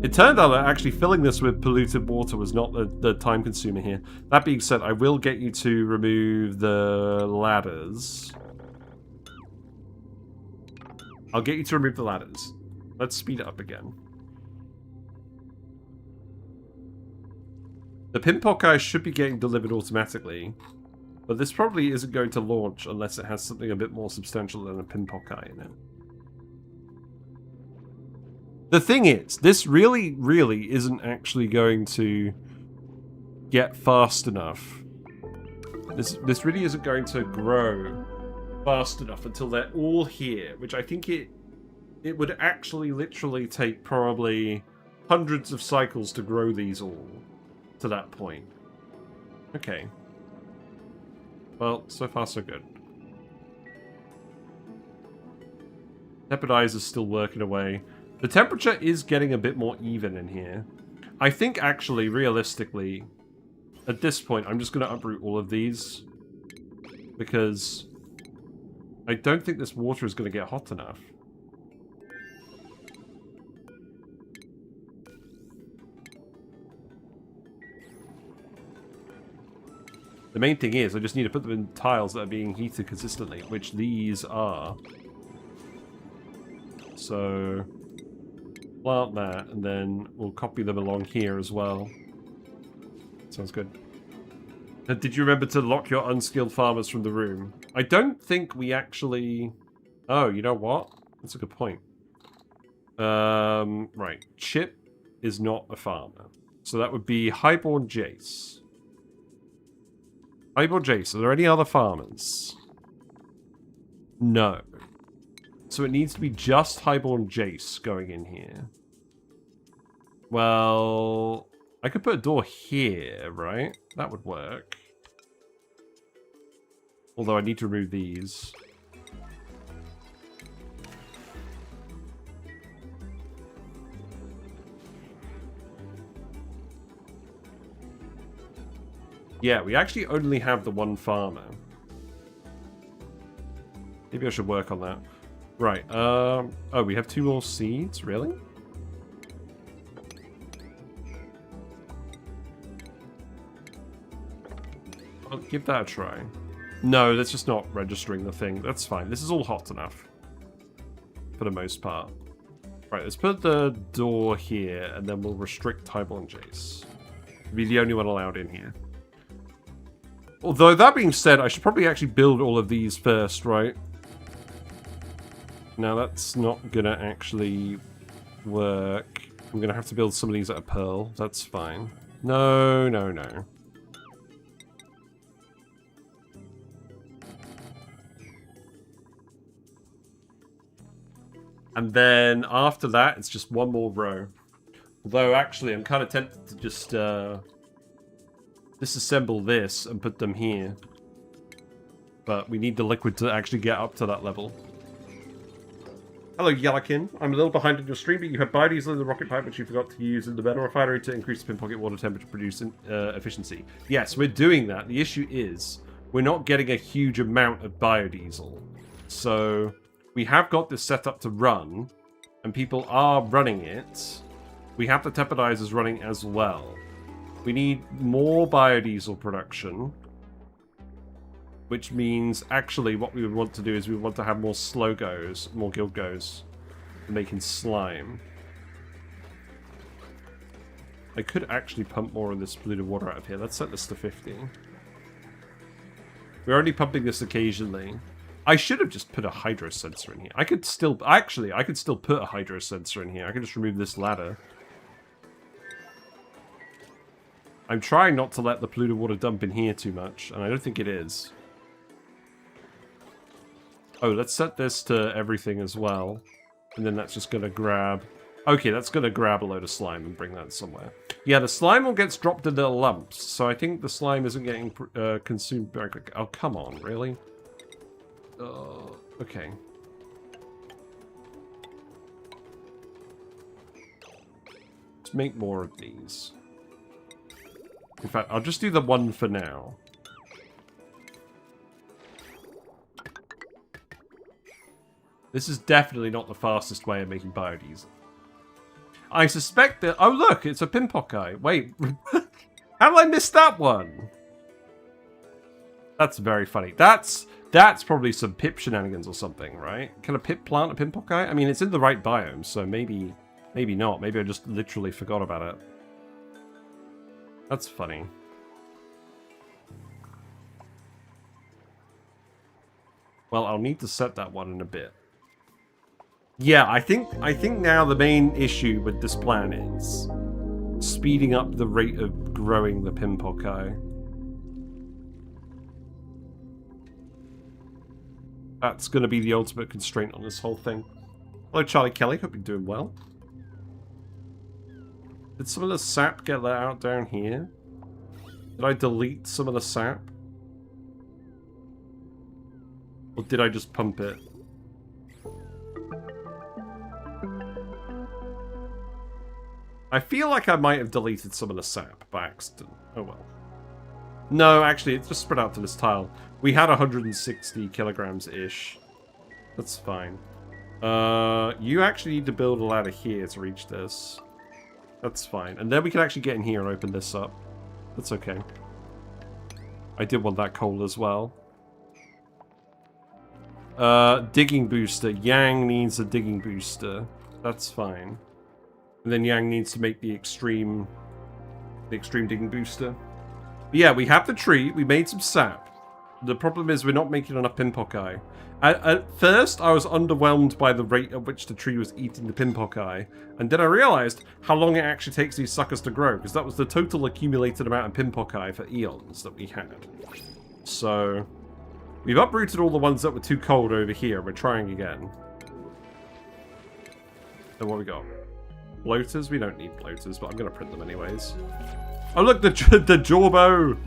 It turned out that actually filling this with polluted water was not the time consumer here. That being said, I will get you to remove the ladders. I'll get you to remove the ladders. Let's speed it up again. The Pinpokets should be getting delivered automatically, but this probably isn't going to launch unless it has something a bit more substantial than a Pinpoket in it. The thing is, this really isn't actually going to get fast enough. This really isn't going to grow fast enough until they're all here, which I think it would actually literally take probably hundreds of cycles to grow these all to that point. Okay. Well, so far so good. Tepidizer's still working away. The temperature is getting a bit more even in here. I think actually, realistically, at this point, I'm just going to uproot all of these. Because I don't think this water is going to get hot enough. The main thing is, I just need to put them in tiles that are being heated consistently, which these are. So, plant that, and then we'll copy them along here as well. Sounds good. Did you remember to lock your unskilled farmers from the room? I don't think we actually... Oh, you know what? That's a good point. Right. Chip is not a farmer. So that would be Highborn Jace. Highborn Jace, are there any other farmers? No. So it needs to be just Highborn Jace going in here. Well, I could put a door here, right? That would work. Although I need to remove these. Yeah, we actually only have the one farmer. Maybe I should work on that. Right, oh, we have 2 more seeds? Really? I'll give that a try. No, that's just not registering the thing. That's fine. This is all hot enough. For the most part. Right, let's put the door here, and then we'll restrict Highborn Jace. Be the only one allowed in here. Although, that being said, I should probably actually build all of these first, right? Now, that's not gonna actually work. I'm gonna have to build some of these out of pearl. That's fine. No, no, no. And then after that, it's just one more row. Although, actually, I'm kind of tempted to just disassemble this and put them here. But we need the liquid to actually get up to that level. Hello, Yellikin. I'm a little behind on your stream, but you have biodiesel in the rocket pipe, which you forgot to use in the metal refinery to increase the Pinpoket water temperature produce efficiency. Yes, we're doing that. The issue is we're not getting a huge amount of biodiesel. So we have got this set up to run, and people are running it. We have the tepidizers running as well. We need more biodiesel production. Which means, actually, what we would want to do is we want to have more slow goes, more guild goes, making slime. I could actually pump more of this polluted water out of here. Let's set this to 50. We're only pumping this occasionally. I should have just put a hydro sensor in here. I could still... Actually, I could still put a hydro sensor in here. I could just remove this ladder. I'm trying not to let the polluted water dump in here too much, and I don't think it is. Oh, let's set this to everything as well. And then that's just going to grab... Okay, that's going to grab a load of slime and bring that somewhere. Yeah, the slime all gets dropped in little lumps, so I think the slime isn't getting consumed very quick. Oh, come on, really? Okay. Let's make more of these. In fact, I'll just do the one for now. This is definitely not the fastest way of making biodiesel. I suspect that... Oh, look, it's a Pinpoket. Wait, how did I miss that one? That's very funny. That's probably some pip shenanigans or something, right? Can a pip plant a Pinpoket? I mean, it's in the right biome, so maybe not. Maybe I just literally forgot about it. That's funny. Well, I'll need to set that one in a bit. Yeah, I think now the main issue with this plan is speeding up the rate of growing the Pinpoket. That's going to be the ultimate constraint on this whole thing. Hello, Charlie Kelly. Hope you're doing well. Did some of the sap get let out down here? Did I delete some of the sap? Or did I just pump it? I feel like I might have deleted some of the sap by accident. Oh well. No, actually, it's just spread out to this tile. We had 160 kilograms-ish. That's fine. You actually need to build a ladder here to reach this. That's fine. And then we can actually get in here and open this up. That's okay. I did want that coal as well. Digging booster. Yang needs a digging booster. That's fine. And then Yang needs to make the extreme digging booster. But yeah, we have the tree. We made some sap. The problem is we're not making enough Pinpoket. At first, I was underwhelmed by the rate at which the tree was eating the Pinpoket. And then I realized how long it actually takes these suckers to grow, because that was the total accumulated amount of Pinpoket for eons that we had. So, we've uprooted all the ones that were too cold over here. We're trying again. And what we got? Bloaters? We don't need bloaters, but I'm going to print them anyways. Oh look, the Jorbo!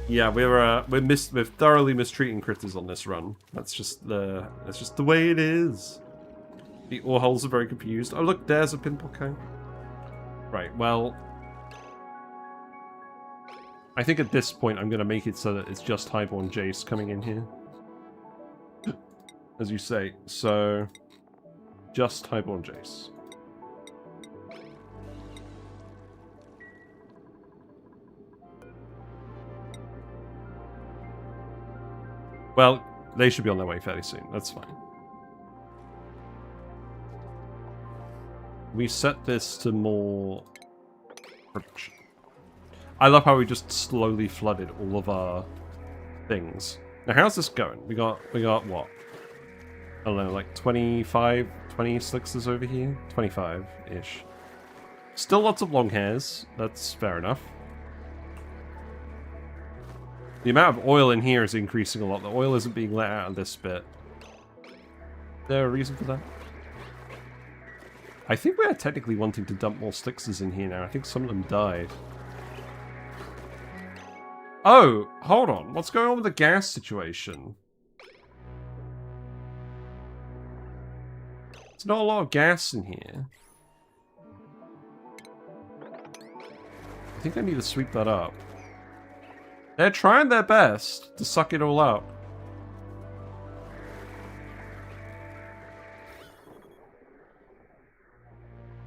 Yeah, we're thoroughly mistreating critters on this run. That's just the way it is. The ore holes are very confused. Oh look, there's a Pinpoket. Right, well, I think at this point I'm gonna make it so that it's just Highborn Jace coming in here, as you say. So, just Highborn Jace. Well, they should be on their way fairly soon. That's fine. We set this to more production. I love how we just slowly flooded all of our things. Now, how's this going? We got what? I don't know, like 20 slicksters over here? 25-ish. Still lots of long hairs. That's fair enough. The amount of oil in here is increasing a lot. The oil isn't being let out of this bit. Is there a reason for that? I think we are technically wanting to dump more slicksters in here now. I think some of them died. Oh, hold on. What's going on with the gas situation? There's not a lot of gas in here. I think I need to sweep that up. They're trying their best to suck it all up.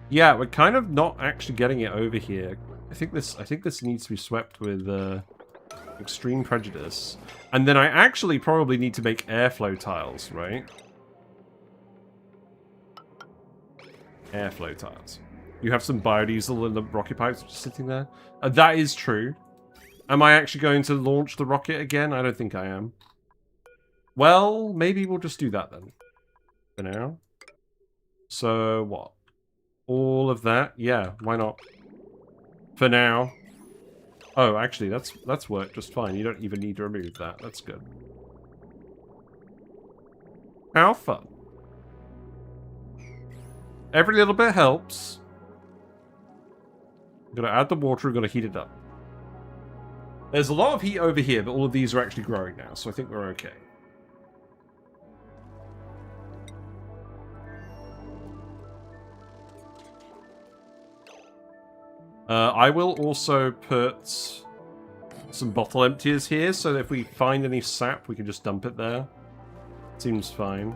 Yeah, we're kind of not actually getting it over here. I think this needs to be swept with extreme prejudice. And then I actually probably need to make airflow tiles, right? Airflow tiles. You have some biodiesel in the rocket pipes just sitting there. That is true. Am I actually going to launch the rocket again? I don't think I am. Well, maybe we'll just do that then. For now. So, what? All of that? Yeah, why not? For now. Oh, actually, that's worked just fine. You don't even need to remove that. That's good. How fun. Every little bit helps. I'm going to add the water. I'm going to heat it up. There's a lot of heat over here, but all of these are actually growing now, so I think we're okay. I will also put some bottle emptiers here, so that if we find any sap, we can just dump it there. Seems fine.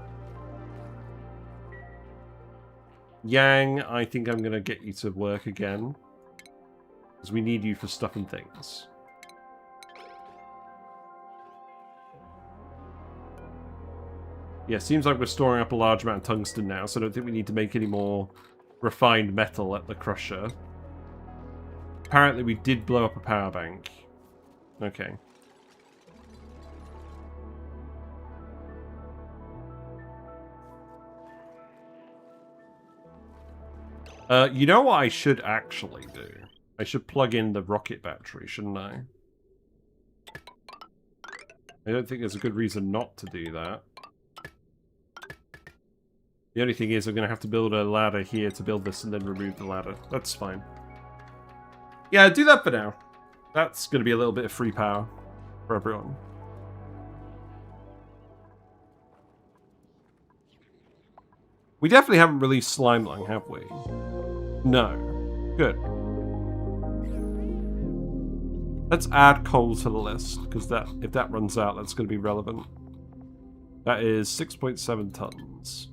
Yang, I think I'm going to get you to work again. Because we need you for stuff and things. Yeah, seems like we're storing up a large amount of tungsten now, so I don't think we need to make any more refined metal at the crusher. Apparently we did blow up a power bank. Okay. You know what I should actually do? I should plug in the rocket battery, shouldn't I? I don't think there's a good reason not to do that. The only thing is I'm going to have to build a ladder here to build this and then remove the ladder. That's fine. Yeah, do that for now. That's going to be a little bit of free power for everyone. We definitely haven't released Slime Lung, have we? No. Good. Let's add coal to the list, because if that runs out, that's going to be relevant. That is 6.7 tons.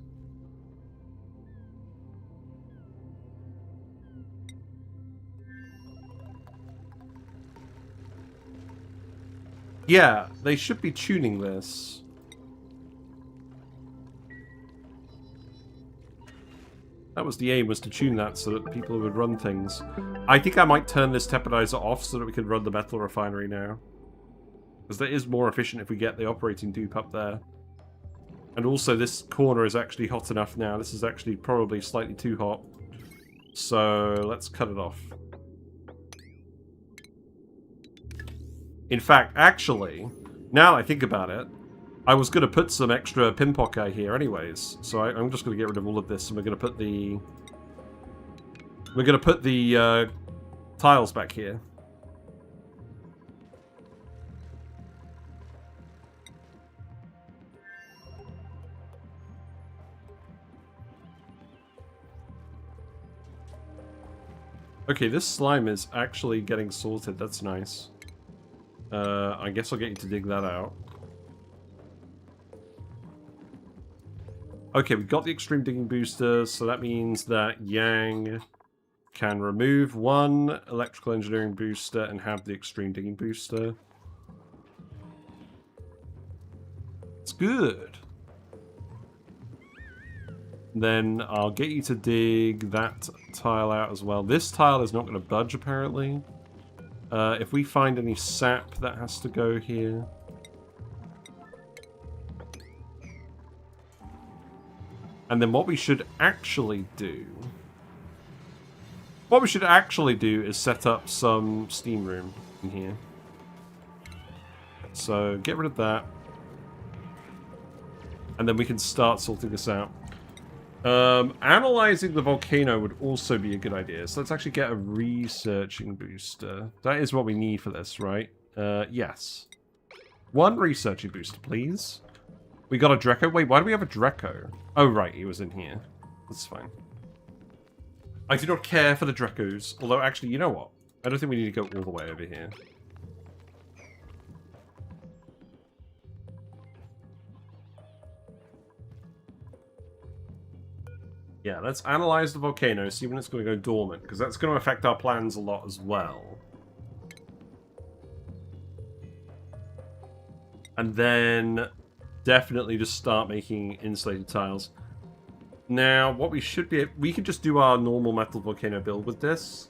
Yeah, they should be tuning this. That was the aim, was to tune that so that people would run things. I think I might turn this tepidizer off so that we can run the metal refinery now. Because that is more efficient if we get the operating dupe up there. And also this corner is actually hot enough now. This is actually probably slightly too hot. So let's cut it off. In fact, actually, now I think about it, I was going to put some extra Pinpoket here anyways. So I'm just going to get rid of all of this, and we're going to put the... tiles back here. Okay, this slime is actually getting sorted. That's nice. I guess I'll get you to dig that out. Okay, we've got the extreme digging booster, so that means that Yang can remove one electrical engineering booster and have the extreme digging booster. It's good. Then I'll get you to dig that tile out as well. This tile is not going to budge, apparently. If we find any sap, that has to go here. And then what we should actually do... What we should actually do is set up some steam room in here. So, get rid of that. And then we can start sorting this out. Analyzing the volcano would also be a good idea. So let's actually get a researching booster. That is what we need for this, right? Yes. One researching booster, please. We got a Dreco. Wait, why do we have a Dreco? Oh, right, he was in here. That's fine. I do not care for the Drecos. Although, actually, you know what? I don't think we need to go all the way over here. Yeah, let's analyze the volcano, see when it's going to go dormant, because that's going to affect our plans a lot as well. And then definitely just start making insulated tiles. Now, what we should be... We could just do our normal metal volcano build with this.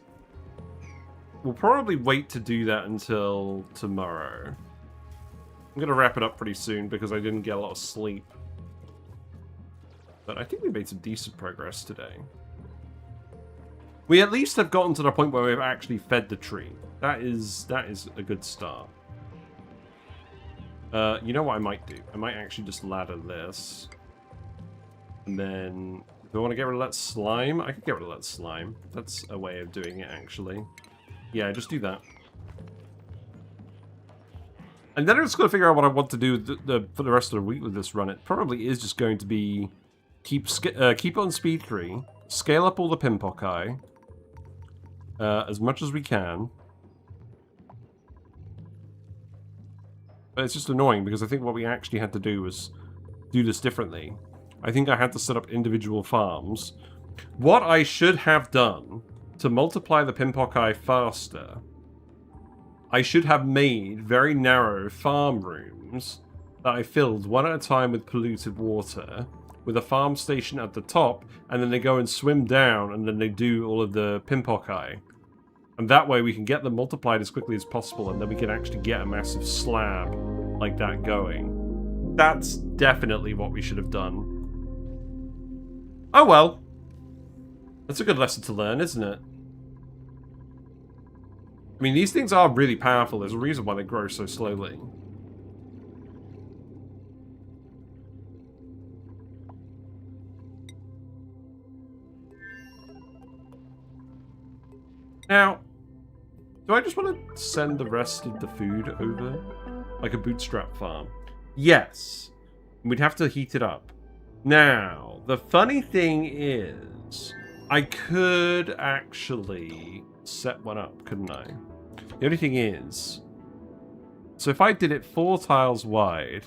We'll probably wait to do that until tomorrow. I'm going to wrap it up pretty soon because I didn't get a lot of sleep. But I think we made some decent progress today. We at least have gotten to the point where we've actually fed the tree. That is a good start. You know what I might do? I might actually just ladder this. And then, do I want to get rid of that slime? I could get rid of that slime. That's a way of doing it, actually. Yeah, just do that. And then I'm just going to figure out what I want to do for the rest of the week with this run. It probably is just going to be keep on speed 3, scale up all the Pinpokets as much as we can. But it's just annoying because I think what we actually had to do was do this differently. I think I had to set up individual farms. What I should have done to multiply the Pinpoket faster, I should have made very narrow farm rooms that I filled one at a time with polluted water, with a farm station at the top, and then they go and swim down, and then they do all of the Pinpoket. And that way we can get them multiplied as quickly as possible, and then we can actually get a massive slab like that going. That's definitely what we should have done. Oh well. That's a good lesson to learn, isn't it? I mean, these things are really powerful. There's a reason why they grow so slowly. Now, do I just want to send the rest of the food over? Like a bootstrap farm? Yes. We'd have to heat it up. Now, the funny thing is, I could actually set one up, couldn't I? The only thing is, so if I did it 4 tiles wide,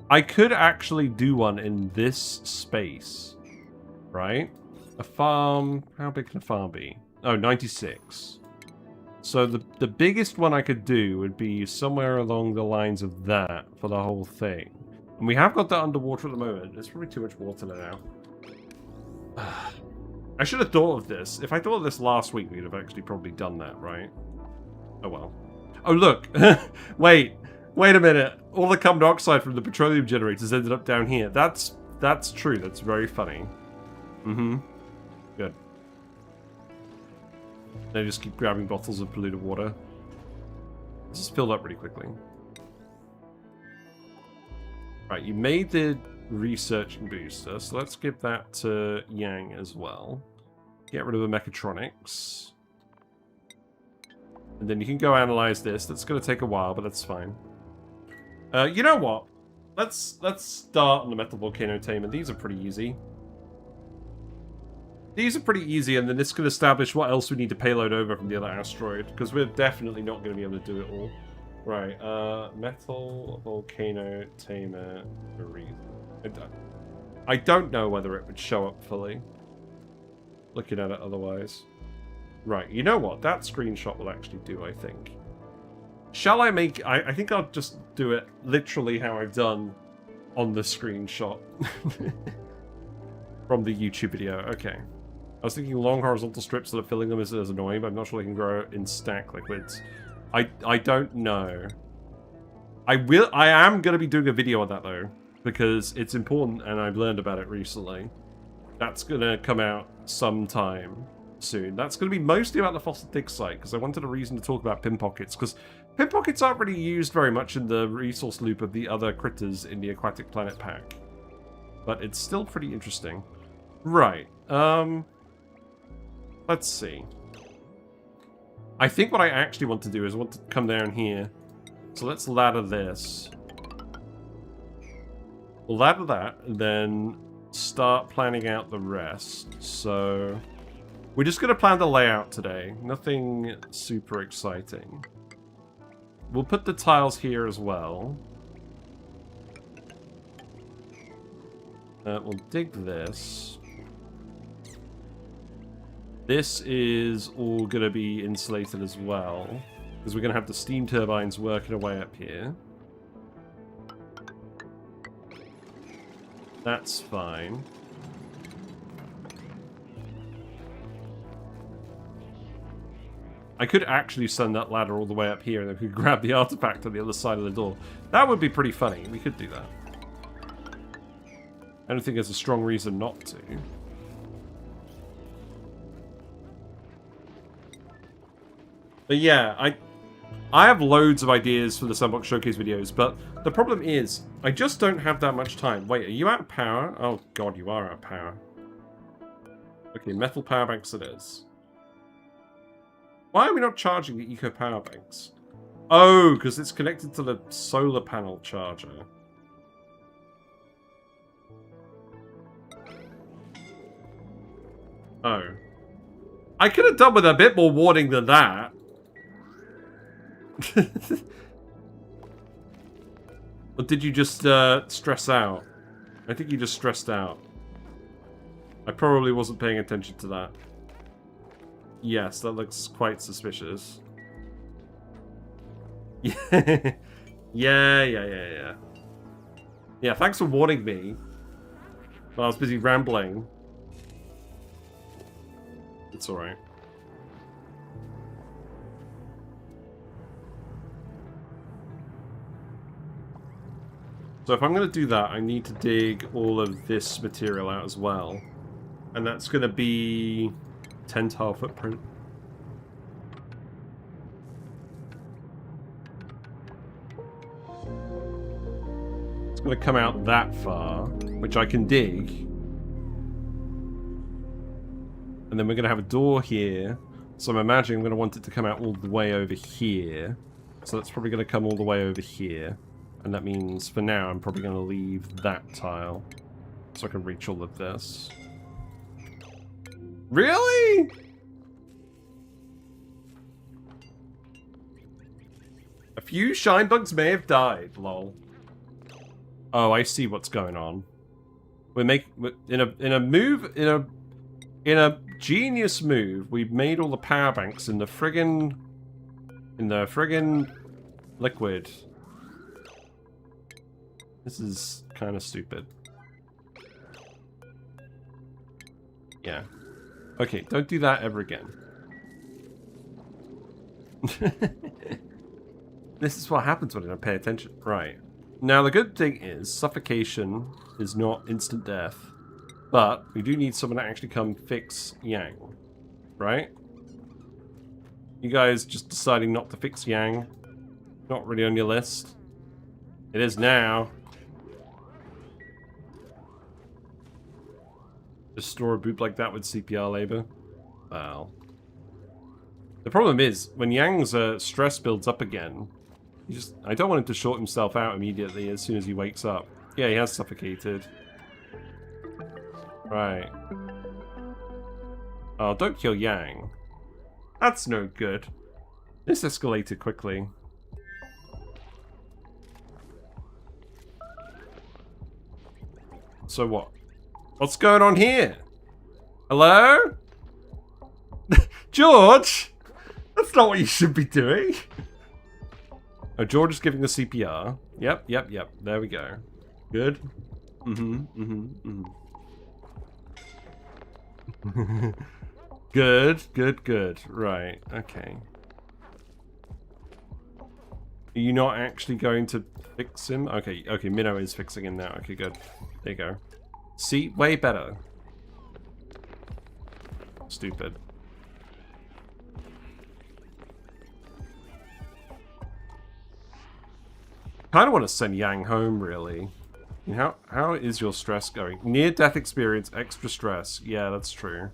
I could actually do one in this space, right? A farm, how big can a farm be? Oh, 96. So the biggest one I could do would be somewhere along the lines of that for the whole thing. And we have got that underwater at the moment. There's probably too much water there now. I should have thought of this. If I thought of this last week, we'd have actually probably done that, right? Oh well. Oh look! Wait a minute. All the carbon dioxide from the petroleum generators ended up down here. That's true. That's very funny. Mm-hmm. Good. They just keep grabbing bottles of polluted water. This is filled up really quickly. Right, you made the research booster, so let's give that to Yang as well. Get rid of the mechatronics. And then you can go analyze this. That's going to take a while, but that's fine. You know what? Let's start on the metal volcano tamer. These are pretty easy. These are pretty easy, and then this could establish what else we need to payload over from the other asteroid, because we're definitely not going to be able to do it all. Right, metal volcano tamer read. I don't know whether it would show up fully. Looking at it otherwise. Right, you know what? That screenshot will actually do, I think. Shall I make... I think I'll just do it literally how I've done on the screenshot. From the YouTube video. Okay. I was thinking long horizontal strips that are filling them is annoying, but I'm not sure they can grow in stack liquids. I don't know. I am going to be doing a video on that, though, because it's important, and I've learned about it recently. That's going to come out sometime soon. That's going to be mostly about the fossil dig site, because I wanted a reason to talk about Pinpokets, because Pinpokets aren't really used very much in the resource loop of the other critters in the Aquatic Planet Pack. But it's still pretty interesting. Right, let's see. I think what I actually want to do is I want to come down here. So let's ladder this. We'll ladder that, and then start planning out the rest. So we're just going to plan the layout today. Nothing super exciting. We'll put the tiles here as well. We'll dig this. This is all going to be insulated as well, because we're going to have the steam turbines working away up here. That's fine. I could actually send that ladder all the way up here and then we could grab the artifact on the other side of the door. That would be pretty funny. We could do that. I don't think there's a strong reason not to. But yeah, I have loads of ideas for the Sandbox Showcase videos, but the problem is, I just don't have that much time. Wait, are you out of power? Oh god, you are out of power. Okay, metal power banks it is. Why are we not charging the eco power banks? Oh, because it's connected to the solar panel charger. Oh. I could have done with a bit more warning than that. Or did you just stress out? I think you just stressed out. I probably wasn't paying attention to that. Yes, that looks quite suspicious. Yeah, yeah. Yeah, thanks for warning me. Well, I was busy rambling. It's alright. So if I'm going to do that, I need to dig all of this material out as well. And that's going to be 10 tile footprint. It's going to come out that far, which I can dig. And then we're going to have a door here. So I'm imagining I'm going to want it to come out all the way over here. So that's probably going to come all the way over here. And that means, for now, I'm probably going to leave that tile. So I can reach all of this. Really? A few shine bugs may have died, lol. Oh, I see what's going on. In a genius move, we've made all the power banks in the friggin' liquid. This is kind of stupid. Yeah. Okay, don't do that ever again. This is what happens when I don't pay attention. Right. Now, the good thing is, suffocation is not instant death. But we do need someone to actually come fix Yang. Right? You guys just deciding not to fix Yang. Not really on your list. It is now. Just store a boop like that with CPR labor? Well. The problem is, when Yang's stress builds up again, I don't want him to short himself out immediately as soon as he wakes up. Yeah, he has suffocated. Right. Oh, don't kill Yang. That's no good. This escalated quickly. So what? What's going on here? Hello? George? That's not what you should be doing. Oh, George is giving the CPR. Yep. There we go. Good. Good. Right, okay. Are you not actually going to fix him? Okay, Minnow is fixing him now. Okay, good. There you go. See? Way better. Stupid. Kind of want to send Yang home, really. How is your stress going? Near-death experience, extra stress. Yeah, that's true.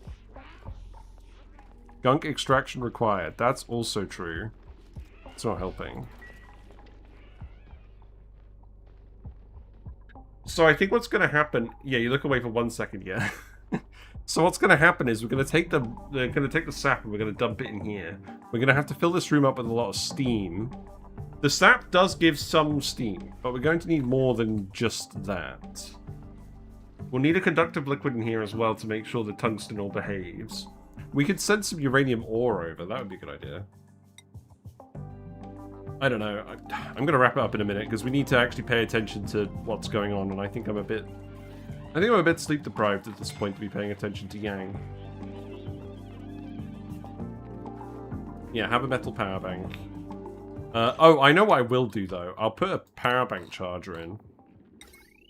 Gunk extraction required. That's also true. It's not helping. So I think what's going to happen... Yeah, you look away for 1 second, yeah. So what's going to happen is we're going to take the sap and we're going to dump it in here. We're going to have to fill this room up with a lot of steam. The sap does give some steam, but we're going to need more than just that. We'll need a conductive liquid in here as well to make sure the tungsten all behaves. We could send some uranium ore over. That would be a good idea. I don't know. I'm going to wrap it up in a minute because we need to actually pay attention to what's going on, and I think I'm a bit sleep deprived at this point to be paying attention to Yang. Yeah, have a metal power bank. Oh, I know what I will do, though. I'll put a power bank charger in.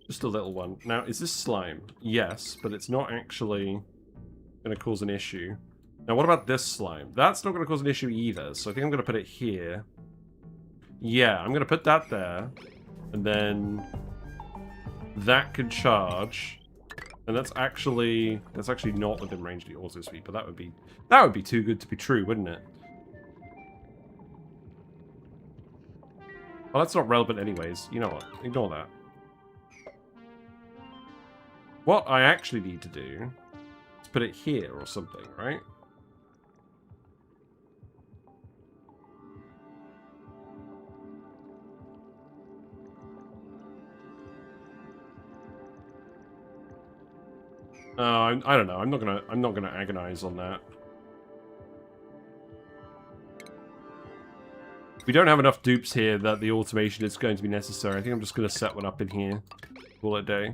Just a little one. Now, is this slime? Yes, but it's not actually going to cause an issue. Now, what about this slime? That's not going to cause an issue either, so I think I'm going to put it here. Yeah, I'm going to put that there. And then that can charge. And that's actually not within range of the auto sweep, but that would be too good to be true, wouldn't it? Well, that's not relevant anyways. You know what? Ignore that. What I actually need to do is put it here or something, right? I don't know. I'm not gonna agonize on that. We don't have enough dupes here that the automation is going to be necessary. I think I'm just gonna set one up in here. Call it a day.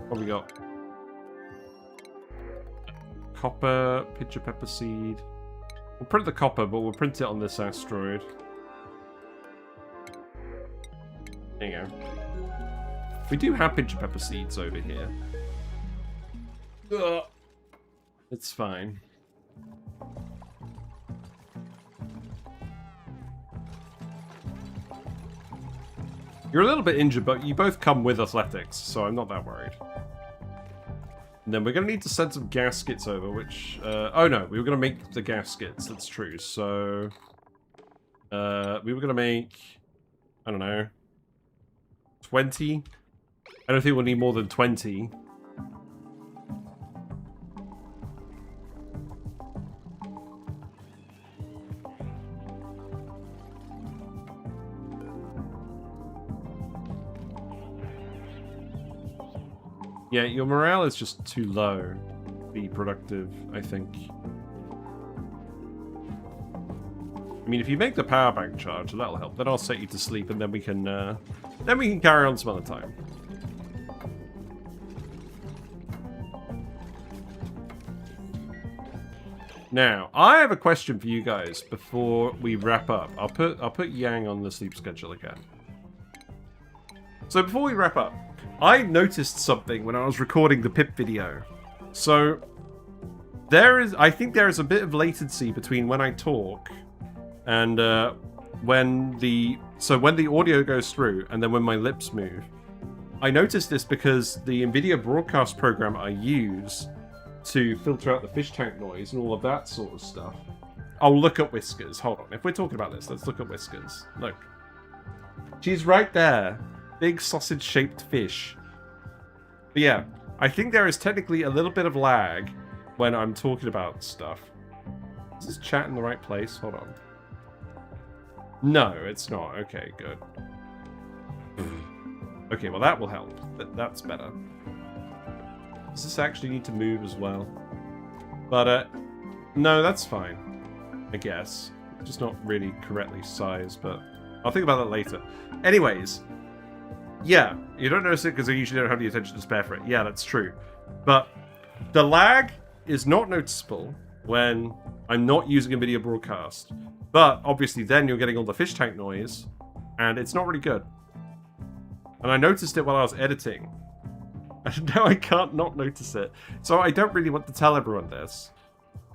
What have we got? Copper, pitcher pepper seed. We'll print the copper, but we'll print it on this asteroid. There you go. We do have pitcher pepper seeds over here. Ugh. It's fine. You're a little bit injured, but you both come with athletics, so I'm not that worried. And then we're going to need to send some gaskets over, which... oh no, we were going to make the gaskets, that's true. So... we were going to make... I don't know... 20? I don't think we'll need more than 20. Yeah, your morale is just too low to be productive, I think. I mean, if you make the power bank charge, that'll help. Then I'll set you to sleep, and then we can carry on some other time. Now, I have a question for you guys before we wrap up. I'll put Yang on the sleep schedule again. So before we wrap up, I noticed something when I was recording the Pip video. So I think there is a bit of latency between when I talk and when the audio goes through and then when my lips move. I noticed this because the NVIDIA broadcast program I use to filter out the fish tank noise and all of that sort of stuff. I'll look at Whiskers. Hold on. If we're talking about this, let's look at Whiskers. Look. She's right there. Big sausage-shaped fish. But yeah, I think there is technically a little bit of lag when I'm talking about stuff. Is this chat in the right place? Hold on. No, it's not. Okay, good. Okay, well that will help. That's better. Does this actually need to move as well? But, no, that's fine. I guess. Just not really correctly sized, but I'll think about that later. Anyways, yeah, you don't notice it because I usually don't have the attention to spare for it. Yeah, that's true. But the lag is not noticeable when I'm not using a video broadcast. But obviously then you're getting all the fish tank noise, and it's not really good. And I noticed it while I was editing. And now I can't not notice it. So I don't really want to tell everyone this.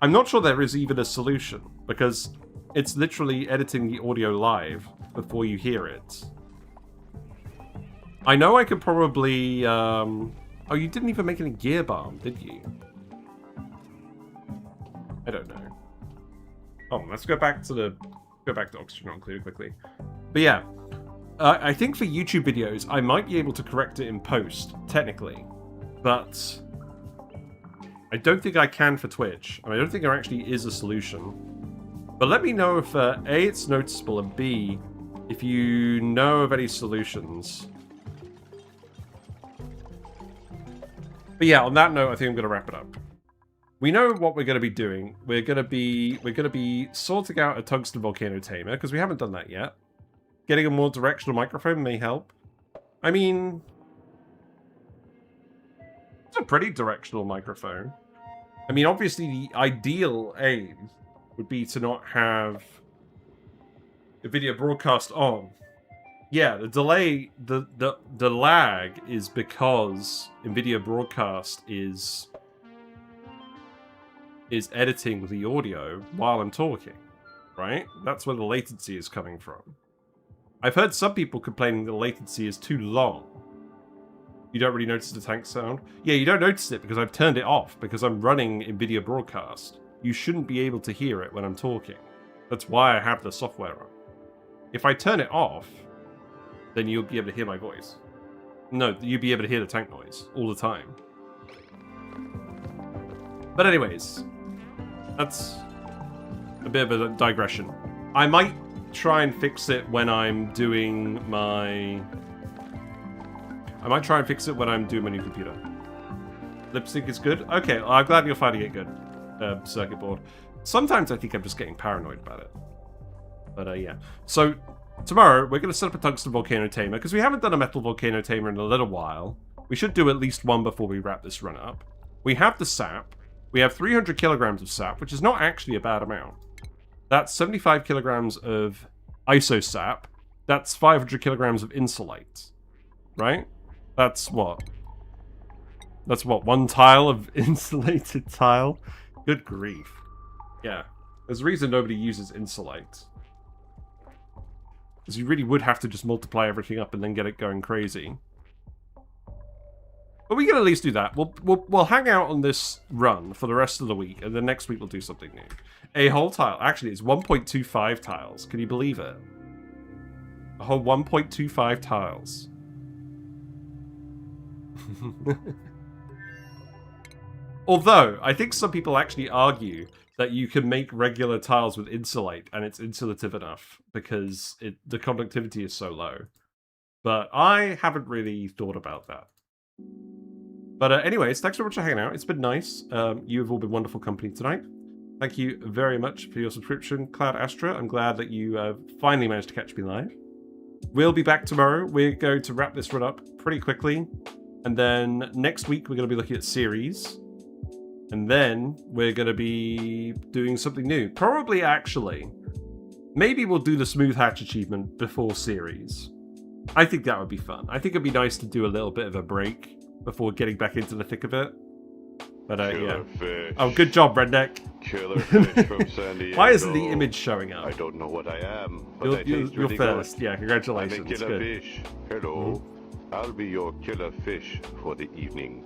I'm not sure there is even a solution, because it's literally editing the audio live before you hear it. I know I could probably... Oh, you didn't even make any gear balm, did you? I don't know. Oh, let's go back to oxygen on clear quickly. But yeah, I think for YouTube videos, I might be able to correct it in post, technically. But I don't think I can for Twitch. I mean, I don't think there actually is a solution. But let me know if, A, it's noticeable, and B, if you know of any solutions. But yeah, on that note, I think I'm going to wrap it up. We know what we're going to be doing. We're going to be sorting out a tungsten volcano tamer, because we haven't done that yet. Getting a more directional microphone may help. I mean, it's a pretty directional microphone. I mean, obviously, the ideal aim would be to not have the video broadcast on. Yeah, the delay, the lag is because NVIDIA Broadcast is editing the audio while I'm talking, right? That's where the latency is coming from. I've heard some people complaining the latency is too long. You don't really notice the tank sound? Yeah, you don't notice it because I've turned it off because I'm running NVIDIA Broadcast. You shouldn't be able to hear it when I'm talking. That's why I have the software on. If I turn it off, then you'll be able to hear my voice. No, you'll be able to hear the tank noise all the time. But anyways, that's a bit of a digression. I might try and fix it when I'm doing my... I might try and fix it when I'm doing my new computer. Lip sync is good? Okay, well, I'm glad you're finding it good, circuit board. Sometimes I think I'm just getting paranoid about it. But yeah. So, tomorrow, we're going to set up a tungsten volcano tamer, because we haven't done a metal volcano tamer in a little while. We should do at least one before we wrap this run up. We have the sap. We have 300 kilograms of sap, which is not actually a bad amount. That's 75 kilograms of Isosap. That's 500 kilograms of Insulite. Right? That's what? That's what? One tile of insulated tile? Good grief. Yeah. There's a reason nobody uses Insulite. Because you really would have to just multiply everything up and then get it going crazy. But we can at least do that. We'll hang out on this run for the rest of the week, and then next week we'll do something new. A whole tile. Actually, it's 1.25 tiles. Can you believe it? A whole 1.25 tiles. Although, I think some people actually argue that you can make regular tiles with Insulite, and it's insulative enough, because the conductivity is so low. But I haven't really thought about that. But anyways, thanks so much for hanging out. It's been nice. You have all been wonderful company tonight. Thank you very much for your subscription, Cloud Astra. I'm glad that you finally managed to catch me live. We'll be back tomorrow. We're going to wrap this run up pretty quickly. And then next week, we're going to be looking at series. And then we're going to be doing something new. Probably, actually, maybe we'll do the Smooth Hatch achievement before series. I think that would be fun. I think it'd be nice to do a little bit of a break before getting back into the thick of it. But yeah. Fish. Oh, good job, Redneck. Killer fish from San Diego. Why isn't the image showing up? I don't know what I am, but I taste you're really first. good. Yeah, congratulations. I'm a killer good. fish. Hello. I'll be your killer fish for the evening.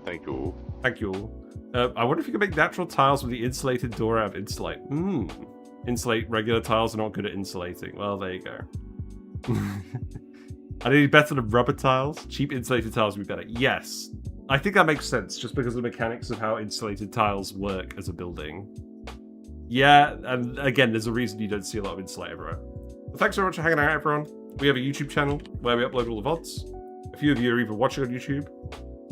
Thank you. Thank you. I wonder if you can make natural tiles with the insulated door out of Insulite. Insulate regular tiles are not good at insulating. Well, there you go. Are they better than rubber tiles? Cheap insulated tiles would be better. Yes. I think that makes sense, just because of the mechanics of how insulated tiles work as a building. Yeah, and again, there's a reason you don't see a lot of Insulite everywhere. Well, thanks so much for hanging out, everyone. We have a YouTube channel where we upload all the VODs. A few of you are even watching on YouTube.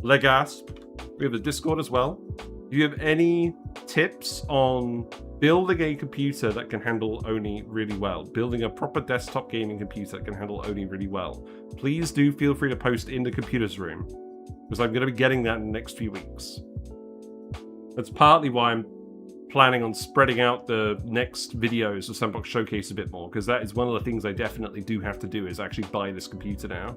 Legasp. We have the Discord as well. If you have any tips on building a computer that can handle Oni really well, building a proper desktop gaming computer that can handle Oni really well, please do feel free to post in the computers room, because I'm going to be getting that in the next few weeks. That's partly why I'm planning on spreading out the next videos of Sandbox Showcase a bit more, because that is one of the things I definitely do have to do, is actually buy this computer now.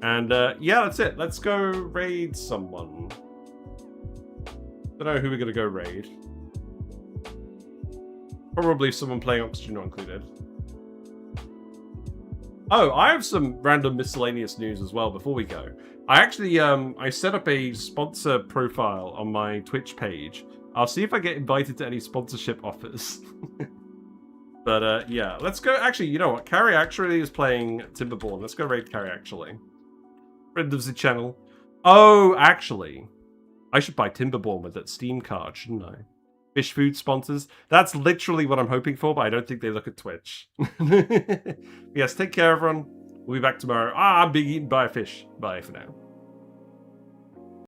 And yeah, that's it. Let's go raid someone. Don't know who we're going to go raid. Probably someone playing Oxygen Not Included. Oh, I have some random miscellaneous news as well before we go. I actually, I set up a sponsor profile on my Twitch page. I'll see if I get invited to any sponsorship offers. But yeah, let's go. Actually, you know what? Carrie actually is playing Timberborn. Let's go raid Carrie, actually. Friend of the channel. Oh, actually, I should buy Timberborn with that Steam card, shouldn't I? Fish food sponsors. That's literally what I'm hoping for, but I don't think they look at Twitch. Yes, take care, everyone. We'll be back tomorrow. I'm being eaten by a fish. Bye for now.